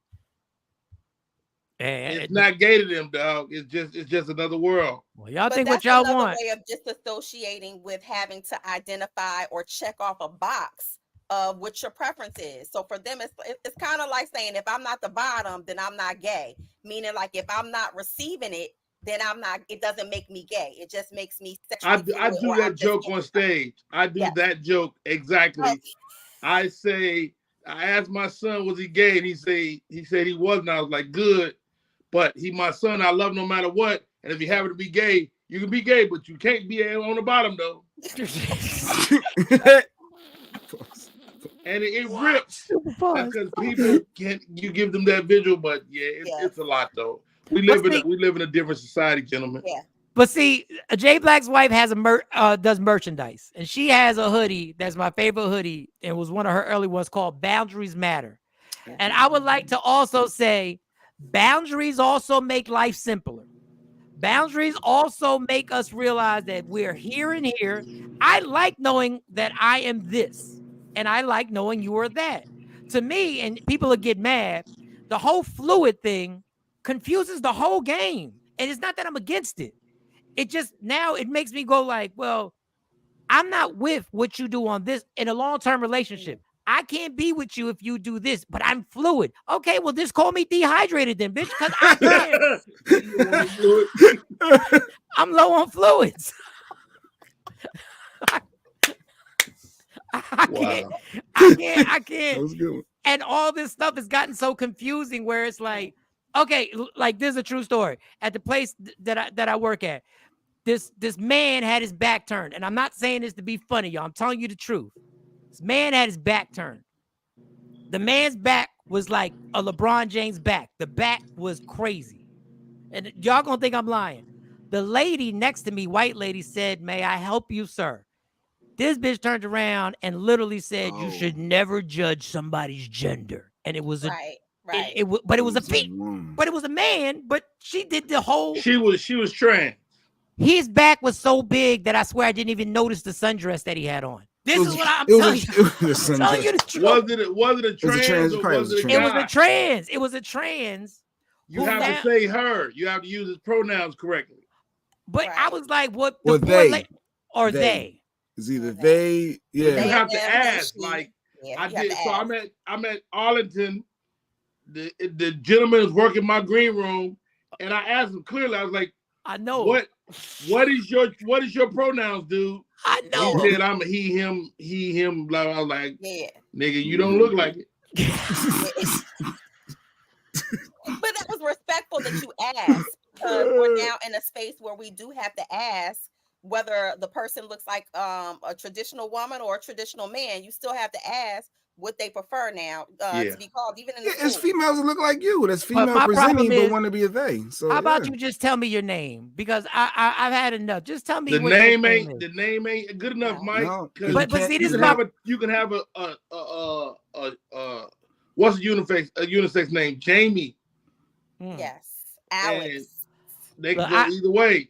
it's not gay to them, dog. It's just another world. Well, y'all But think what that's y'all another want. way of disassociating with having to identify or check off a box of what your preference is. So for them, it's kind of like saying, if I'm not the bottom, then I'm not gay. Meaning, like, if I'm not receiving it, then I'm not. It doesn't make me gay. It just makes me I sexually I fluid, do or that I'm just joke on interested. stage. I do Yes. that joke exactly. Okay. I say, I asked my son, was he gay? And he said he wasn't. I was like, good, but he my son. I love him no matter what. And if you happen to be gay, you can be gay, but you can't be on the bottom though. And it rips. That's because people can't. You give them that visual, but yeah, it's a lot though. We live in a different society, gentlemen. Yeah. But see, Jay Black's wife has does merchandise, and she has a hoodie that's my favorite hoodie. It was one of her early ones called "Boundaries Matter," and I would like to also say, boundaries also make life simpler. Boundaries also make us realize that we're here and here. I like knowing that I am this, and I like knowing you are that. To me, and people will get mad, the whole fluid thing confuses the whole game. And it's not that I'm against it. It just now it makes me go like, well, I'm not with what you do on this in a long-term relationship. I can't be with you if you do this, but I'm fluid. Okay, well, just call me dehydrated then, bitch, because I can't. I'm low on fluids. I can't. That was a good one. And all this stuff has gotten so confusing where it's like, okay, like this is a true story. At the place that I work at, this man had his back turned. And I'm not saying this to be funny, y'all. I'm telling you the truth. This man had his back turned. The man's back was like a LeBron James back. The back was crazy. And y'all gonna think I'm lying. The lady next to me, white lady, said, "May I help you, sir?" This bitch turned around and literally said, "You should never judge somebody's gender." And it was a Right. but it was a man, but she did the whole. She was trans. His back was so big that I swear I didn't even notice the sundress that he had on. This is what I'm telling you. I'm telling you the truth. Was it a trans or was it a guy? It was a trans. It was a trans. You have to say her. You have to use his pronouns correctly. But I was like, what? Or they. They. It's either they. Yeah. You have to ask. Like I did. So I'm at Arlington. The gentleman is working my green room, and I asked him clearly. I was like, I know what is your pronouns, dude? I know. He said I'm a he, him, blah. I was like, yeah, nigga, you don't look like it. But that was respectful that you asked. We're now in a space where we do have to ask whether the person looks like a traditional woman or a traditional man. You still have to ask what they prefer now to be called, even in the it's females that look like you. That's female presenting, but want to be a they. So how about you just tell me your name, because I've had enough. Just tell me the what name your ain't the name ain't good enough, Mike. No, but see, this is you can have a what's a unisex name? Jamie. Yes, Alex. And they can go either way.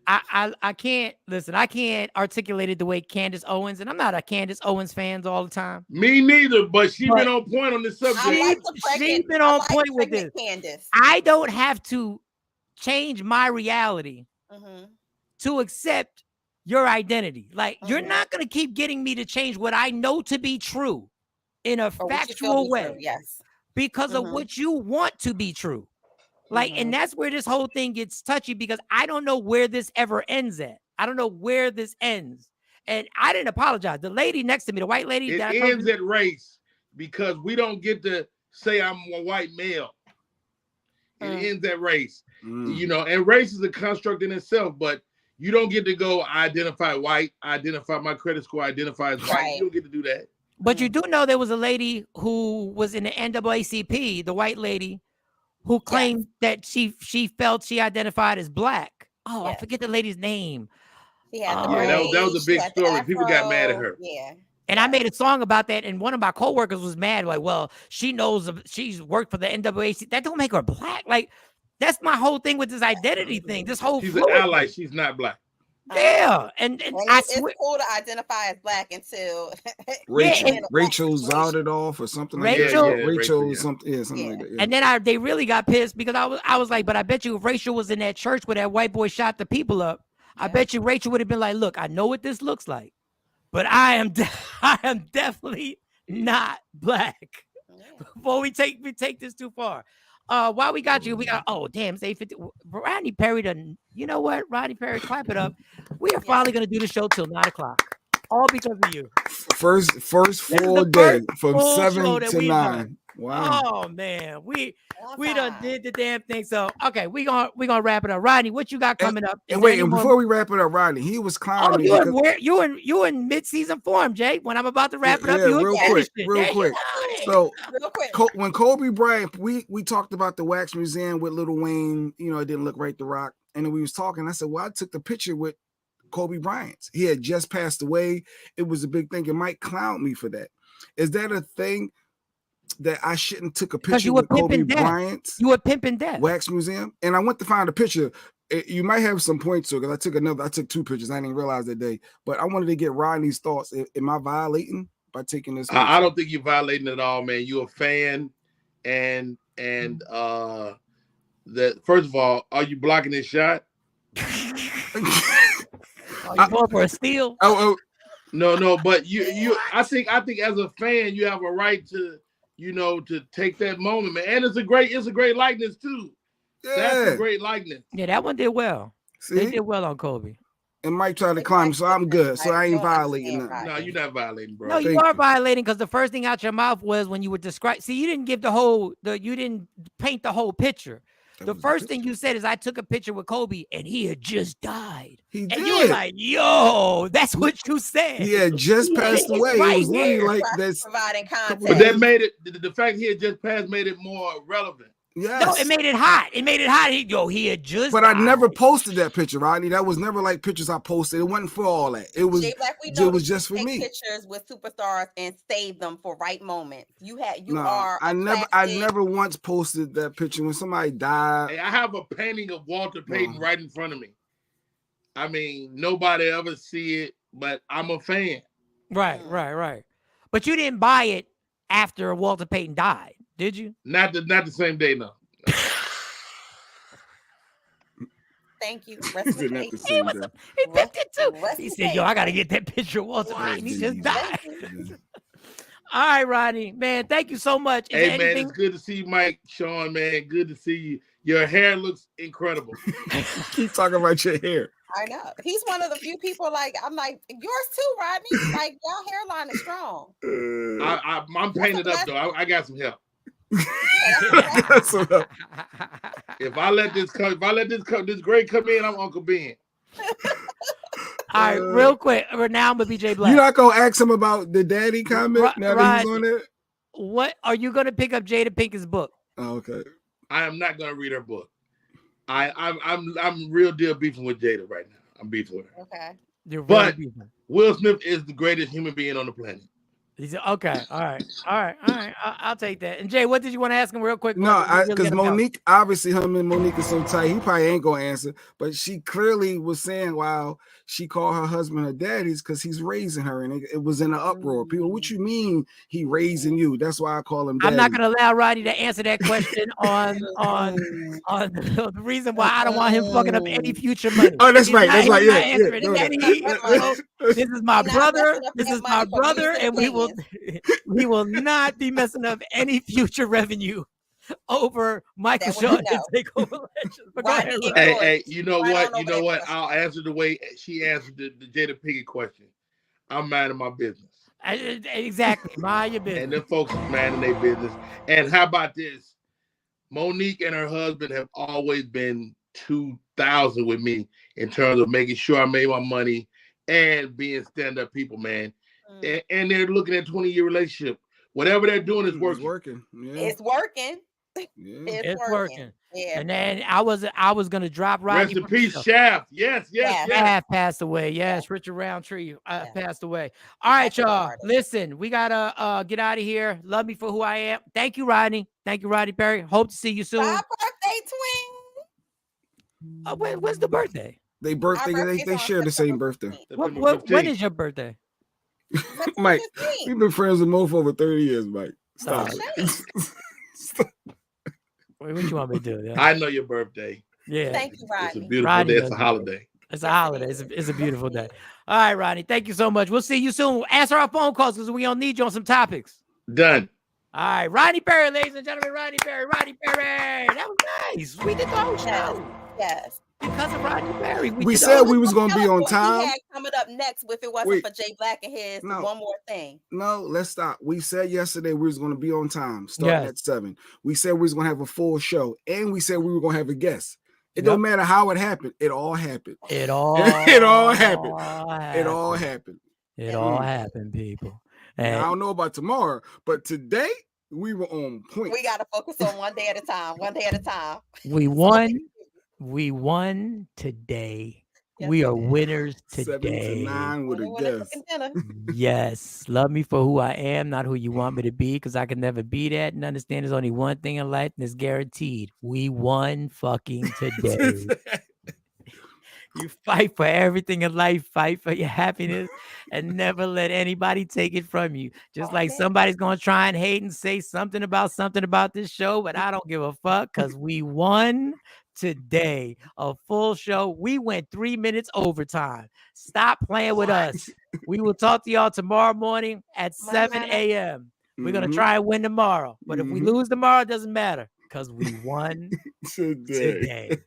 I can't listen. I can't articulate it the way Candace Owens, and I'm not a Candace Owens fan all the time. Me neither, but she But been on point on this subject. I like the She's pregnant. been I on like point with pregnant this. Candace. I don't have to change my reality to accept your identity. Like you're not gonna keep getting me to change what I know to be true in a Or what you feel factual be way true, yes. because of what you want to be true. Like, and that's where this whole thing gets touchy because I don't know where this ever ends at. I don't know where this ends. And I didn't apologize. The lady next to me, the white lady, It ends at race because we don't get to say I'm a white male. It ends at race. You know, and race is a construct in itself, but you don't get to go identify white, identify my credit score, identify as white. You don't get to do that. But you do know there was a lady who was in the NAACP, the white lady, who claimed that she felt she identified as black. Oh, I forget the lady's name. She had the that was a big story. People got mad at her. Yeah. And I made a song about that, and one of my coworkers was mad, like, well, she knows she's worked for the NAACP. That don't make her black. Like, that's my whole thing with this identity thing. This whole she's an ally. She's not black. Yeah, and I it's cool to identify as black until Rachel's outed off or something like Rachel, that. Rachel, something like that. Yeah. And then they really got pissed because I was like, but I bet you if Rachel was in that church where that white boy shot the people up, I bet you Rachel would have been like, look, I know what this looks like, but I am definitely not black. Before we take this too far. While we got you, we got it's 8:50. Rodney Perry done. You know what, Rodney Perry, clap it up. We are finally gonna do the show till 9:00, all because of you. First full day from 7 to 9. Wow. Oh man, we done did the damn thing. So okay, we gonna wrap it up. Rodney, what you got coming up? And wait, and before we wrap it up, Rodney, he was clowning me. You in mid-season form, Jay. When I'm about to wrap it up, real quick. So when Kobe Bryant, we talked about the Wax Museum with Lil Wayne. You know, it didn't look right, The Rock, and then we was talking. I said, well, I took the picture with Kobe Bryant. He had just passed away. It was a big thing. And Mike clowned me for that. Is that a thing that I shouldn't took a picture with Kobe Bryant? You were pimping death. Wax Museum. And I went to find a picture. You might have some points to it because I took 2 pictures. I didn't realize that day. But I wanted to get Rodney's thoughts. Am I violating by taking this picture? I don't think you're violating at all, man. You're a fan. And that first of all, are you blocking this shot? Are you going for a steal? No, but I think as a fan, you have a right to, to take that moment, man. And it's a great likeness too. Yeah. That's a great likeness. Yeah, that one did well. See? They did well on Kobe. And Mike tried to climb, so I'm good. So I ain't violating that. No, you're not violating, bro. No, you are violating because the first thing out your mouth was when you would describe. See, you didn't give you didn't paint the whole picture. The first thing you said is I took a picture with Kobe and he had just died. He did. And you were like, yo, that's what you said. He had just passed away. It was really like that's providing context. But that made it, the fact he had just passed made it more relevant. Yes. No, it made it hot. He had just But died. I never posted that picture, Rodney. That was never like pictures I posted. It wasn't for all that. It was just for me. Pictures with superstars and save them for right moments. I never once posted that picture when somebody died. Hey, I have a painting of Walter Payton right in front of me. I mean, nobody ever see it, but I'm a fan. Right. But you didn't buy it after Walter Payton died, did you? Not the same day, no. Thank you. He picked it too. He said, yo, I got to get that picture of Walter Payton. He just died. All right, Rodney. Man, thank you so much. Man, it's good to see you, Mike, Shawn, man. Good to see you. Your hair looks incredible. Keep talking about your hair. I know. He's one of the few people I'm like, yours too, Rodney. Like, y'all hairline is strong. I'm painted up, though. I got some help. If I let this gray come in, I'm Uncle Ben. All right, real quick. Now I'm with BJ Black. You're not gonna ask him about the daddy comment now that he's on it? What are you gonna pick up Jada Pinkett's book? Oh, okay. I am not gonna read her book. I'm real deal beefing with Jada right now. I'm beefing with her. Okay. But Will Smith is the greatest human being on the planet. He said, okay, all right. I'll take that. And Jay, what did you want to ask him real quick? No, before we really because get him out? Monique, obviously, him and Monique are so tight. He probably ain't gonna answer, but she clearly was saying, "Wow, she called her husband her daddy's because he's raising her," and it was in an uproar. People, what you mean he raising you? That's why I call him daddy. I'm not gonna allow Rodney to answer that question on the reason why I don't want him fucking up any future money. Oh, that's He's right. not- That's he's right. not Yeah, answering yeah. any- this is my He's not brother. messing up This that is my money for brother, music and we will he will not be messing up any future revenue over Michael That one Shawn you to take over Legends. But go Rodney ahead, ignores. Rodney. Hey, you know Right what? on You over know that what? question. I'll answer the way she answered the Jada Pinkett question. I'm minding my business. Exactly. Mind your business. And them folks is minding their business. And how about this? Monique and her husband have always been 2,000 with me in terms of making sure I made my money and being stand-up people, man. And they're looking at a 20-year relationship. Whatever they're doing is It's working. working. Yeah. It's working. Yeah. It's working. Yeah. And then I was gonna drop Rodney. Rest in from the peace, show. Shaft. Yes. Shaft passed away. Yes, Richard Roundtree passed away. All right, y'all. Listen, we gotta get out of here. Love me for who I am. Thank you, Rodney. Thank you, Rodney Perry. Hope to see you soon. My birthday twin. When's the birthday? They share the same birthday. When is your birthday? Mike, we've been friends with Mo for over 30 years, Mike. Stop. Wait, what you want me to do? Yeah. I know your birthday. Yeah. Thank you, Rodney. It's a beautiful Rodney day. It's knows a your holiday. It's a holiday. It's a beautiful day. All right, Rodney. Thank you so much. We'll see you soon. Answer our phone calls because we don't need you on some topics. Done. All right, Rodney Perry, ladies and gentlemen. Rodney Perry. That was nice. We did the whole show. Yes. Because of Rodney Perry. We said we was going to be on time. He had coming up next if it wasn't for Jay Black and his one more thing. No, let's stop. We said yesterday we was going to be on time, starting at 7. We said we was going to have a full show, and we said we were going to have a guest. It don't matter how it happened. It all happened. It all happened. It all happened. It all happened, people. And I don't know about tomorrow, but today we were on point. We got to focus on one day at a time. One day at a time. We won. We won today. Yes, we are winners today. 7-9 with a guess. Yes. Love me for who I am, not who you want me to be, because I can never be that. And understand there's only one thing in life, and it's guaranteed. We won fucking today. You fight for everything in life, fight for your happiness, and never let anybody take it from you. Just like somebody's going to try and hate and say something about this show, but I don't give a fuck because we won today. A full show. We went 3 minutes overtime. Stop playing with us. We will talk to y'all tomorrow morning at 7 a.m. We're going to try and win tomorrow. But if we lose tomorrow, it doesn't matter because we won today.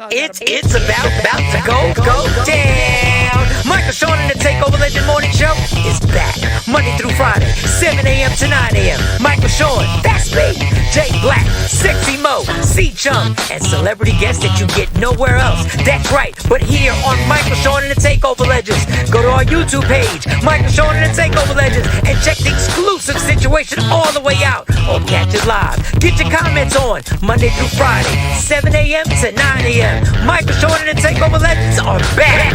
It's about to go down. Michael Shawn and the Takeover Legend Morning Show is back Monday through Friday, 7 a.m. to 9 a.m. Michael Shawn, that's me. Jay Black, Sexy Mo, C-Chum, and celebrity guests that you get nowhere else. That's right, but here on Michael Shawn and the Takeover Legends. Go to our YouTube page, Michael Shawn and the Takeover Legends, and check the exclusive situation all the way out. Or catch it live. Get your comments on Monday through Friday, 7 a.m. to 9 a.m. Michael Shawn and the Takeover Legends are back.